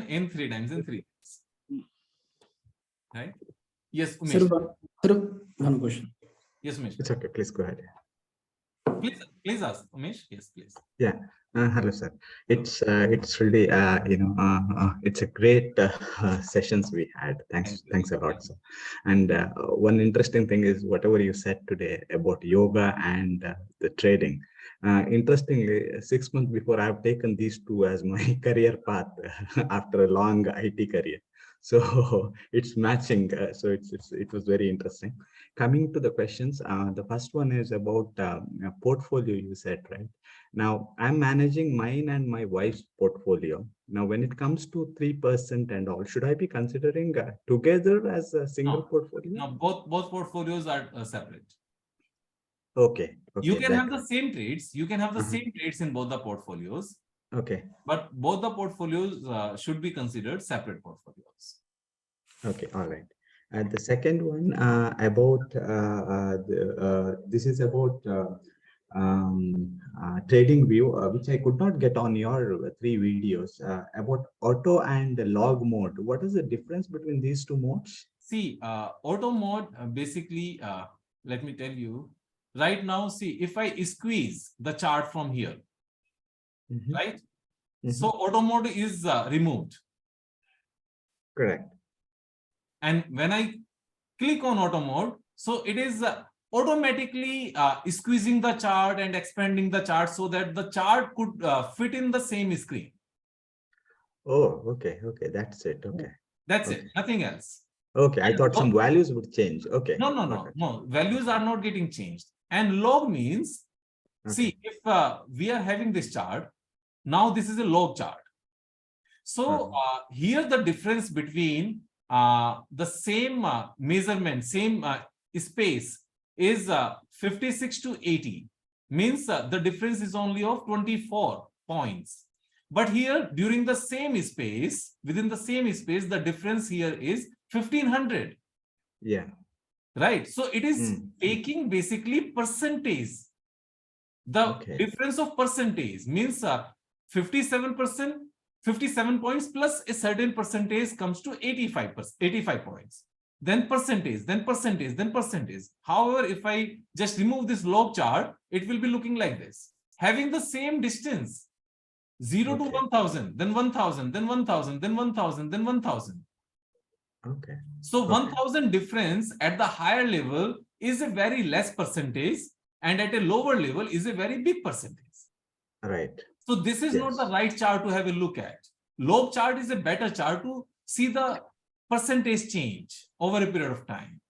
in 3 times in 3 years. Right? Yes, Umesh. Sir, one question. Yes, Umesh. It's okay. Please go ahead. Please ask, Umesh. Yes, please. Yeah. Hello, sir. It's really it's a great sessions we had. Thanks a lot, sir. And one interesting thing is whatever you said today about yoga and the trading. Interestingly, 6 months before, I've taken these two as my career path after a long IT career. So it's matching. So it was very interesting. Coming to the questions, the first one is about portfolio. You said, right? Now I'm managing mine and my wife's portfolio. Now, when it comes to 3% and all, should I be considering together as a single portfolio? No, both portfolios are separate. Okay. You Okay. can have the same trades. You can have the Uh-huh. same trades in both the portfolios. Okay. But both the portfolios should be considered separate portfolios. Okay. All right. And the second one about this is about trading view, which I could not get on your 3 videos about auto and log mode. What is the difference between these two modes? See, auto mode basically, let me tell you, right now, see, if I squeeze the chart from here, right? So auto mode is removed. Correct. And when I click on auto mode, so it is automatically squeezing the chart and expanding the chart so that the chart could fit in the same screen. Oh, okay. Okay. That's it. Okay. That's it. Nothing else. Okay. I And thought some values would change. Okay. No. Values are not getting changed. And log means, see, if we are having this chart, now this is a log chart. So here the difference between the same measurement, same space is 56 to 80. Means the difference is only of 24 points. But here during the same space, within the same space, the difference here is 1500. Yeah. Right. So it is taking basically percentage. The difference of percentage means 57%, 57 points plus a certain percentage comes to 85 points. Then percentage, then percentage, then percentage. However, if I just remove this log chart, it will be looking like this. Having the same distance, 0 to 1000, then 1000, then 1000, then 1000, then 1000. Okay. So 1000 difference at the higher level is a very less percentage, and at a lower level is a very big percentage. Right. So this is not the right chart to have a look at. Log chart is a better chart to see the percentage change over a period of time.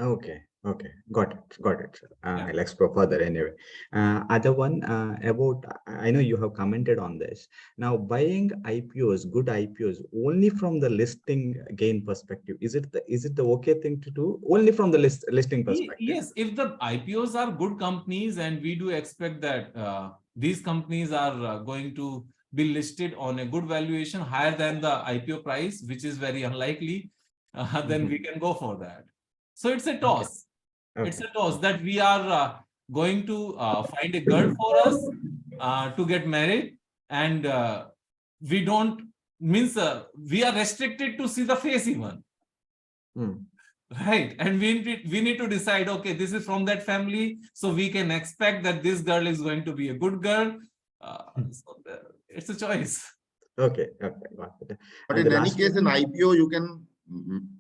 Okay. Okay. Got it. Sir. I'll explore further anyway. Other one about, I know you have commented on this. Now, buying IPOs, good IPOs, only from the listing gain perspective, is it the okay thing to do? Only from the listing perspective? Yes, if the IPOs are good companies, and we do expect that these companies are going to be listed on a good valuation higher than the IPO price, which is very unlikely, then we can go for that. So it's a toss. It's a toss that we are going to find a girl for us to get married, and we don't means we are restricted to see the face even. Right. And we need to decide, okay, this is from that family, so we can expect that this girl is going to be a good girl. So it's a choice. Okay. Got it. But in any case, in IPO, you can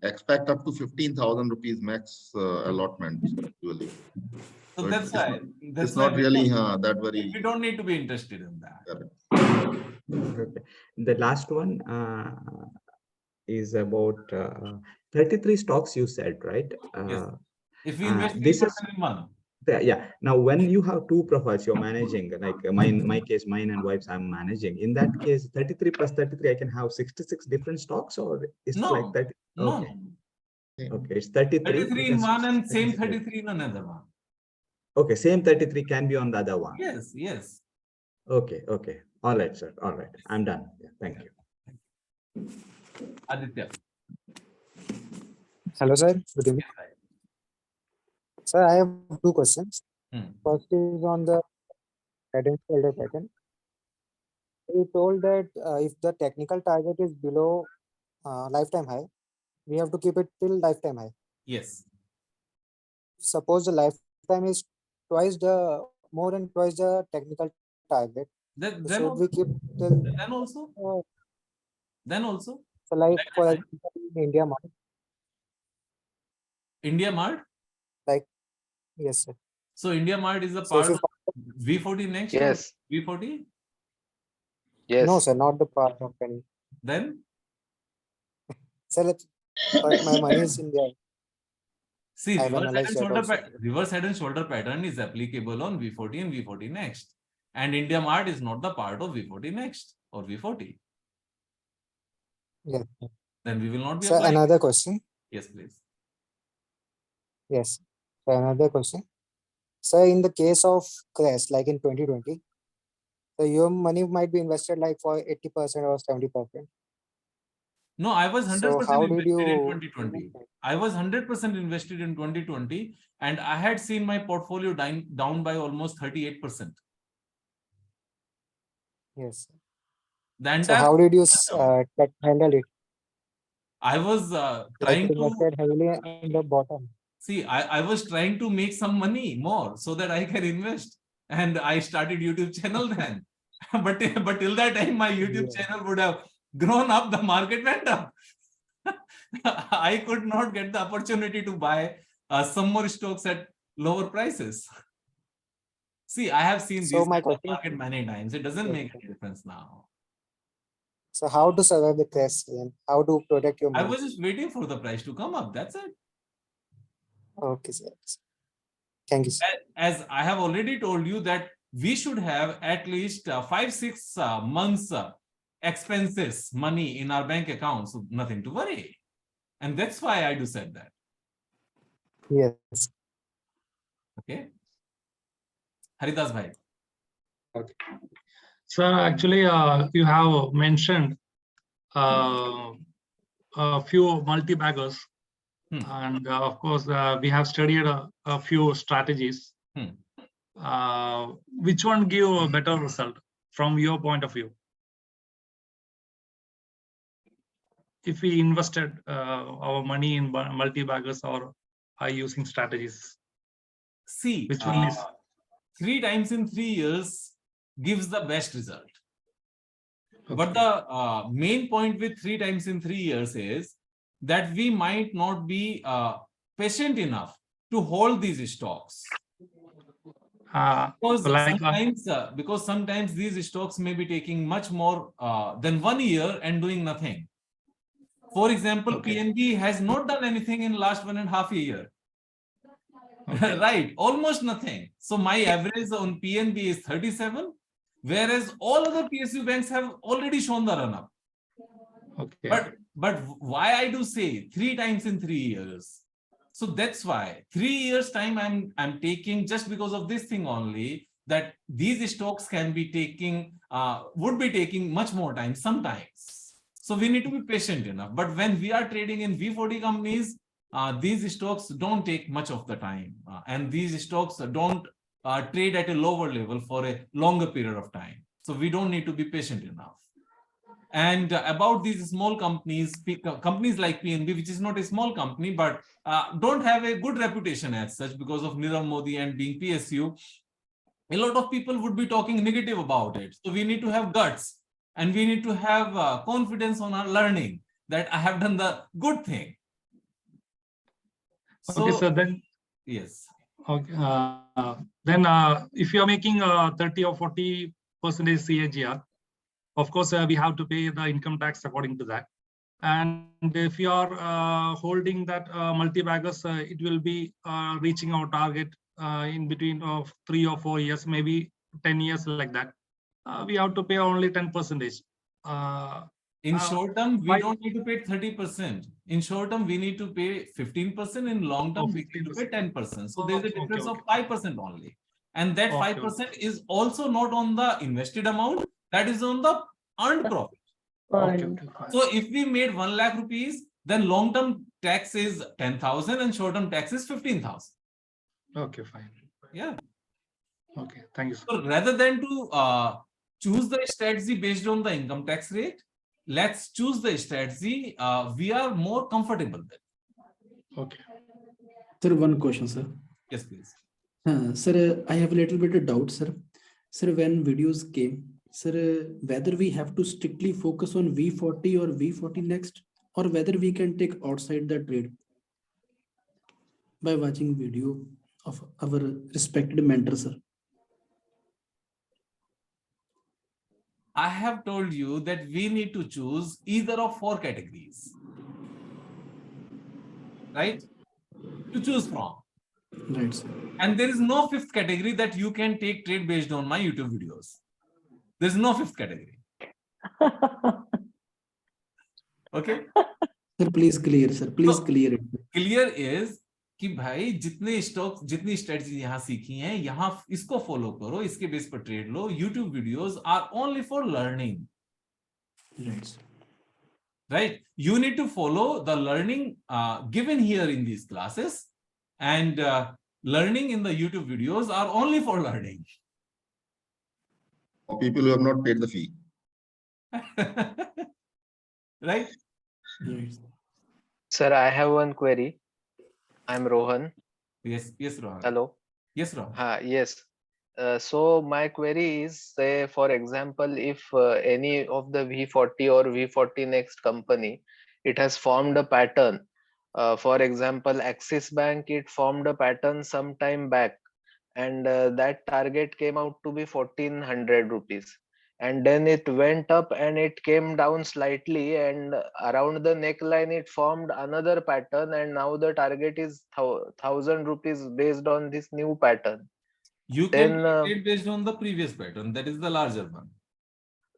expect up to 15,000 rupees max allotment usually. So that's why it's not really that very. We don't need to be interested in that. Okay. The last one is about 33 stocks you said, right? Yes. If we invest 3% in one. Yeah. Now, when you have two profiles you're managing, like my case, mine and wife's, I'm managing. In that case, 33 plus 33, I can have 66 different stocks, or it's like that? Okay. Okay, it's 33. 33 in one and same 33 in another one. Okay, same 33 can be on the other one. Yes. Okay. All right, sir. All right. I'm done. Yeah, thank you. Aditya. Hello, sir. Good evening. Sir, I have two questions. First is on the head and shoulder pattern. You told that if the technical target is below lifetime high, we have to keep it till lifetime high. Yes. Suppose the lifetime is twice the more than twice the technical target. Then, So then should we also, keep till then also, uh, then also, so like at for that time, example in India market, India Mart. like yes sir. So India Mart is a So if part you of V40 next or Yes. V40. no Yes. sir, not the part of any. Then So let's, but my money is in there. see, I've analyzed that also. reverse head and shoulder pattern is applicable on V40 and V40 next. And India Mart is not the part of V40 next or V40. Yes. Then we will not be So applying. another question. Yes, please. Yes. So another question. So in the case of crash, like in 2020, so your money might be invested like for 80% or 70%. No, I was 100% So how did invested in you 2020. I was 100% invested in 2020, and I had seen my portfolio down by almost 38%. Yes. The So entire how did you handle it? I was Like trying you to invested heavily in the bottom. see, I was trying to make some money more so that I can invest. And I started YouTube channel then. but till that time, my YouTube channel would have grown up, the market went up. I could not get the opportunity to buy some more stocks at lower prices. See, I have seen So these my kinds of question, market many times. It doesn't yes, make sir. any difference now. So how to survive the crash and how to protect your I money? was just waiting for the price to come up. That's it. Okay, sir. Thank you, sir. As I have already told you that we should have at least 5-6 months expenses money in our bank account, so nothing to worry. And that's why I do said that. Yes. Okay. Haridas bhai. Okay. Sir, actually, you have mentioned a few multi-baggers. And of course, we have studied a few strategies. Which one give a better result from your point of view? If we invested our money in multi-baggers or are using strategies? See, which one is 3 times in 3 years gives the best result. Okay. But the main point with 3 times in 3 years is that we might not be patient enough to hold these stocks. Because sometimes these stocks may be taking much more than 1 year and doing nothing. For example, okay. PNB has not done anything in last 1.5 years. Okay. Right, almost nothing. So my average on PNB is 37, whereas all other PSU banks have already shown the run up. Okay. But why I do say 3 times in 3 years? So that's why 3 years time I'm taking just because of this thing only, that these stocks can be taking would be taking much more time sometimes. So we need to be patient enough. But when we are trading in V40 companies, these stocks don't take much of the time, and these stocks don't trade at a lower level for a longer period of time. So we don't need to be patient enough. And about these small companies, companies like PNB, which is not a small company, but don't have a good reputation as such because of Nirav Modi and being PSU, a lot of people would be talking negative about it. So we need to have guts and we need to have confidence on our learning that I have done the good thing. So, okay, so then yes. Okay, then if you are making 30 or 40% CAGR, of course we have to pay the income tax according to that. And if you are holding that multi-baggers, it will be reaching our target in between of 3 or 4 years, maybe 10 years like that. We have to pay only 10%. In short term, we don't need to pay 30%. In short term, we need to pay 15%. In long term, we need to pay 10%. So there's a difference of 5% only. And that 5% is also not on the invested amount, that is on the earned profit. So if we made 1 lakh rupees, then long term tax is 10,000 and short term tax is 15,000. Okay, fine. Yeah. Okay, thank you, sir. So rather than to choose the strategy based on the income tax rate, let's choose the strategy we are more comfortable with. Okay. Sir, one question, sir. Yes, please. Sir, I have a little bit of doubt, sir. Sir, when videos came, sir, whether we have to strictly focus on V40 or V40 next, or whether we can take outside the trade by watching video of our respected mentor, sir. I have told you that we need to choose either of 4 categories, right? To choose from. Right, sir. And there is no 5th category that you can take trade based on my YouTube videos. There's no 5th category. Okay? Sir, please clear, sir. Please So, clear it. Clear is कि भाई जितने stock जितनी strategy यहाँ सीखी हैं यहाँ इसको follow करो, इसके बेस पर trade low. YouTube videos are only for learning. Right, sir. Right? You need to follow the learning given here in these classes, and learning in the YouTube videos are only for learning. For people who have not paid the fee. Right? Right. Sir, I have one query. I'm Rohan. Yes, Rohan. Hello. Yes, Rohan. Yes. So my query is, say, for example, if any of the V40 or V40 next company, it has formed a pattern. For example, Axis Bank, it formed a pattern some time back, and that target came out to be 1400 rupees. And then it went up and it came down slightly, and around the neckline it formed another pattern, and now the target is 1000 rupees based on this new pattern. You can trade based on the previous pattern, that is the larger one.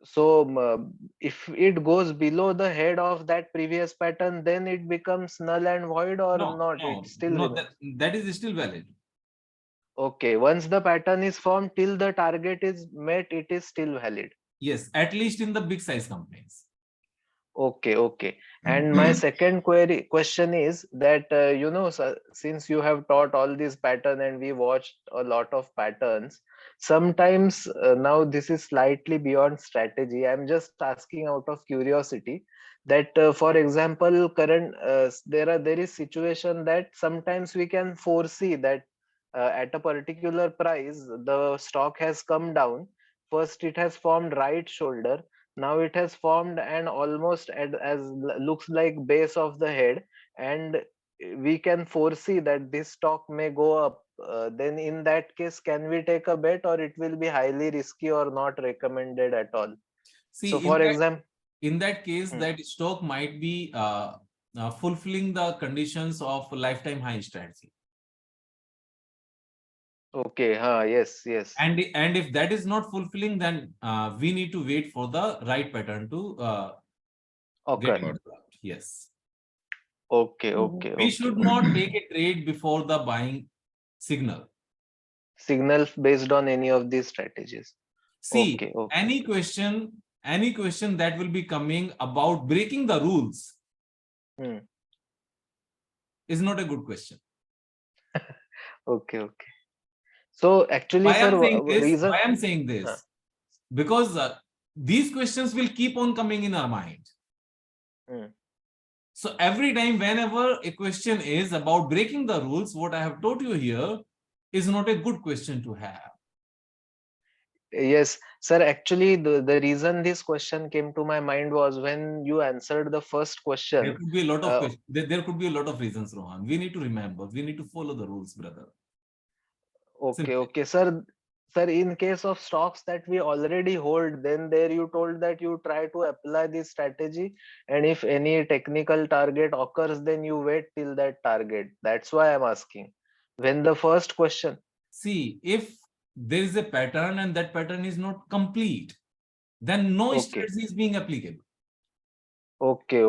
So if it goes below the head of that previous pattern, then it becomes null and void, or not? It still remains. That is still valid. Okay, once the pattern is formed till the target is met, it is still valid. Yes, at least in the big size companies. Okay. And my second question is that, since you have taught all these pattern and we watched a lot of patterns, sometimes now this is slightly beyond strategy. I'm just asking out of curiosity that, for example, there is situation that sometimes we can foresee that at a particular price, the stock has come down. First, it has formed right shoulder. Now it has formed an almost as looks like base of the head, and we can foresee that this stock may go up. Then in that case, can we take a bet, or it will be highly risky or not recommended at all? See, so for example, in that case, that stock might be fulfilling the conditions of lifetime high strategy. Okay, yes. And if that is not fulfilling, then we need to wait for the right pattern to occur. Get developed. Yes. Okay. We should not take a trade before the buying signal. Signal based on any of these strategies. See, okay. any question that will be coming about breaking the rules is not a good question. Okay. So actually, why sir, I'm saying this? Because these questions will keep on coming in our mind. So every time, whenever a question is about breaking the rules, what I have taught you here is not a good question to have. Yes, sir. Actually, the reason this question came to my mind was when you answered the first question. There could be a lot of questions. There could be a lot of reasons, Rohan. We need to remember. We need to follow the rules, brother. Okay, sir. Sir, in case of stocks that we already hold, then there you told that you try to apply this strategy, and if any technical target occurs, then you wait till that target. That's why I'm asking. When the first question. See, if there is a pattern and that pattern is not complete, then no strategy is being applicable. Okay.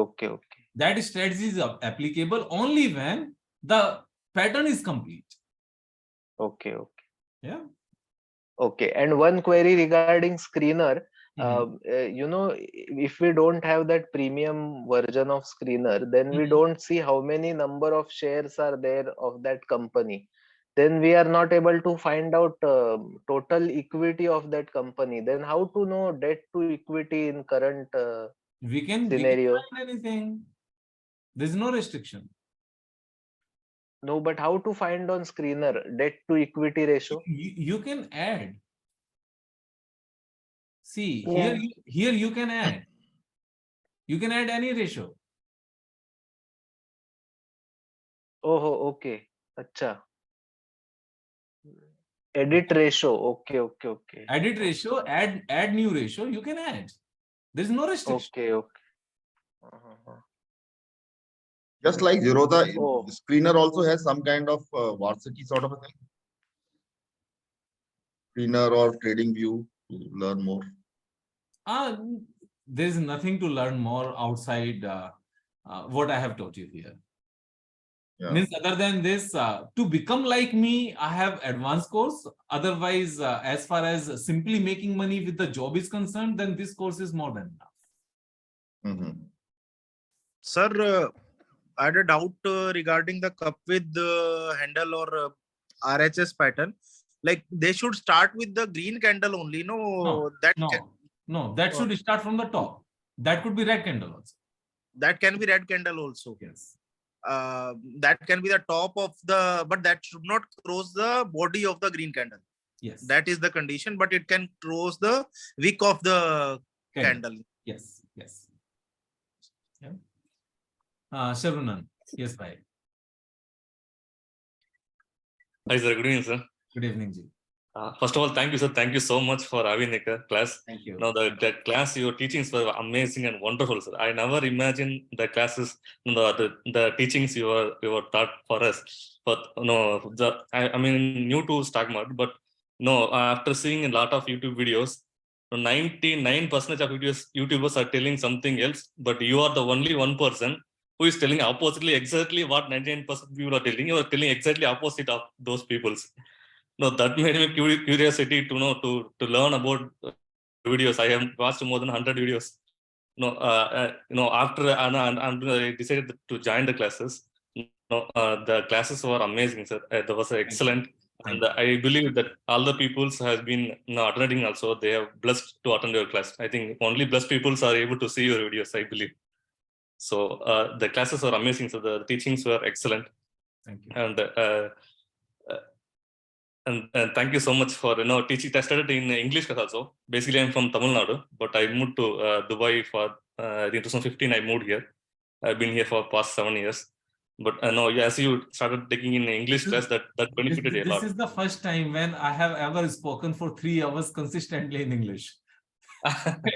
That strategy is applicable only when the pattern is complete. Okay. Yeah. Okay, and one query regarding screener. If we don't have that premium version of screener, then we don't see how many number of shares are there of that company. Then we are not able to find out total equity of that company. Then how to know debt to equity in current we can scenario? find anything. There's no restriction. No, but how to find on screener debt to equity ratio? You can add. See, Yeah. here you can add. You can add any ratio. Oh, okay. Acha. Edit ratio. Okay. Edit ratio, add new ratio, you can add. There is no restriction. Okay. Just like Zerodha, Oh. screener also has some kind of varsity sort of a thing. Screener or trading view to learn more. There is nothing to learn more outside what I have taught you here. Yeah. Means other than this, to become like me, I have advanced course. Otherwise, as far as simply making money with the job is concerned, then this course is more than enough. Sir, I had a doubt regarding the cup with handle or RHS pattern. Like they should start with the green candle only. No, that should start from the top. That could be red candle also. That can be red candle also. Yes. That can be the top of the, but that should not cross the body of the green candle. Yes. That is the condition, but it can cross the wick of the candle. Yes. Yeah. Sharunan. Yes, bye. Hi, sir. Good evening, sir. Good evening, Ji. First of all, thank you, sir. Thank you so much for having a class. Thank you. No, the class, your teachings were amazing and wonderful, sir. I never imagined the classes, the teachings you were taught for us. But no, I mean, new to StockMart, but no, after seeing a lot of YouTube videos, 99% of YouTubers are telling something else, but you are the only one person who is telling oppositely exactly what 99% people are telling. You are telling exactly opposite of those people's. No, that made me curiosity to know to learn about videos. I have watched more than 100 videos. After I decided to join the classes. The classes were amazing, sir. That was excellent. And I believe that all the peoples has been attending also. They are blessed to attend your class. I think only blessed peoples are able to see your videos, I believe. So the classes were amazing. So the teachings were excellent. Thank you. And thank you so much for teaching. I started in English class also. Basically, I'm from Tamil Nadu, but I moved to Dubai for in 2015. I moved here. I've been here for past 7 years. But as you started taking in English class, that benefited a lot. This is the first time when I have ever spoken for 3 hours consistently in English.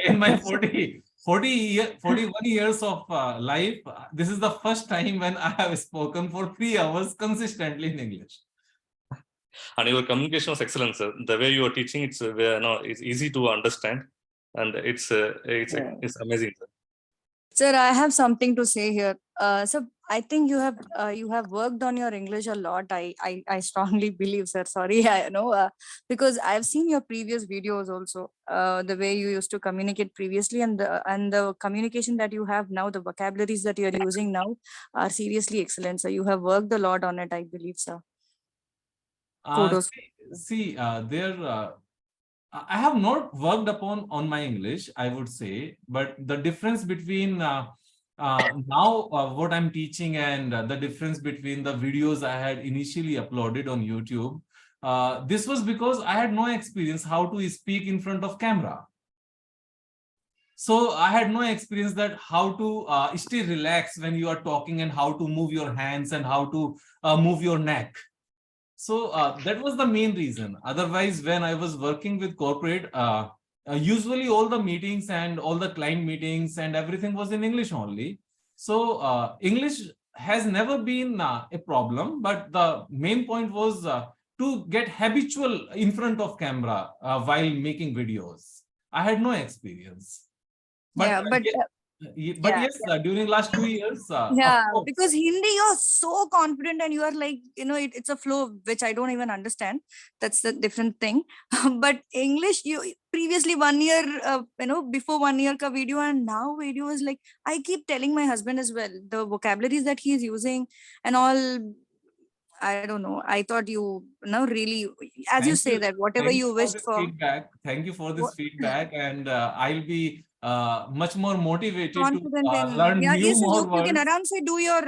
In my 41 years of life, this is the first time when I have spoken for 3 hours consistently in English. And your communication was excellent, sir. The way you are teaching, it's easy to understand, and it's amazing, sir. Sir, I have something to say here. So I think you have worked on your English a lot. I strongly believe, sir. Sorry, I know because I've seen your previous videos also. The way you used to communicate previously and the communication that you have now, the vocabularies that you are using now are seriously excellent. So you have worked a lot on it, I believe, sir. Kudos. I have not worked on my English, I would say, but the difference between now what I'm teaching and the difference between the videos I had initially uploaded on YouTube, this was because I had no experience how to speak in front of camera. So I had no experience that how to stay relaxed when you are talking and how to move your hands and how to move your neck. So that was the main reason. Otherwise, when I was working with corporate, usually all the meetings and all the client meetings and everything was in English only. So English has never been a problem, but the main point was to get habitual in front of camera while making videos. I had no experience. But yes, during last 2 years. Because Hindi, you're so confident and you are like, it's a flow which I don't even understand. That's the different thing. But English, you previously 1 year, before 1 year ka video and now video is like, I keep telling my husband as well, the vocabularies that he is using and all. I don't know. I thought you really, as you say that whatever you wished for. Thank you for this feedback, and I'll be much more motivated to Confident in learn yeah, new yes, sir, more you can words. around say do your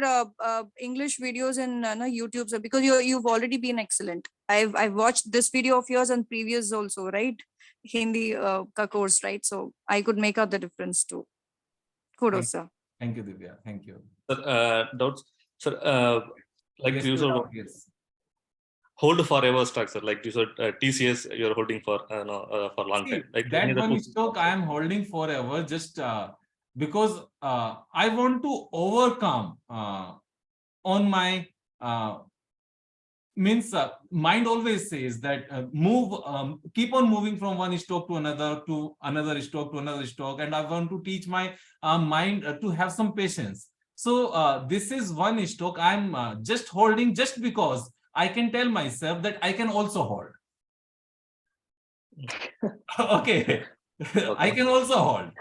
English videos in no, YouTube, sir, because you've already been excellent. I've watched this video of yours and previous also, right? Hindi ka course, right? So I could make out the difference too. Kudos, sir. Thank you, Divya. Thank you. Sir, doubts, sir. Like Yes, you no said, doubt, yes. hold forever structure. Like you said, TCS you're holding for for long See, time. Like any that other one two. stock I am holding forever just because I want to overcome on my means mind always says that keep on moving from one stock to another stock to another stock, and I want to teach my mind to have some patience. So this is one stock I'm just holding just because I can tell myself that I can also hold. Okay. I can also hold.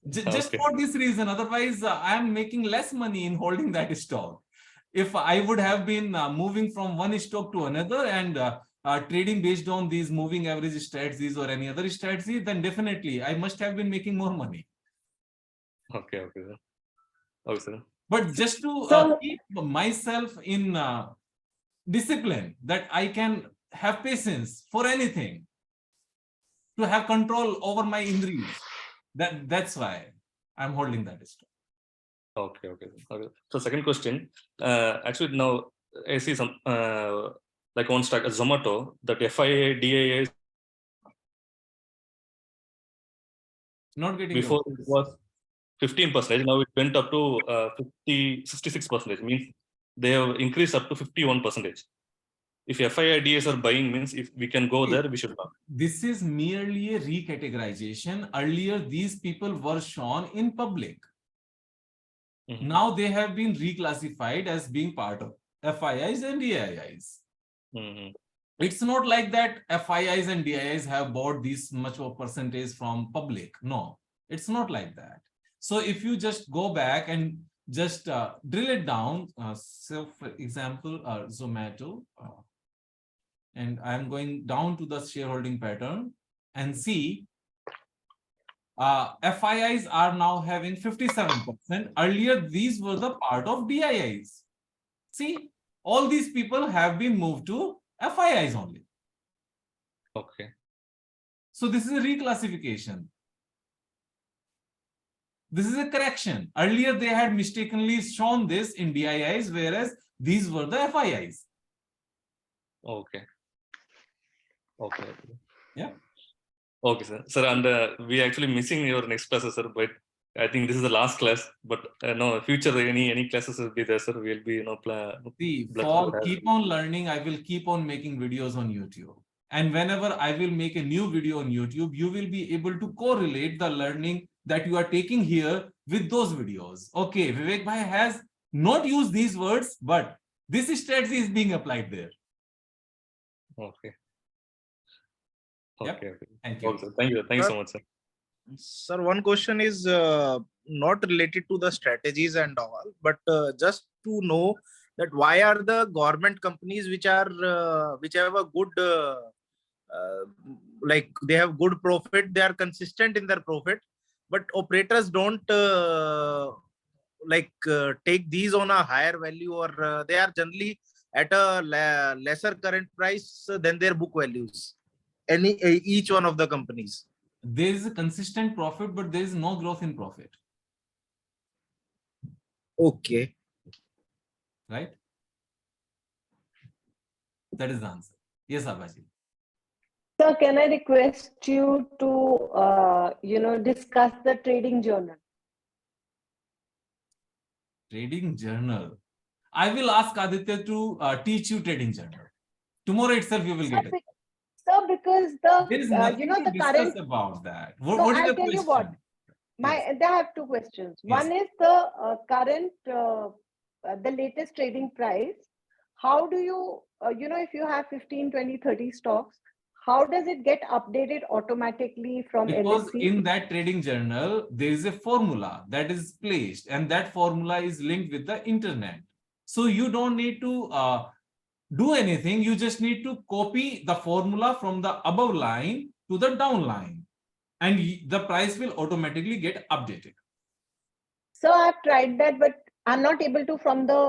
Just Okay. for this reason, otherwise I am making less money in holding that stock. If I would have been moving from one stock to another and trading based on these moving average strategies or any other strategy, then definitely I must have been making more money. Okay, okay, sir. Okay, sir. But just to keep myself in discipline, that I can have patience for anything, to have control over my indris. That's why I'm holding that stock. Okay, okay, okay. So second question, actually now I see some like one stock, Zomato, that FIA, DIA is not getting before it was 15%. Now it went up to 66%. Means they have increased up to 51%. If FIA, DIAs are buying, means if we can go there, we should not. This is merely a recategorization. Earlier, these people were shown in public. Now they have been reclassified as being part of FIIs and DIIs. It's not like that FIIs and DIIs have bought this much of percentage from public. No, it's not like that. So if you just go back and just drill it down, so for example, Zomato, and I'm going down to the shareholding pattern and see FIIs are now having 57%. Earlier, these were the part of DIIs. See, all these people have been moved to FIIs only. Okay. So this is a reclassification. This is a correction. Earlier, they had mistakenly shown this in DIIs, whereas these were the FIIs. Okay. Okay. Yeah. Okay, sir. Sir, and we actually missing your next classes, sir. But I think this is the last class. But no, future any classes will be there, sir. We'll be See, for keep on learning, I will keep on making videos on YouTube. And whenever I will make a new video on YouTube, you will be able to correlate the learning that you are taking here with those videos. Okay, Vivek Bhai has not used these words, but this strategy is being applied there. Okay. Yep. Okay. Okay. Thank you. Okay, thank you. Thank you so much, sir. Sir, one question is not related to the strategies and all, but just to know that why are the government companies which have a good like they have good profit, they are consistent in their profit, but operators don't take these on a higher value, or they are generally at a lesser current price than their book values. Each one of the companies. There is a consistent profit, but there is no growth in profit. Okay. Right? That is the answer. Yes, Abhaji. Sir, can I request you to, discuss the trading journal? Trading journal. I will ask Aditya to teach you trading journal. Tomorrow itself you will get it. Sir, because there is nothing to the discuss current about that. No, What is I'll the tell question? you what. I have two questions. One is the current, the latest trading price. How do you, if you have 15, 20, 30 stocks, how does it get updated automatically from Because NSE? in that trading journal, there is a formula that is placed, and that formula is linked with the internet. So you don't need to do anything. You just need to copy the formula from the above line to the down line. and the price will automatically get updated. So I've tried that, but I'm not able to from the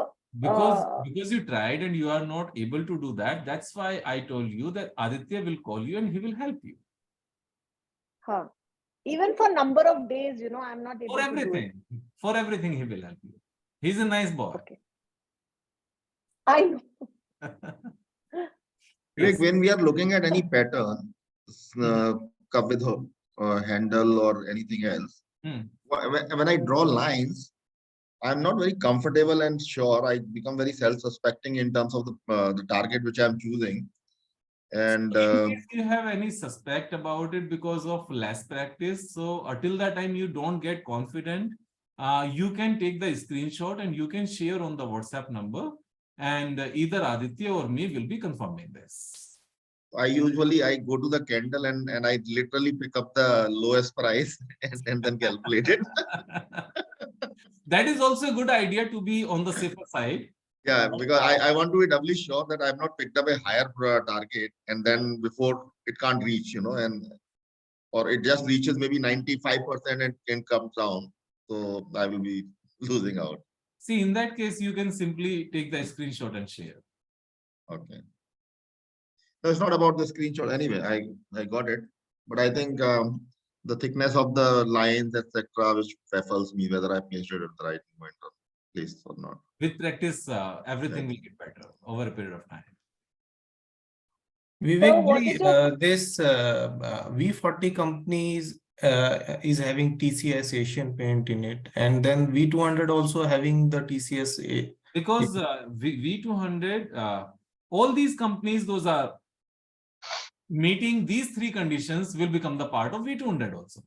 Because you tried and you are not able to do that. That's why I told you that Aditya will call you and he will help you. huh. Even for number of days, I'm not able to do it. For everything, he will help you. He's a nice boy. Okay. I know. Like when we are looking at any pattern, with handle or anything else, when I draw lines, I'm not very comfortable and sure. I become very self-suspecting in terms of the target which I'm choosing. And if you have any suspect about it because of less practice, so until that time you don't get confident, you can take the screenshot and you can share on the WhatsApp number, and either Aditya or me will be confirming this. I usually go to the candle and I literally pick up the lowest price and then calculate it. That is also a good idea to be on the safer side. Yeah, because I want to be doubly sure that I've not picked up a higher target and then before it can't reach, and or it just reaches maybe 95% and can come down. So I will be losing out. See, in that case, you can simply take the screenshot and share. Okay. No, it's not about the screenshot anyway. I got it, but I think the thickness of the lines, etc., which baffles me whether I placed it at the right moment or place or not. With practice, everything will get better over a period of time. Vivek, this V40 companies is having TCS Asian Paint in it, and then V200 also having the TCS. Because V200, all these companies, those are meeting these three conditions, will become the part of V200 also.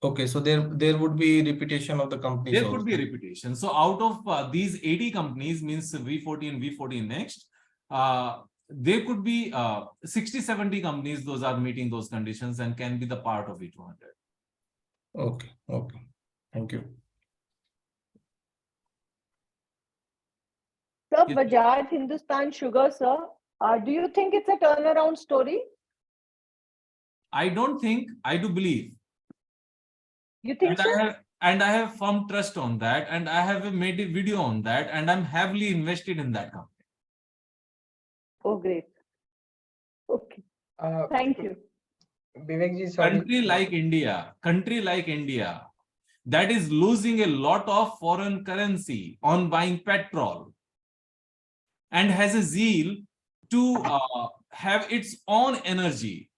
Okay, so there would be repetition of the companies. There also. could be a repetition. So out of these 80 companies, means V40 and V40 next, there could be 60-70 companies, those are meeting those conditions and can be the part of V200. Okay, okay. Thank you. Sir, Bajaj Hindustan Sugar, sir, do you think it's a turnaround story? I don't think, I do believe. You think so? And I have firm trust on that, and I have made a video on that, and I'm heavily invested in that company. Oh, great. Okay. Thank you. Vivek ji, sorry. Country like India, that is losing a lot of foreign currency on buying petrol and has a zeal to have its own energy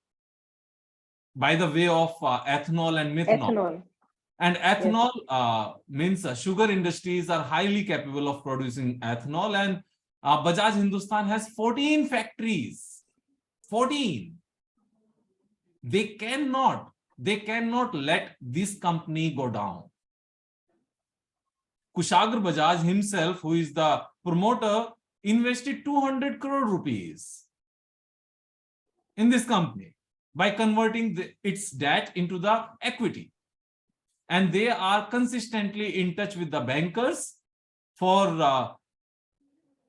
by the way of ethanol and methanol. Ethanol. And ethanol means sugar industries are highly capable of producing ethanol, and Bajaj Hindustan has 14 factories. 14. They cannot let this company go down. Kushagra Bajaj himself, who is the promoter, invested 200 crore rupees in this company by converting its debt into the equity. And they are consistently in touch with the bankers for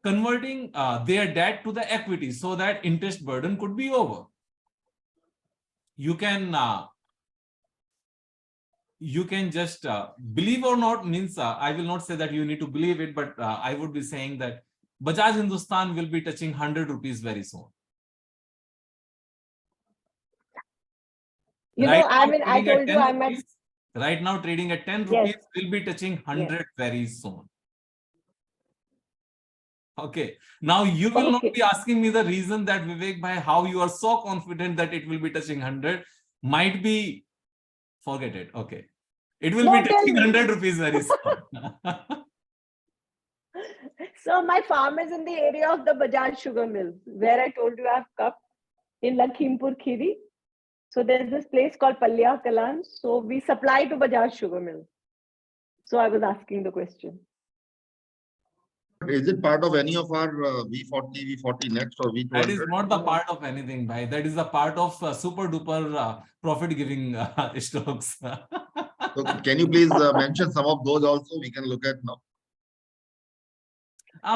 converting their debt to the equity so that interest burden could be over. You can just believe or not, means I will not say that you need to believe it, but I would be saying that Bajaj Hindustan will be touching 100 rupees very soon. I told you I'm at... Right now trading at 10 rupees, will be touching 100 very soon. Okay. Now you will not be asking me the reason that, Vivek, by how you are so confident that it will be touching 100. Might be, forget it. Okay. It will be touching 100 rupees very soon. So my farm is in the area of the Bajaj sugar mill, where I told you I've come in Lakhimpur Khiri. So there's this place called Palya Kalan. So we supply to Bajaj sugar mill. So I was asking the question. Is it part of any of our V40, V40 Next or V200? That is not the part of anything, bhai. That is the part of super duper profit giving stocks. So can you please mention some of those also? We can look at now.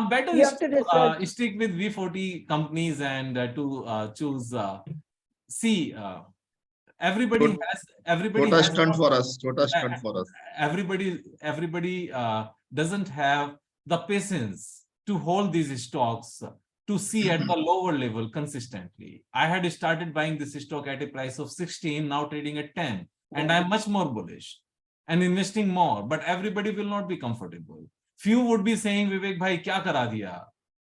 Better is to stick with V40 companies and to choose. See, everybody Chota has stunt got- for us. Chota stunt for us. everybody doesn't have the patience to hold these stocks to see at the lower level consistently. I had started buying this stock at a price of 16, now trading at 10, and I'm much more bullish and investing more, but everybody will not be comfortable. Few would be saying, Vivek bhai, kya kara diya?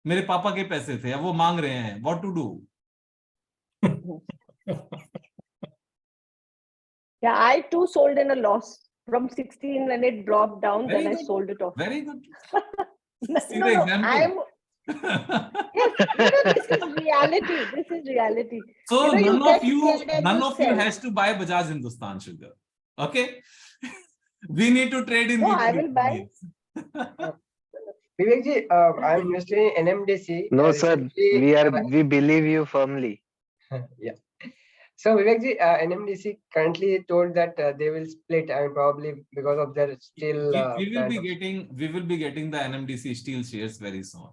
मेरे पापा के पैसे थे, अब वो मांग रहे हैं, what to do? Yeah, I too sold in a loss from 16 when it dropped down. Very then good. I sold it off. Very good. See no, the no, example. yes, this is reality. This is reality. So you none get of you scared and has sell. to buy Bajaj Hindustan Sugar. Okay? We need to trade in No, V2 I will buy. Vivek ji, I'm investing in NMDC. No, sir. recently, We believe you firmly. yeah. So Vivek ji, NMDC currently told that they will split. I mean, probably because of their still. we will be getting the NMDC steel shares very soon.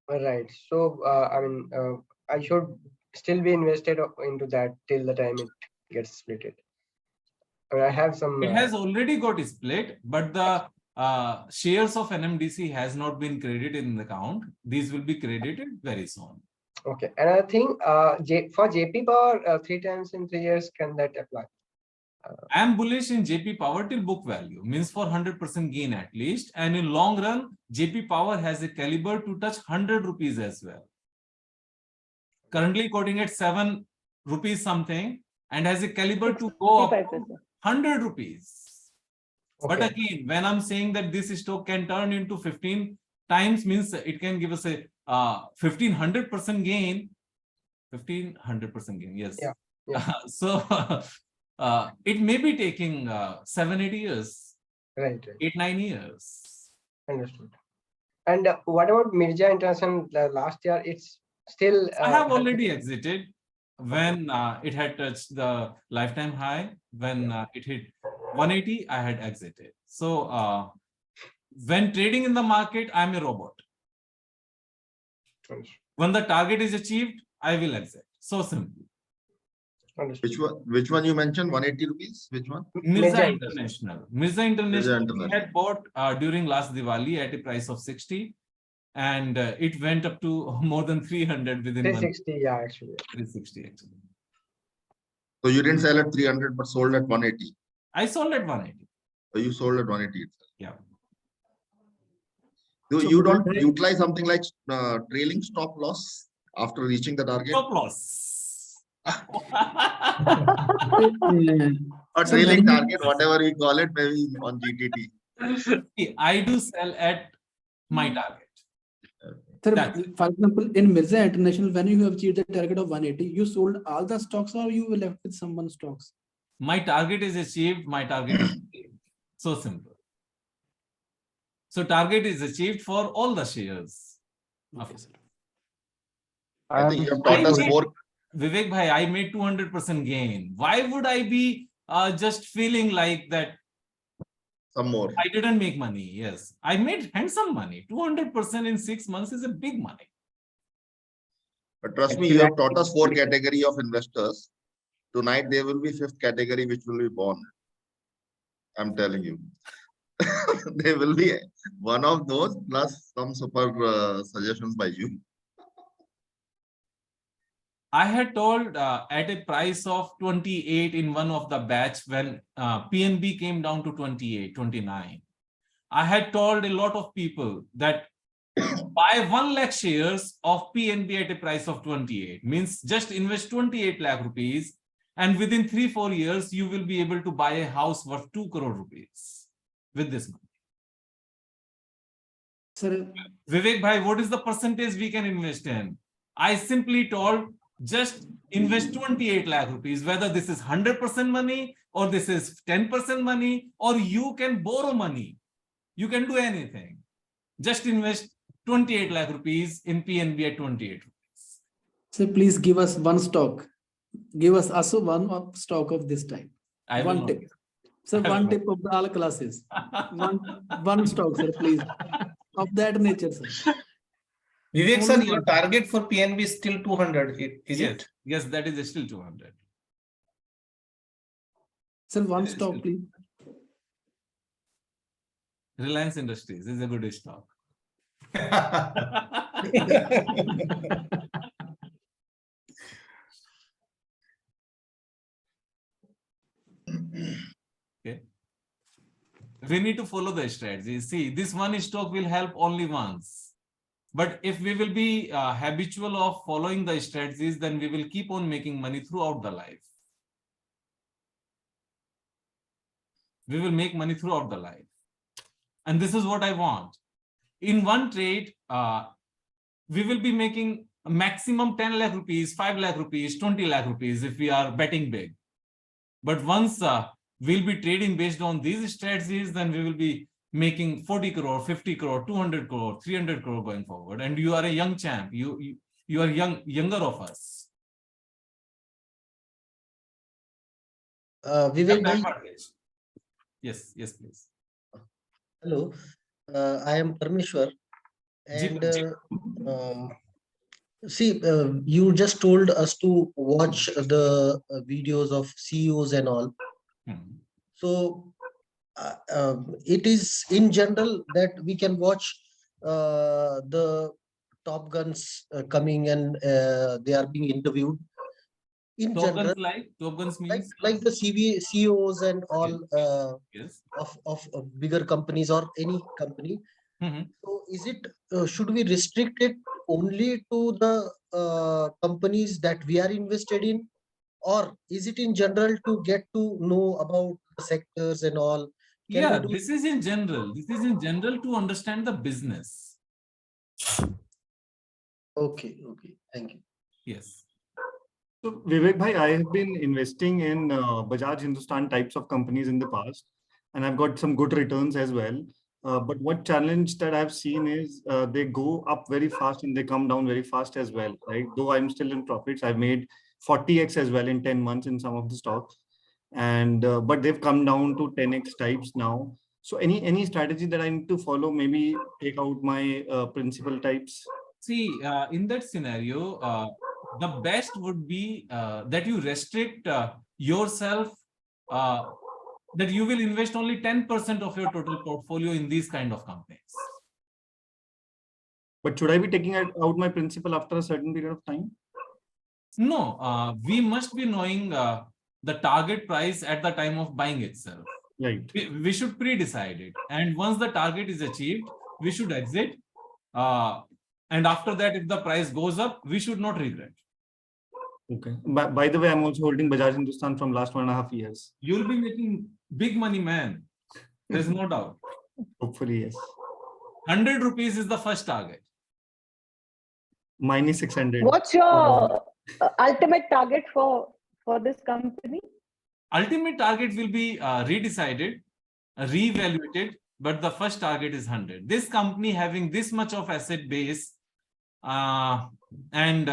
Right. So I mean, I should still be invested into that till the time it gets splitted. I have some. It has already got split, but the shares of NMDC has not been credited in the account. These will be credited very soon. Okay. And I think for JP Power, 3 times in 3 years, can that apply? I am bullish in JP Power till book value, means for 100% gain at least. And in long run, JP Power has a caliber to touch 100 rupees as well. Currently quoting at 7 rupees something and has a caliber to go up to 100 rupees. Okay. But again, when I'm saying that this stock can turn into 15 times, means it can give us a 1500% gain. 1500% gain, yes. Yeah. Yeah. So it may be taking 7-8 years. Right. 8-9 years. Understood. And what about Mirza International last year? It's still. I have already exited when it had touched the lifetime high. When it hit 180, I had exited. So when trading in the market, I'm a robot. When the target is achieved, I will exit. So simple. Which one you mentioned? 180 rupees? Which one? Mirza International. Mirza International we had bought during last Diwali at a price of 60, and it went up to more than 300 within 360, yeah, actually. 360 actually. So you didn't sell at 300 but sold at 180. I sold at 180. So you sold at 180 itself. Yeah. So you don't utilize something like trailing stop loss after reaching the target? Stop loss. Or trailing target, whatever we call it, maybe on GTT. I do sell at my target. Sir, for example, in Mirza International, when you have achieved the target of 180, you sold all the stocks or you were left with someone's stocks? My target is achieved, my target is achieved. So simple. So target is achieved for all the shares. Okay, sir. I think you have taught us more. Vivek bhai, I made 200% gain. Why would I be just feeling like that? Some more. I didn't make money. Yes, I made handsome money. 200% in 6 months is a big money. But trust me, you have taught us 4 category of investors. Tonight there will be 5th category which will be born. I'm telling you. There will be one of those plus some super suggestions by you. I had told at a price of 28 in one of the batch when PNB came down to 28, 29. I had told a lot of people that buy 1 lakh shares of PNB at a price of 28. Means just invest 28 lakh rupees and within 3-4 years, you will be able to buy a house worth 2 crore rupees with this money. Sir, Vivek bhai, what is the percentage we can invest in? I simply told just invest 28 lakh rupees, whether this is 100% money or this is 10% money, or you can borrow money. You can do anything. Just invest 28 lakh rupees in PNB at 28 rupees. So please give us one stock. Give us also one stock of this type. One tip. So one tip of the all classes. one stock, sir, please. Of that nature, sir. Vivek sir, your target for PNB is still 200, is yes. it? Yes, that is still 200. Sir, one stock, please. Reliance Industries is a good stock. Okay. We need to follow the strategy. See, this one stock will help only once. But if we will be habitual of following the strategies, then we will keep on making money throughout the life. We will make money throughout the life. And this is what I want. In one trade, we will be making a maximum 10 lakh rupees, 5 lakh rupees, 20 lakh rupees if we are betting big. But once we'll be trading based on these strategies, then we will be making 40 crore, 50 crore, 200 crore, 300 crore going forward. And you are a young champ. You are younger of us. Vivek bhai. Yes, please. Hello, I am Parmeshwar. And see, you just told us to watch the videos of CEOs and all. So it is in general that we can watch the top guns coming and they are being interviewed. In Top general, guns Top guns means like the CEOs and all yes. of bigger companies or any company. So is it should we restrict it only to the companies that we are invested in, or is it in general to get to know about the sectors and all? Can we do this is in general. This is in general to understand the business. Okay, thank you. Yes. So Vivek bhai, I have been investing in Bajaj Hindustan types of companies in the past, and I've got some good returns as well. But what challenge that I've seen is they go up very fast and they come down very fast as well, right? Though I'm still in profits, I've made 40x as well in 10 months in some of the stocks, and but they've come down to 10x types now. So any strategy that I need to follow, maybe take out my principal types? See, in that scenario, the best would be that you restrict yourself, that you will invest only 10% of your total portfolio in these kind of companies. But should I be taking out my principal after a certain period of time? No, we must be knowing the target price at the time of buying itself. Right. We should pre-decide it. And once the target is achieved, we should exit. And after that, if the price goes up, we should not regret. Okay. By the way, I'm also holding Bajaj Hindustan from last 1.5 years. You'll be making big money, man. There's no doubt. Hopefully, yes. 100 rupees is the first target. Mine is 600. What's your ultimate target for this company? Ultimate target will be redecided, reevaluated, but the first target is 100. This company having this much of asset base and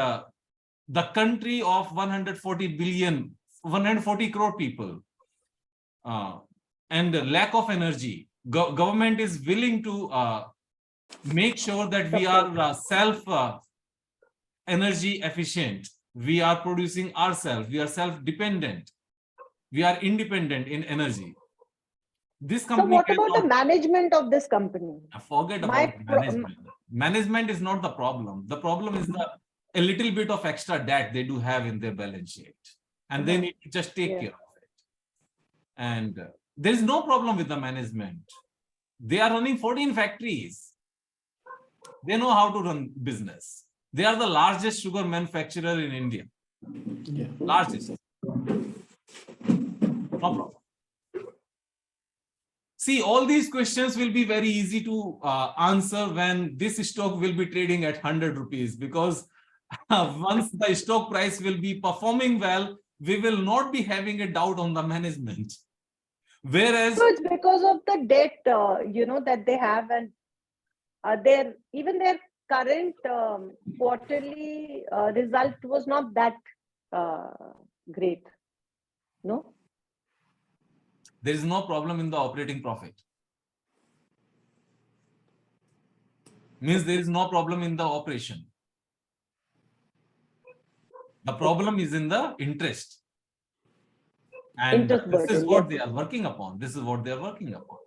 the country of 140 crore people and the lack of energy, government is willing to make sure that we are self energy efficient. We are producing ourselves. We are self-dependent. We are independent in energy. This company. So what about the management of this company? Forget about management. Management is not the problem. The problem is a little bit of extra debt they do have in their balance sheet, and they need to just take care of it. And there is no problem with the management. They are running 14 factories. They know how to run business. They are the largest sugar manufacturer in India. Largest. No problem. See, all these questions will be very easy to answer when this stock will be trading at 100 rupees, because once the stock price will be performing well, we will not be having a doubt on the management. Whereas, so it's because of the debt, that they have, and even their current quarterly result was not that great. No. There is no problem in the operating profit. Means there is no problem in the operation. The problem is in the interest. And Interest this is burden, what yes. they are working upon. This is what they are working upon.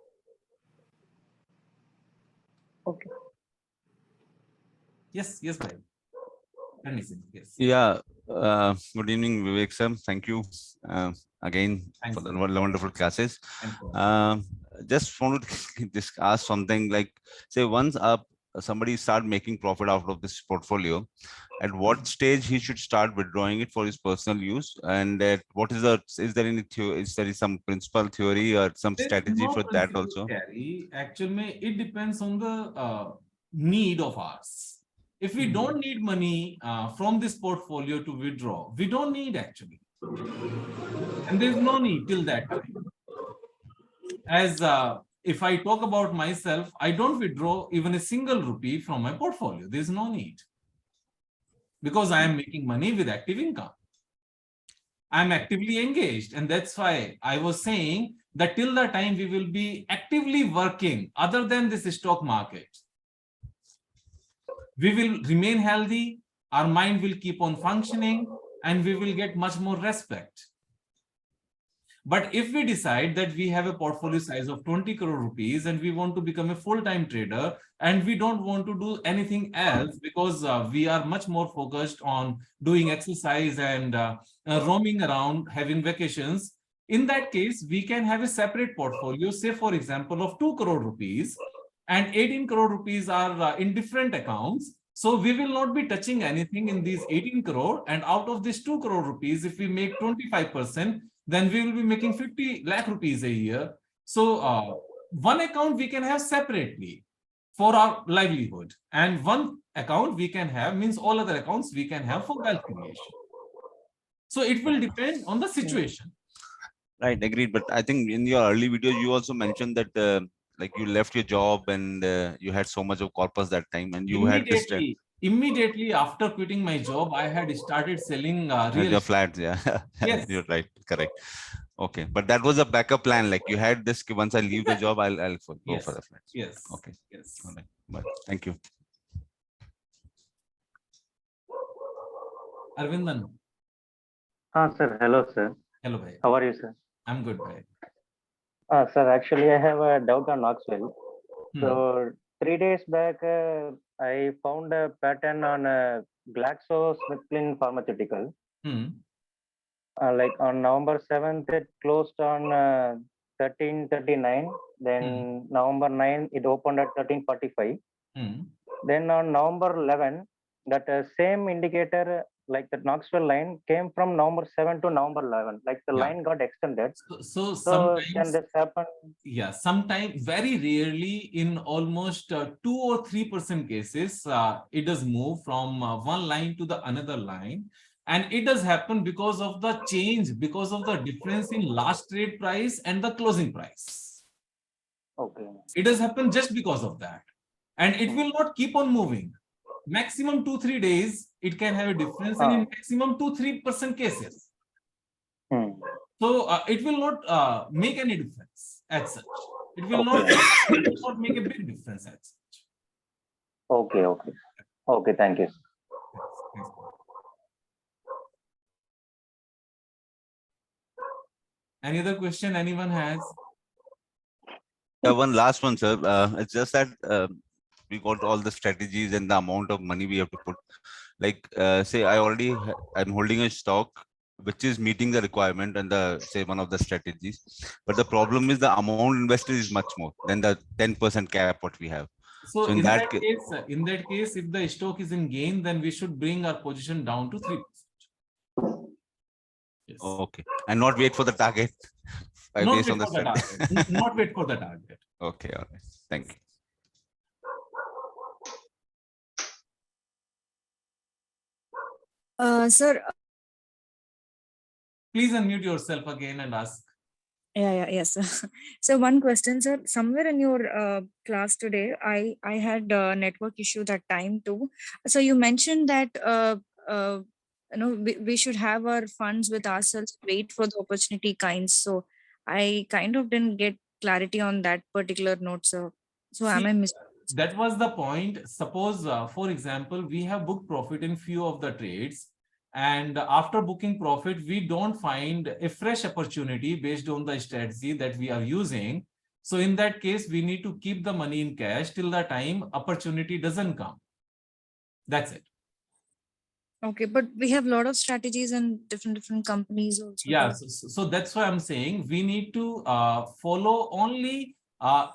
Okay. Yes, yes, bhai. Yes. Yeah. Good evening, Vivek sir. Thank you again for the wonderful classes. Just wanted to just ask something like, say, once somebody start making profit out of this portfolio, at what stage he should start withdrawing it for his personal use, and what is is there any is there some principal theory or some There's strategy no for that principle also? carry. Actually, it depends on the need of ours. If we don't need money from this portfolio to withdraw, we don't need actually. And there's no need till that time. As if I talk about myself, I don't withdraw even a single rupee from my portfolio. There's no need. Because I am making money with active income. I'm actively engaged. And that's why I was saying that till the time we will be actively working other than this stock market, we will remain healthy, our mind will keep on functioning, and we will get much more respect. But if we decide that we have a portfolio size of 20 crore rupees and we want to become a full-time trader and we don't want to do anything else because we are much more focused on doing exercise and roaming around, having vacations, in that case, we can have a separate portfolio, say for example, of 2 crore rupees and 18 crore rupees are in different accounts. So we will not be touching anything in these 18 crore, and out of this 2 crore rupees, if we make 25%, then we will be making 50 lakh rupees a year. So one account we can have separately for our livelihood, and one account we can have, means all other accounts we can have for wealth creation. So it will depend on the situation. Right, agreed. But I think in your early videos, you also mentioned that like you left your job and you had so much of corpus that time, and you had this Immediately after quitting my job, I had started selling real your estate. flats. Yeah, Yes. you're right, correct. Okay, but that was a backup plan. Like you had this. Once I leave the job, I'll go for the flats. Yes. Okay. Yes. All right. But thank you. Arvindan. Sir. Hello, sir. Hello, bhai. How are you, sir? I'm good, bhai. Sir, actually, I have a doubt on Knoxville. So 3 days back, I found a pattern on GlaxoSmithKline Pharmaceutical. Like on November 7th, it closed on 1339. Then November 9, it opened at 1345. Then on November 11, that same indicator, like the Knoxville line, came from November 7 to November 11. Like the line got extended. So can sometimes, this happen? yeah, sometimes, very rarely, in almost 2 or 3% cases, it does move from one line to the another line. And it does happen because of the change, because of the difference in last trade price and the closing price. Okay. It does happen just because of that. And it will not keep on moving. Maximum 2-3 days, it can have a difference, and in maximum 2-3% cases. So it will not make any difference as such. It will not make a big difference as such. Okay. Okay, thank you. Any other question anyone has? One last one, sir. It's just that we got all the strategies and the amount of money we have to put. Like, say, I'm holding a stock which is meeting the requirement and say one of the strategies, but the problem is the amount invested is much more than the 10% cap what we have. So in that case, if the stock is in gain, then we should bring our position down to 3%. Yes. Okay, and not wait for the target. Not based wait on the for the target. Not wait for the target. Okay, all right. Thank you. Sir. Please unmute yourself again and ask. Yes. So one question, sir. Somewhere in your class today, I had a network issue that time too. So you mentioned that we should have our funds with ourselves, wait for the opportunity kinds. So I kind of didn't get clarity on that particular note, sir. So See, am I missing? That was the point. Suppose, for example, we have booked profit in few of the trades, And after booking profit, we don't find a fresh opportunity based on the strategy that we are using. So in that case, we need to keep the money in cash till the time opportunity doesn't come. That's it. Okay, but we have a lot of strategies in different companies also. Yeah, right? so that's why I'm saying we need to follow only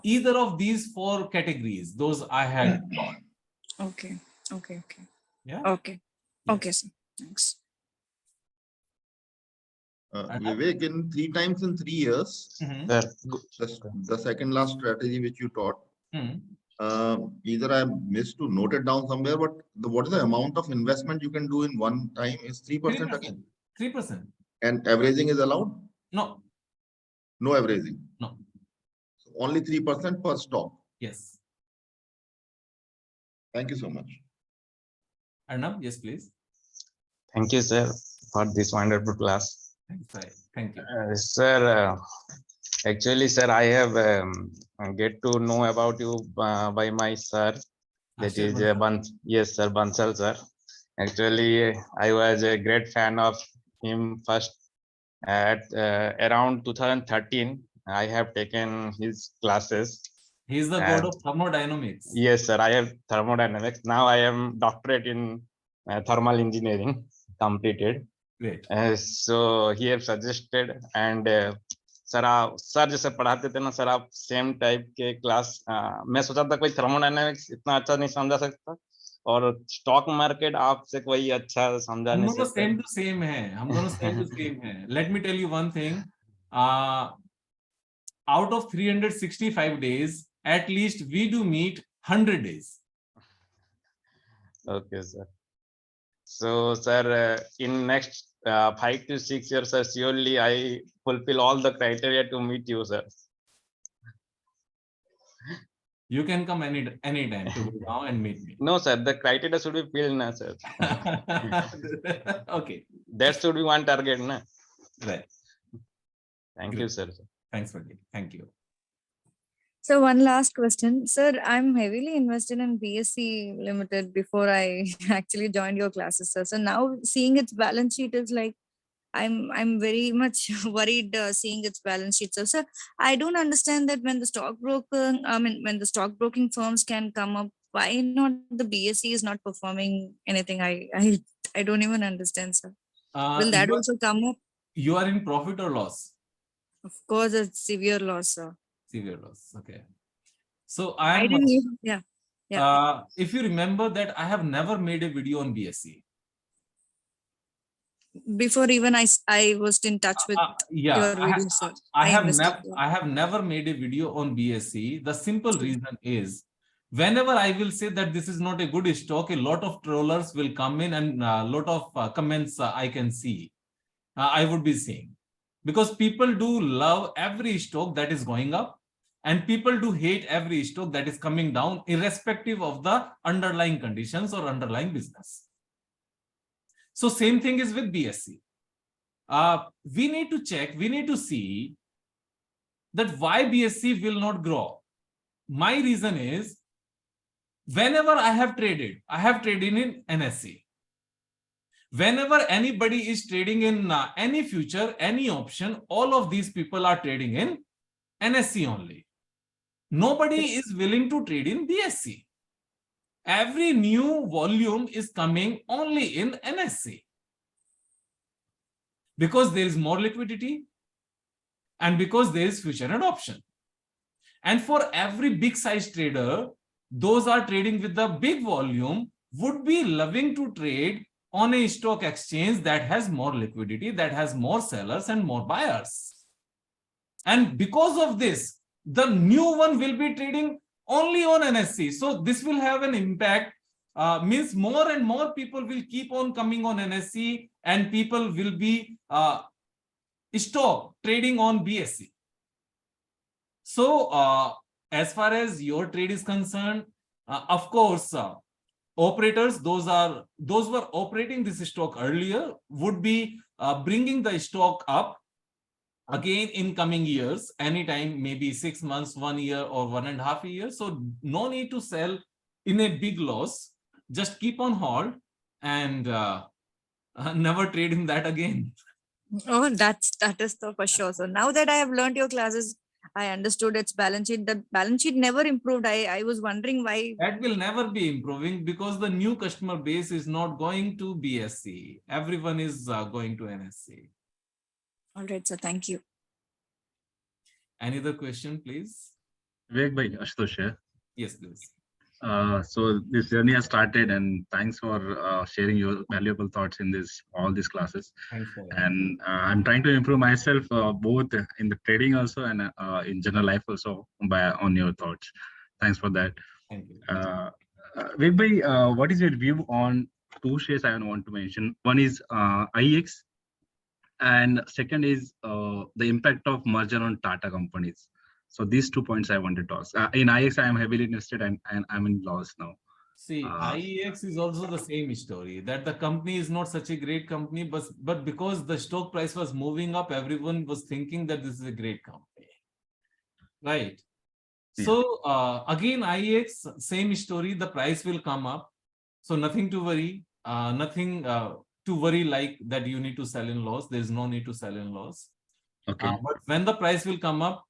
either of these 4 categories. Those I had taught. Okay. Yeah. Okay. Yes. Okay, sir. Thanks. Vivek, in 3 times in 3 years, the second last strategy which you taught, either I missed to note it down somewhere, but what is the amount of investment you can do in one time is 3% again? 3%. And averaging is allowed? No. No averaging? No. So only 3% per stock? Yes. Thank you so much. Arnab, yes, please. Thank you, sir, for this wonderful class. Thank you. Sir, actually, sir, I have get to know about you by my sir. That is yes, sir, Bansal, sir. Actually, I was a great fan of him first at around 2013. I have taken his classes. He is the god of thermodynamics. Yes, sir. I have thermodynamics. Now I am doctorate in thermal engineering completed. Great. So he have suggested and sir जैसे पढ़ाते थे ना sir आप same type के class मैं सोचा था कोई थर्मोडायनामिक्स इतना अच्छा नहीं समझा सकता और स्टॉक मार्केट आपसे कोई अच्छा समझा हम नहीं दोनों सकता सेम टू सेम है हम दोनों सेम टू सेम है let me tell you one thing out of 365 days at least we do meet 100 days. Okay, sir. So, sir, in next 5 to 6 years, sir, surely I fulfill all the criteria to meet you, sir. You can come anytime to Gurgaon and meet me. No, sir, the criteria should be filled now, sir. Okay. That should be one target, na? Right. Thank Good. you, sir. Thanks for it. Thank you. So one last question, sir. I'm heavily invested in BSC Limited before I actually joined your classes, sir. So now seeing its balance sheet is like, I'm very much worried seeing its balance sheet. So, sir, I don't understand that when the when the stockbroking firms can come up, why not the BSC is not performing anything? I don't even understand, sir. Will that also come up? You are in profit or loss? Of course, it's severe loss, sir. Severe loss. Okay. So I am. If you remember that I have never made a video on BSC. Before even I was in touch with your video, sir. I have never made a video on BSC. The simple reason is whenever I will say that this is not a good stock, a lot of trollers will come in and a lot of comments I can see. I would be seeing. Because people do love every stock that is going up and people do hate every stock that is coming down irrespective of the underlying conditions or underlying business. So same thing is with BSC. We need to check, we need to see that why BSC will not grow. My reason is whenever I have traded in NSE. Whenever anybody is trading in any future, any option, all of these people are trading in NSE only. Nobody is willing to trade in BSC. Every new volume is coming only in NSE. Because there is more liquidity and because there is future adoption. And for every big size trader, those are trading with the big volume would be loving to trade on a stock exchange that has more liquidity, that has more sellers and more buyers. And because of this, the new one will be trading only on NSE. So this will have an impact, means more and more people will keep on coming on NSE and people will be stop trading on BSC. So as far as your trade is concerned, of course, operators, those were operating this stock earlier would be bringing the stock up again in coming years, anytime, maybe 6 months, 1 year or 1.5 years. So no need to sell in a big loss, just keep on hold and never trade in that again. Oh, that is the for sure. So now that I have learned your classes, I understood its balance sheet. The balance sheet never improved. I was wondering why. That will never be improving because the new customer base is not going to BSC. Everyone is going to NSC. All right, so thank you. Any other question, please? Vivek bhai, Ashutosh here. Yes, please. So this journey has started, and thanks for sharing your valuable thoughts in all these classes. Thanks for that. And I'm trying to improve myself both in the trading also and in general life also on your thoughts. Thanks for that. Thank you. Vivek bhai, what is your view on two shares I want to mention? One is IEX, and second is the impact of merger on Tata companies. So these 2 points I wanted to ask. In IEX, I am heavily invested and I'm in loss now. See, IEX is also the same story, that the company is not such a great company, but because the stock price was moving up, everyone was thinking that this is a great company. Right. So again, IEX, same story, the price will come up. So nothing to worry, nothing to worry like that you need to sell in loss. There's no need to sell in loss. Okay. But when the price will come up,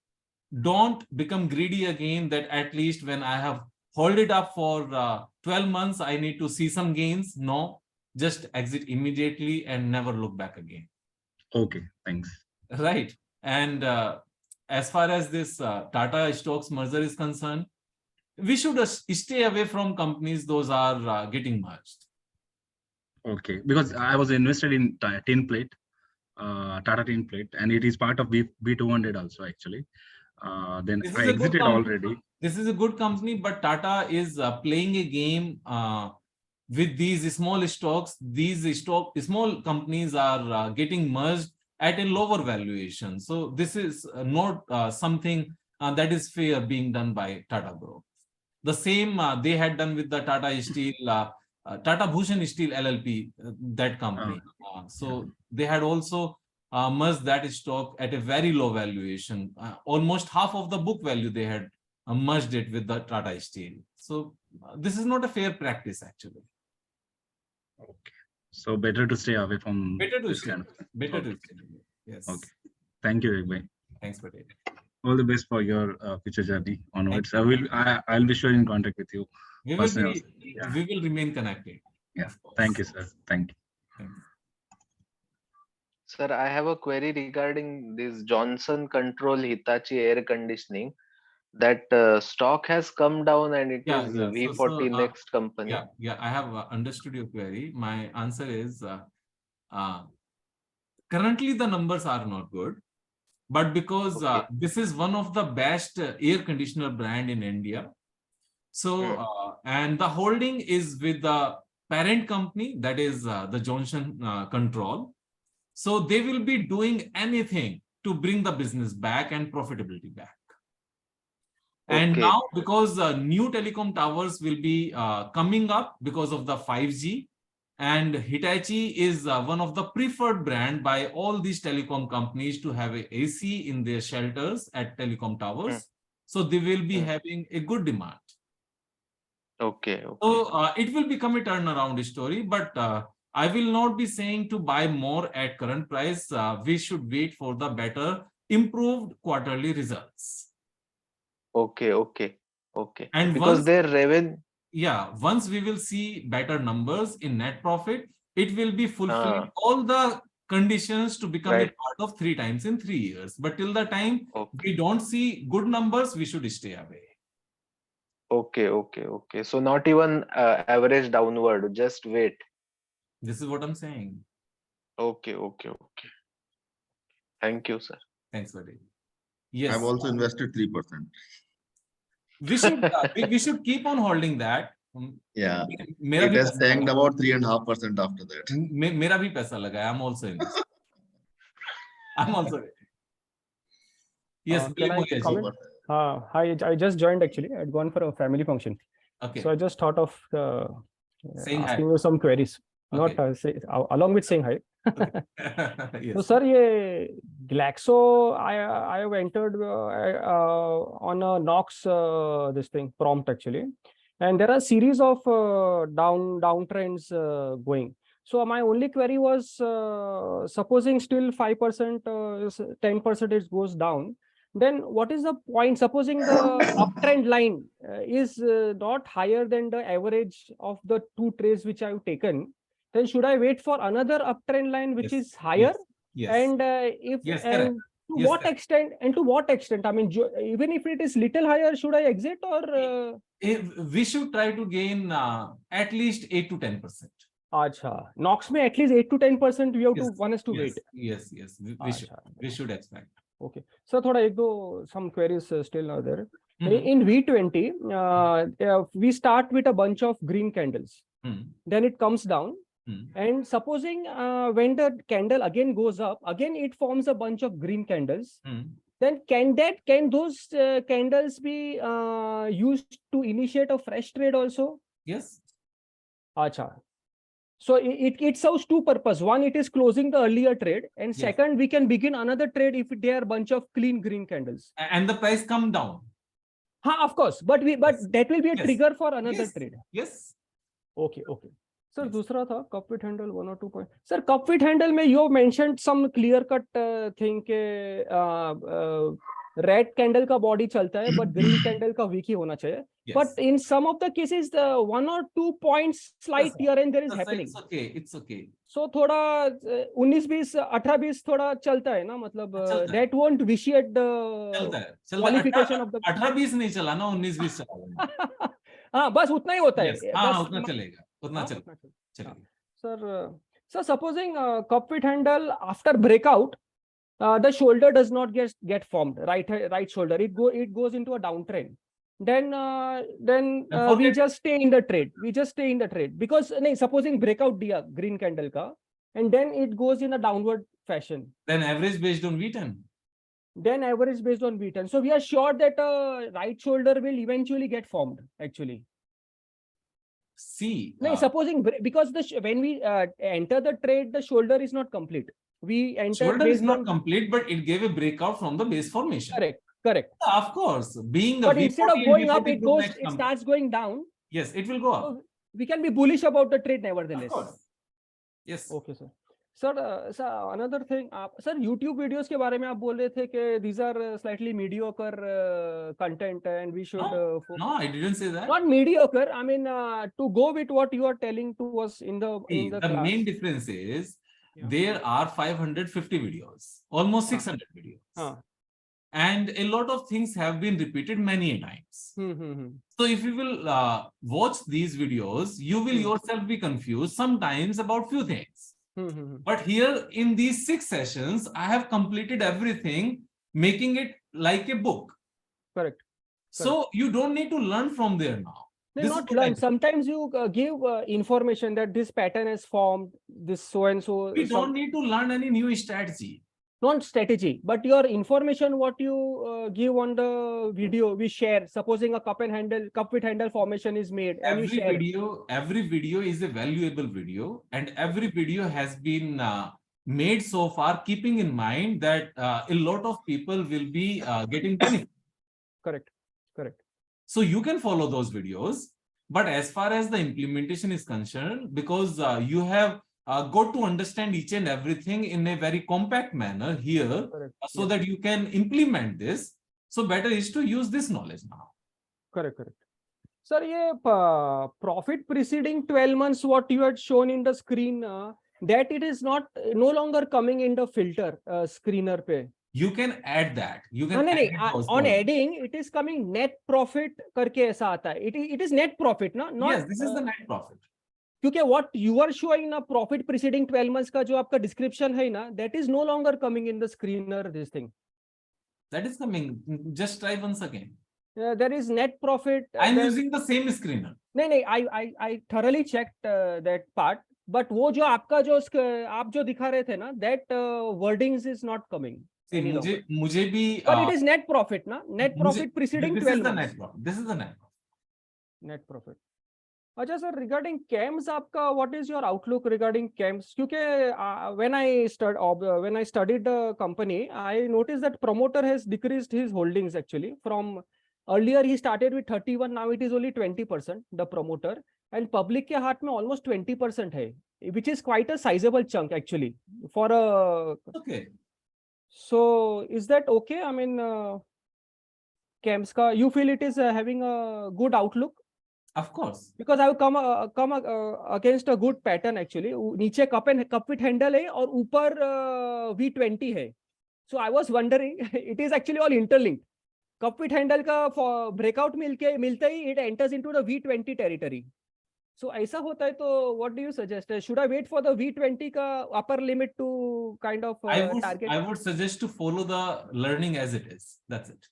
don't become greedy again that at least when I have hold it up for 12 months, I need to see some gains. No, just exit immediately and never look back again. Okay, thanks. Right. And as far as this Tata stocks merger is concerned, we should stay away from companies those are getting merged. Okay, because I was invested in tin plate, Tata tin plate, and it is part of B200 also actually. Then I exited already. This is a good company, but Tata is playing a game with these small stocks. These small companies are getting merged at a lower valuation. So this is not something that is fair being done by Tata Group. The same they had done with the Tata Steel, Tata Bhushan Steel LLP, that company. So they had also merged that stock at a very low valuation. Almost half of the book value they had merged it with the Tata Steel. So this is not a fair practice actually. Okay. So better to stay away from this kind of thing. Better to stay. Yes. Okay. Thank you, Vivek bhai. Thanks for it. All the best for your future journey onwards. I'll be sure in contact with you. We will remain connected. Yeah. Thank you, sir. Thank you. Sir, I have a query regarding this Johnson Control Hitachi air conditioning. That stock has come down and it is V40 next company. Yeah, I have understood your query. My answer is currently the numbers are not good, but because this is one of the best air conditioner brand in India. So, and the holding is with the parent company, that is the Johnson Control. So they will be doing anything to bring the business back and profitability back. And now, because new telecom towers will be coming up because of the 5G, and Hitachi is one of the preferred brand by all these telecom companies to have a AC in their shelters at telecom towers. So they will be having a good demand. Okay. So it will become a turnaround story, but I will not be saying to buy more at current price. We should wait for the better improved quarterly results. Okay. And because once their revenue. Yeah, once we will see better numbers in net profit, it will be fulfilling all the conditions to become a part of 3 times in 3 years. But till the time we don't see good numbers, we should stay away. Okay. So not even average downward, just wait. This is what I'm saying. Okay. Thank you, sir. Thanks for it. Yes. I've also invested 3%. We should keep on holding that. Yeah. It has tanked about 3.5% after that. मेरा भी पैसा लगा है. I'm also in this. I'm also. Yes. Can I comment? Hi, I just joined actually. I'd gone for a family function. Okay. So I just thought of asking you some queries. Okay. Not along with saying hi. Yes. So sir, ये Glaxo, I have entered on a Knox this thing prompt actually, and there are series of downtrends going. So my only query was, supposing still 5%, 10% it goes down, then what is the point? Supposing the uptrend line is not higher than the average of the two trades which I've taken, then should I wait for another uptrend line which is higher? Yes. And Correct. to what extent? And to what extent? I mean, even if it is little higher, should I exit or? We should try to gain at least 8 to 10%. Acha, Knox may at least 8 to 10%. We have to one is to wait. Yes. We should expect. Okay. So, some queries still are there. In V20, we start with a bunch of green candles. Then it comes down. And supposing when the candle again goes up, again it forms a bunch of green candles. Then can those candles be used to initiate a fresh trade also? Yes. Acha. So it serves two purposes. One, it is closing the earlier trade, and second, we can begin another trade if they are a bunch of clean green candles. And the price come down. Of course, but that will be a trigger for another trade. Yes. Okay. Sir, दूसरा था cup with handle 1 or 2 point. Sir, cup with handle में you mentioned some clear cut thing के red candle का body चलता है, but green candle का weak ही होना चाहिए. But in some of the cases, the 1 or 2 points slight here and there is happening. It's okay. So थोड़ा 19-20, 18-20 थोड़ा चलता है ना, मतलब that won't vitiate the qualification of the. 18-20 नहीं चला ना, 19-20 चला. हाँ, बस उतना ही होता है. हाँ, उतना चलेगा. Sir, supposing cup with handle after breakout, the shoulder does not get formed, right shoulder. It goes into a downtrend. Then we just stay in the trade. Because supposing breakout diya green candle ka, and then it goes in a downward fashion. Then average based on V10. So we are sure that right shoulder will eventually get formed actually. See, supposing because when we enter the trade, the shoulder is not complete. We enter shoulder is not complete, but it gave a breakout from the base formation. Correct. Of course, being but instead of going up, it starts going down. Yes, it will go up. So we can be bullish about the trade nevertheless. Of course. Yes. Okay, sir. Sir, another thing, sir, YouTube videos के बारे में आप बोल रहे थे कि these are slightly mediocre content and we should. No, I didn't say that. Not mediocre. I mean, to go with what you are telling to us in the class. Main difference is there are 550 videos, almost 600 videos, and a lot of things have been repeated many times. So if you will watch these videos, you will yourself be confused sometimes about few things. But here in these 6 sessions, I have completed everything, making it like a book. Correct. So you don't need to learn from there now. Not learn. Sometimes you give information that this pattern is formed, this so and so. We don't need to learn any new strategy. Not strategy, but your information, what you give on the video, we share. Supposing a cup with handle formation is made, and every video is a valuable video, and every video has been made so far, keeping in mind that a lot of people will be getting benefit. Correct. So you can follow those videos, but as far as the implementation is concerned, because you have got to understand each and everything in a very compact manner here, so that you can implement this. So better is to use this knowledge now. Correct. Sir, ये profit preceding 12 months, what you had shown in the screen, that it is no longer coming in the filter screener pe. You can add that. You can on adding, it is coming net profit करके ऐसा आता है. It is net profit, ना? Yes, this is the net profit. क्योंकि what you are showing ना profit preceding 12 months का जो आपका description है ना, that is no longer coming in the screener, this thing. That is coming. Just try once again. There is net profit. I'm using the same screener. नहीं, I thoroughly checked that part. But वो जो आपका जो आप जो दिखा रहे थे ना, that wordings is not coming. See, मुझे भी. But it is net profit, ना? Net profit preceding 12 months. This is the net profit. Net profit. Acha sir, regarding CAMS, what is your outlook regarding CAMS? Because when I studied the company, I noticed that promoter has decreased his holdings actually. From earlier he started with 31, now it is only 20%, the promoter. and public के हाथ में almost 20% है, which is quite a sizable chunk actually for a. Okay. So is that okay? I mean, CAMS ka, you feel it is having a good outlook? Of course. Because I have come against a good pattern actually. नीचे cup with handle है और ऊपर V20 है. So I was wondering, it is actually all interlinked. Cup with handle का breakout मिलते ही it enters into the V20 territory. So ऐसा होता है तो what do you suggest? Should I wait for the V20 का upper limit to kind of target? I would suggest to follow the learning as it is. That's it.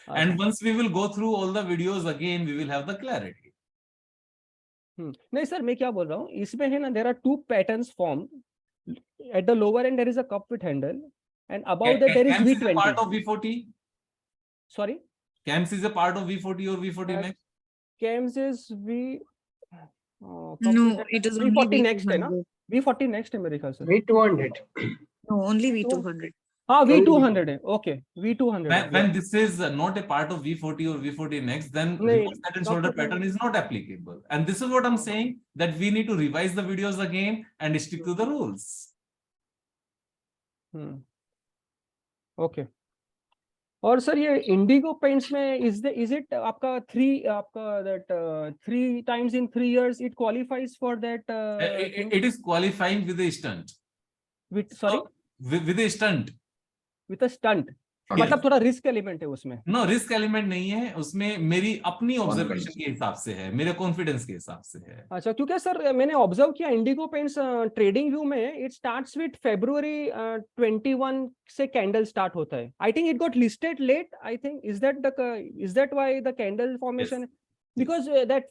And once we will go through all the videos again, we will have the clarity. नहीं sir, मैं क्या बोल रहा हूँ, इसमें है ना, there are two patterns formed. At the lower end there is a cup with handle, and above that there is CAMS V20. is a part of V40. Sorry? CAMS is a part of V40 or V40 next? CAMS is V. No, it is only V40 next है ना? V200. V40 next है मेरे ख्याल से. V200. No, only V200. हाँ, V200 है. Okay, V200. When this is not a part of V40 or V40 next, then reverse head and shoulder pattern is not applicable. And this is what I'm saying, that we need to revise the videos again and stick to the rules. Okay. और sir ये Indigo paints में is it आपका that 3 times in 3 years it qualifies for that? It is qualifying with a stunt. Sorry? With a stunt. With a stunt. मतलब थोड़ा risk element है उसमें. No, risk element नहीं है उसमें, मेरी अपनी ऑब्जर्वेशन के हिसाब से है, मेरे कॉन्फिडेंस के हिसाब से है. अच्छा, क्योंकि सर मैंने ऑब्जर्व किया इंडिगो पेंट्स ट्रेडिंग व्यू में इट स्टार्ट्स विद February 21 से कैंडल स्टार्ट होता है. I think it got listed late. I think is that why the candle formation? Because that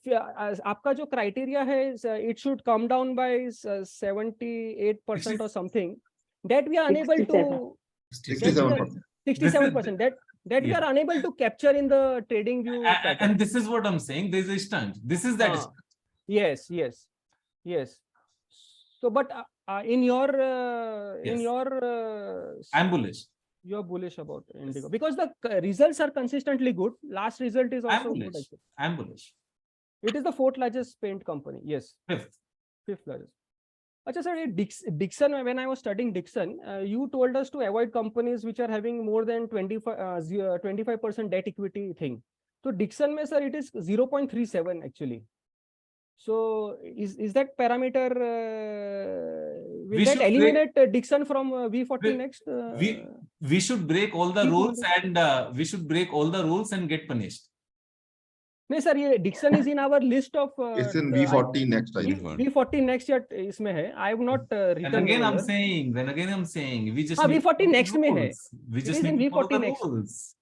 आपका जो क्राइटेरिया है it should come down by 78% और something, that we are unable to 67%. That we are unable to capture in the trading view pattern. And this is what I'm saying. There is a stunt. This is that stunt. Yes. So, but in your I'm bullish. You're bullish about Indigo because the results are consistently good. Last result is also good. I'm bullish. It is the 4th largest paint company. Yes. 5th largest. Achha sir, Dixon, when I was studying Dixon, you told us to avoid companies which are having more than 25% debt equity thing. So Dixon mein sir, it is 0.37 actually. So is that parameter, will that eliminate Dixon from V40 next? We should break all the rules and we should break all the rules and get punished. नहीं sir, ये Dixon is in our list of. It's in V40 next. V40 next या इसमें है. I have not written. And again I'm saying, we just. V40 next में है. We just need to follow the rules.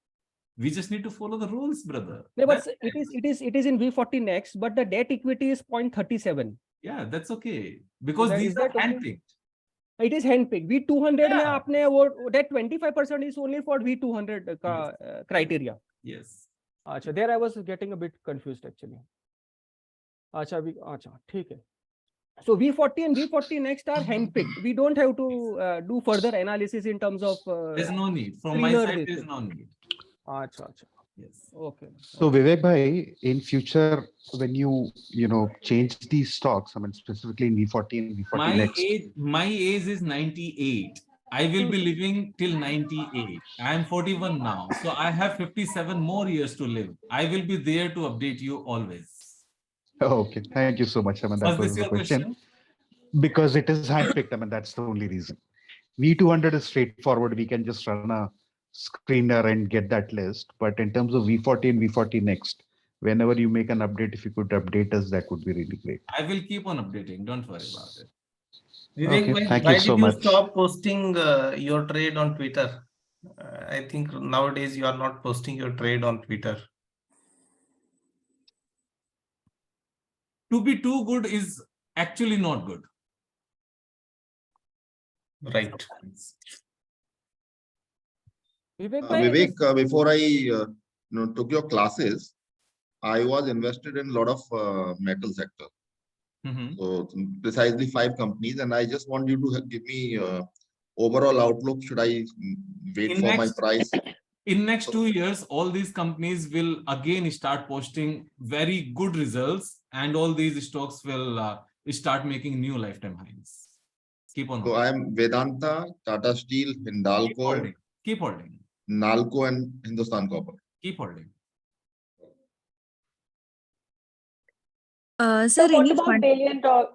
We just need to follow the rules, brother. No, but it is in V40 next, but the debt equity is 0.37. Yeah, that's okay because these are handpicked. It is handpicked. V200 में आपने वो that 25% is only for V200 का criteria. Yes. अच्छा, there I was getting a bit confused actually. अच्छा, ठीक है. So V40 and V40 next are handpicked. We don't have to do further analysis in terms of. There's no need. From my side, there's no need. अच्छा. Yes. Okay. So Vivek bhai, in future, when you change these stocks, I mean specifically in V40 and V40 next. My age is 98. I will be living till 98. I am 41 now. So I have 57 more years to live. I will be there to update you always. Okay. Thank you so much. I mean, that was the question. Because it is handpicked. I mean, that's the only reason. V200 is straightforward. We can just run a screener and get that list. But in terms of V40 and V40 next, whenever you make an update, if you could update us, that would be really great. I will keep on updating. Don't worry about it. Vivek, okay, why did you stop posting your trade on Twitter? I think nowadays you are not posting your trade on Twitter. To be too good is actually not good. Right. Vivek, before I took your classes, I was invested in a lot of metal sector. So precisely 5 companies, and I just want you to give me overall outlook. Should I wait for my price In next 2 years, all these companies will again start posting very good results, and all these stocks will start making new lifetime highs. Keep on So holding. I am Vedanta, Tata Steel, Keep Hindalco, holding. Keep holding. Nalco, and Hindustan Copper. Keep holding. Sir, So what any about fund? Valiant or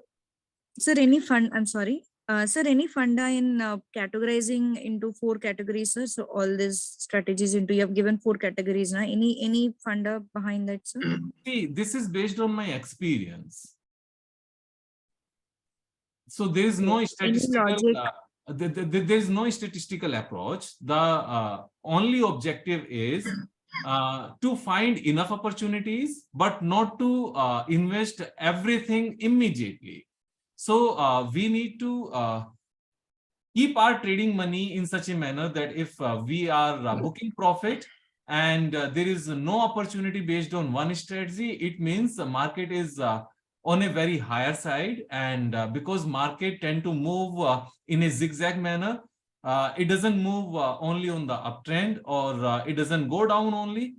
Sir, any fund? I'm sorry. Sir, any funda in categorizing into 4 categories, sir? So all these strategies into, you have given 4 categories now. Any funda behind that, sir? See, this is based on my experience. So there is no statistical. There is no statistical approach. The only objective is to find enough opportunities, but not to invest everything immediately. So we need to keep our trading money in such a manner that if we are booking profit and there is no opportunity based on one strategy, it means the market is on a very higher side, and because market tend to move in a zigzag manner, it doesn't move only on the uptrend, or it doesn't go down only.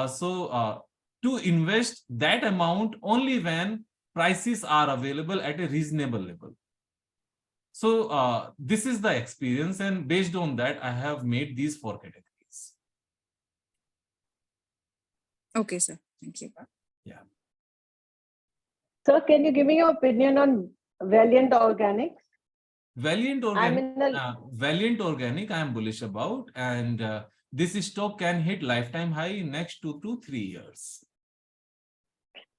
So to invest that amount only when prices are available at a reasonable level. So this is the experience, and based on that, I have made these 4 categories. Okay, sir. Thank you. Yeah. sir, can you give me your opinion on Valiant Organics? Valiant Organic, I am bullish about, and this stock can hit lifetime high in next 2 to 3 years.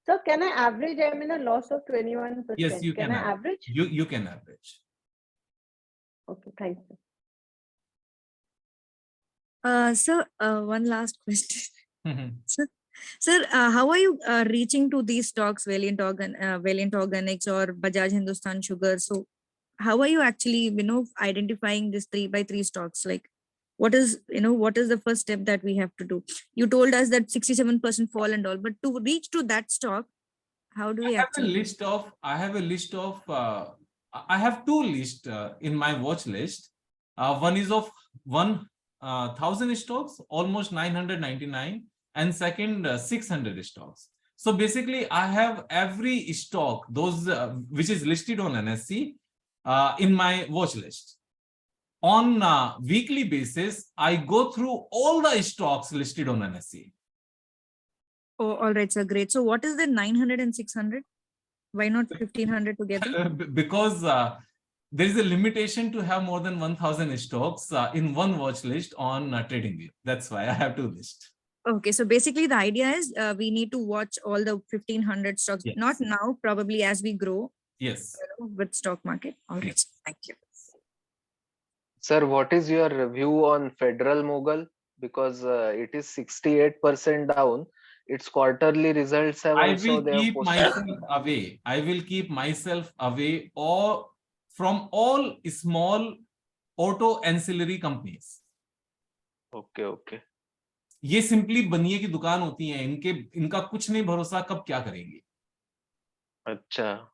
So can I average? I'm in a loss of 21%. Yes, you can can I average? You can average. Okay, thank you. Sir, one last question. Sir, how are you reaching to these stocks, Valiant Organics or Bajaj Hindustan Sugar? So how are you actually, identifying these 3x3 stocks? Like, what is the first step that we have to do? You told us that 67% fall and all, but to reach to that stock, how do we actually? I have a list of, I have 2 lists in my watch list. One is of 1,000 stocks, almost 999, and second 600 stocks. So basically, I have every stock, those which is listed on NSE, in my watch list. On weekly basis, I go through all the stocks listed on NSE. Oh, all right, sir. Great. So what is the 900 and 600? Why not 1,500 together? Because there is a limitation to have more than 1,000 stocks in one watch list on TradingView. That's why I have 2 lists. Okay, so basically the idea is we need to watch all the 1,500 stocks, Yes. not now, probably as we grow. Yes. With stock market. All right, thank you. Sir, what is your view on Federal Mogul? Because it is 68% down. Its quarterly results have I also will they have keep posted. myself away. I will keep myself away or from all small auto ancillary companies. Okay, okay. ये simply बनिए की दुकान होती है, इनका कुछ नहीं भरोसा कब क्या करेंगे. अच्छा.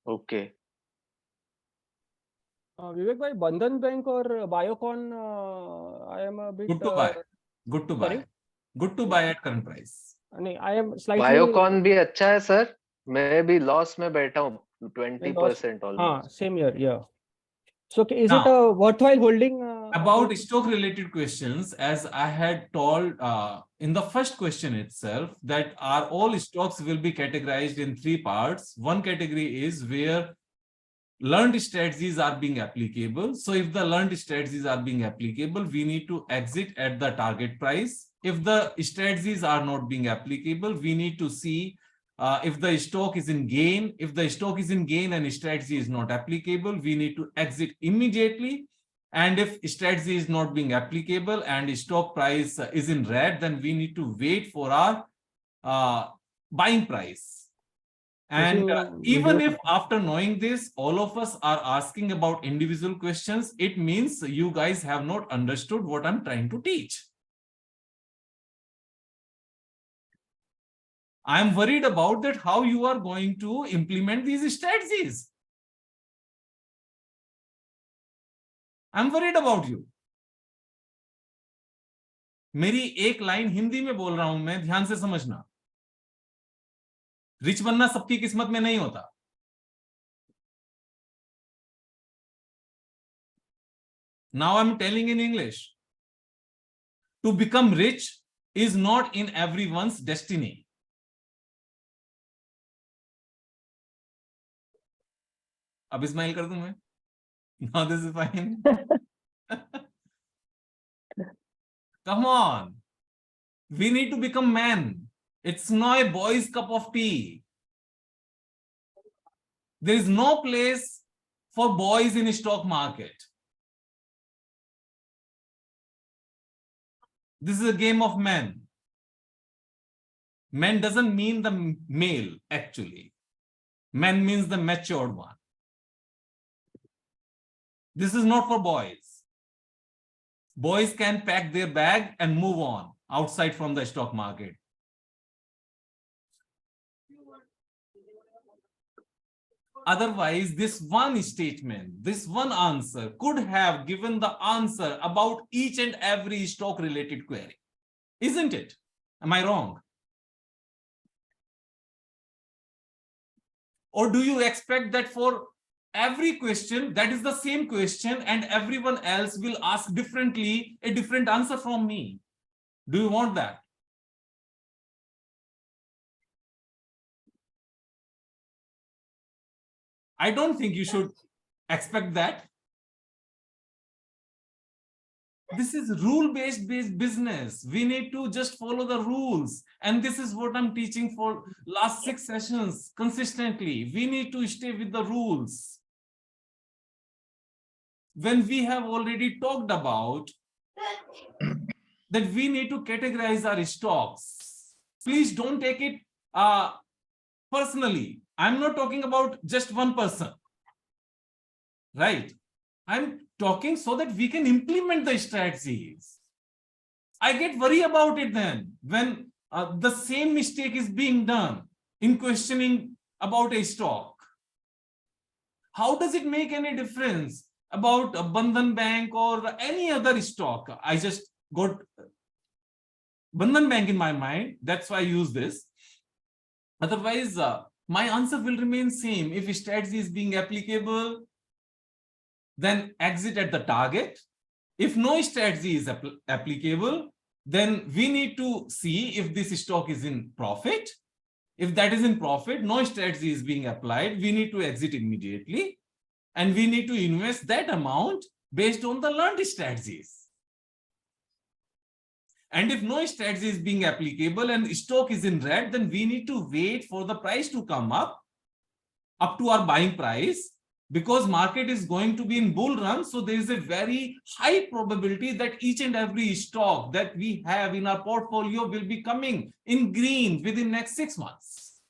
Okay. Vivek bhai, Bandhan Bank or Biocon, I am a bit. Good to buy. Good to buy. Sorry? Good to buy at current price. I am slightly. Biocon भी अच्छा है sir. मैं भी loss में बैठा हूँ 20% almost. Same here, yeah. So is Now, it a worthwhile holding? About stock related questions, as I had told in the first question itself, that all stocks will be categorized in 3 parts. One category is where learned strategies are being applicable. So if the learned strategies are being applicable, we need to exit at the target price. If the strategies are not being applicable, we need to see if the stock is in gain. If the stock is in gain and strategy is not applicable, we need to exit immediately. And if strategy is not being applicable and stock price is in red, then we need to wait for our buying price. And even if after knowing this, all of us are asking about individual questions, it means you guys have not understood what I'm trying to teach. I'm worried about that how you are going to implement these strategies. I'm worried about you. मेरी एक line Hindi में बोल रहा हूं मैं, ध्यान से समझना। रिच बनना सबकी किस्मत में नहीं होता। Now I'm telling in English. To become rich is not in everyone's destiny. अब स्माइल कर दूं मैं? Now this is fine. Come on. We need to become men. It's not a boy's cup of tea. There is no place for boys in stock market. This is a game of men. Men doesn't mean the male, actually. Men means the matured one. This is not for boys. Boys can pack their bag and move on outside from the stock market. Otherwise, this one statement, this one answer could have given the answer about each and every stock related query. Isn't it? Am I wrong? Or do you expect that for every question, that is the same question and everyone else will ask differently, a different answer from me? Do you want that? I don't think you should expect that. This is rule-based business. We need to just follow the rules. And this is what I'm teaching for last 6 sessions consistently. We need to stay with the rules. When we have already talked about that we need to categorize our stocks, please don't take it personally. I'm not talking about just one person, right? I'm talking so that we can implement the strategies. I get worried about it then when the same mistake is being done in questioning about a stock. How does it make any difference about a Bandhan Bank or any other stock? I just got Bandhan Bank in my mind. That's why I use this. Otherwise, my answer will remain same. If strategy is being applicable, then exit at the target. If no strategy is applicable, then we need to see if this stock is in profit. If that is in profit, no strategy is being applied, we need to exit immediately. And we need to invest that amount based on the learned strategies. And if no strategy is being applicable and stock is in red, then we need to wait for the price to come up to our buying price, because market is going to be in bull run. So there is a very high probability that each and every stock that we have in our portfolio will be coming in green within next 6 months.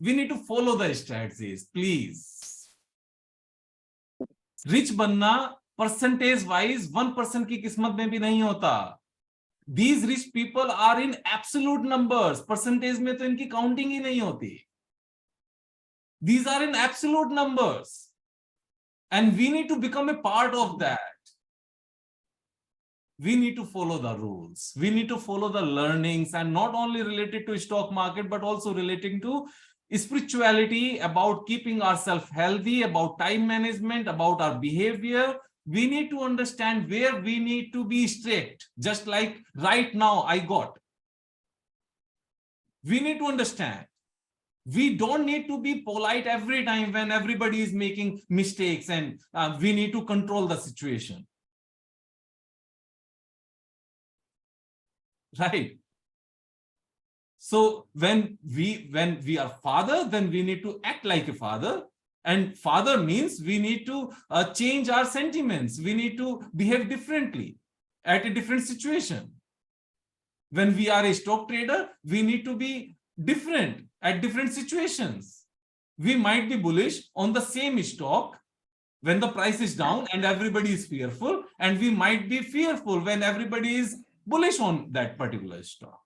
We need to follow the strategies, please. Rich banna percentage wise 1% की किस्मत में भी नहीं होता. These rich people are in absolute numbers. Percentage में तो इनकी counting ही नहीं होती. These are in absolute numbers. And we need to become a part of that. We need to follow the rules. We need to follow the learnings, and not only related to stock market, but also relating to spirituality, about keeping ourselves healthy, about time management, about our behavior. We need to understand where we need to be strict, just like right now I got. We need to understand. We don't need to be polite every time when everybody is making mistakes, and we need to control the situation. Right? So when we are father, then we need to act like a father. And father means we need to change our sentiments. We need to behave differently at a different situation. When we are a stock trader, we need to be different at different situations. We might be bullish on the same stock when the price is down and everybody is fearful, and we might be fearful when everybody is bullish on that particular stock.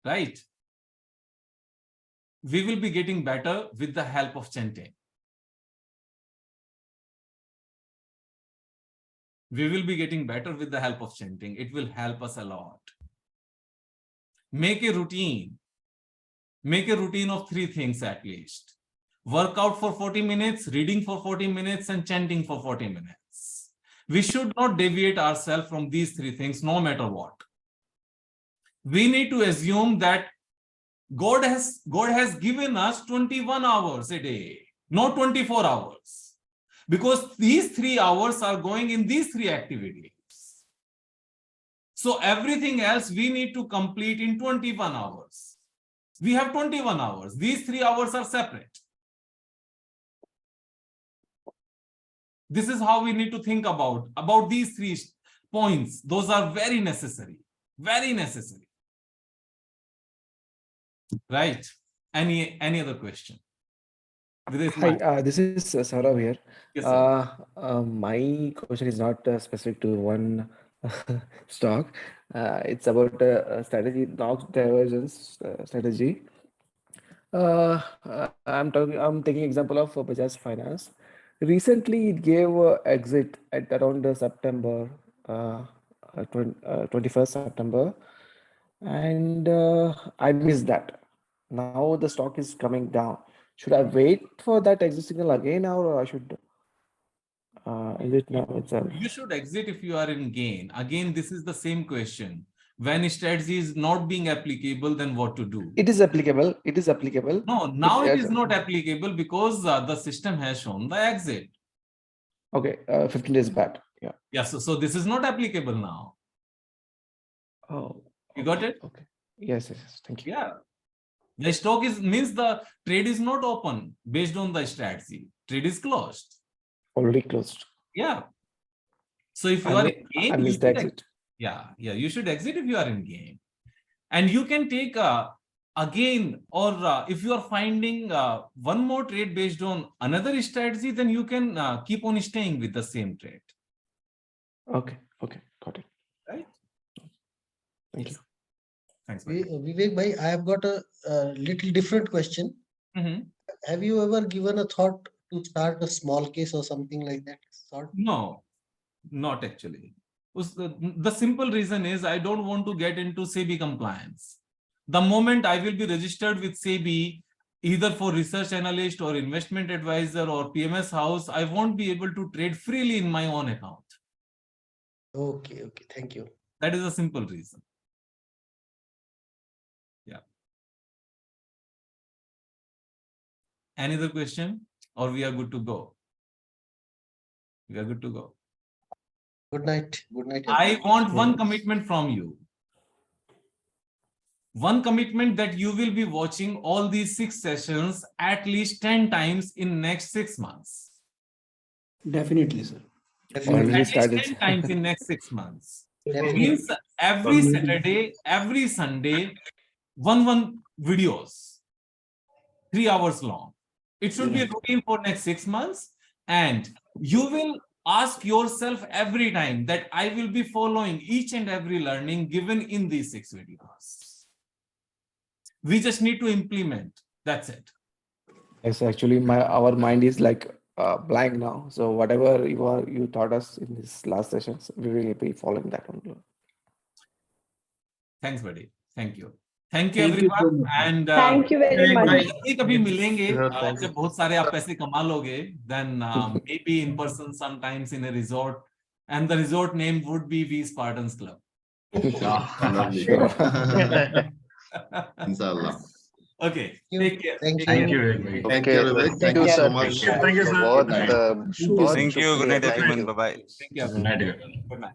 Right? We will be getting better with the help of chanting. We will be getting better with the help of chanting. It will help us a lot. Make a routine. Make a routine of 3 things at least. Workout for 40 minutes, reading for 40 minutes, and chanting for 40 minutes. We should not deviate ourselves from these 3 things, no matter what. We need to assume that God has given us 21 hours a day, not 24 hours. Because these 3 hours are going in these 3 activities. So everything else we need to complete in 21 hours. We have 21 hours. These 3 hours are separate. This is how we need to think about these 3 points. Those are very necessary. Very necessary. Right? Any other question? Hi, this is Saurav here. Yes, sir. My question is not specific to one stock. It's about strategy, Knox divergence strategy. I'm taking example of Bajaj Finance. Recently, it gave exit at around September, 21st September, and I missed that. Now the stock is coming down. Should I wait for that exit signal again, or I should exit now itself? You should exit if you are in gain. Again, this is the same question. When strategy is not being applicable, then what to do? It is applicable. It is applicable. No, now it is not applicable because the system has shown the exit. Okay, 15 days back. Yeah. Yeah, so this is not applicable now. Oh, you got it? Okay. Yes, thank you. Yeah. The stock means the trade is not open based on the strategy. Trade is closed. Already closed. Yeah. So if you are in gain, I you missed should the exit. you should exit if you are in gain. And you can take again, or if you are finding one more trade based on another strategy, then you can keep on staying with the same trade. Okay, got it. Right? Thank you. Thanks. Vivek bhai, I have got a little different question. Have you ever given a thought to start a small case or something like that? No, not actually. The simple reason is I don't want to get into SEBI compliance. The moment I will be registered with SEBI, either for research analyst or investment advisor or PMS house, I won't be able to trade freely in my own account. Okay, thank you. That is a simple reason. Yeah. Any other question? Or we are good to go? We are good to go. Good night. Good night. I want one commitment from you. One commitment that you will be watching all these 6 sessions at least 10 times in next 6 months. Definitely, sir. Already At least started. 10 times in next 6 months. Definitely. Means every Saturday, every Sunday, one videos, 3 hours long. It should be a routine for next 6 months, and you will ask yourself every time that I will be following each and every learning given in these 6 videos. We just need to implement. That's it. Yes, actually, our mind is like blank now. So whatever you taught us in this last sessions, we will be following that only. Thanks, buddy. Thank you. Thank you everyone. And thank you very much. कभी मिलेंगे जब बहुत सारे आप पैसे कमा लोगे, then maybe in person sometimes in a resort, and the resort name would be V Spartans Club. Inshallah. Okay. Take care. Thank you, Vivek. Thank you, Vivek. Thank you so much. Thank you, sir. बहुत Thank you. Good night, everyone. Bye bye. Thank you. Good night. Good night.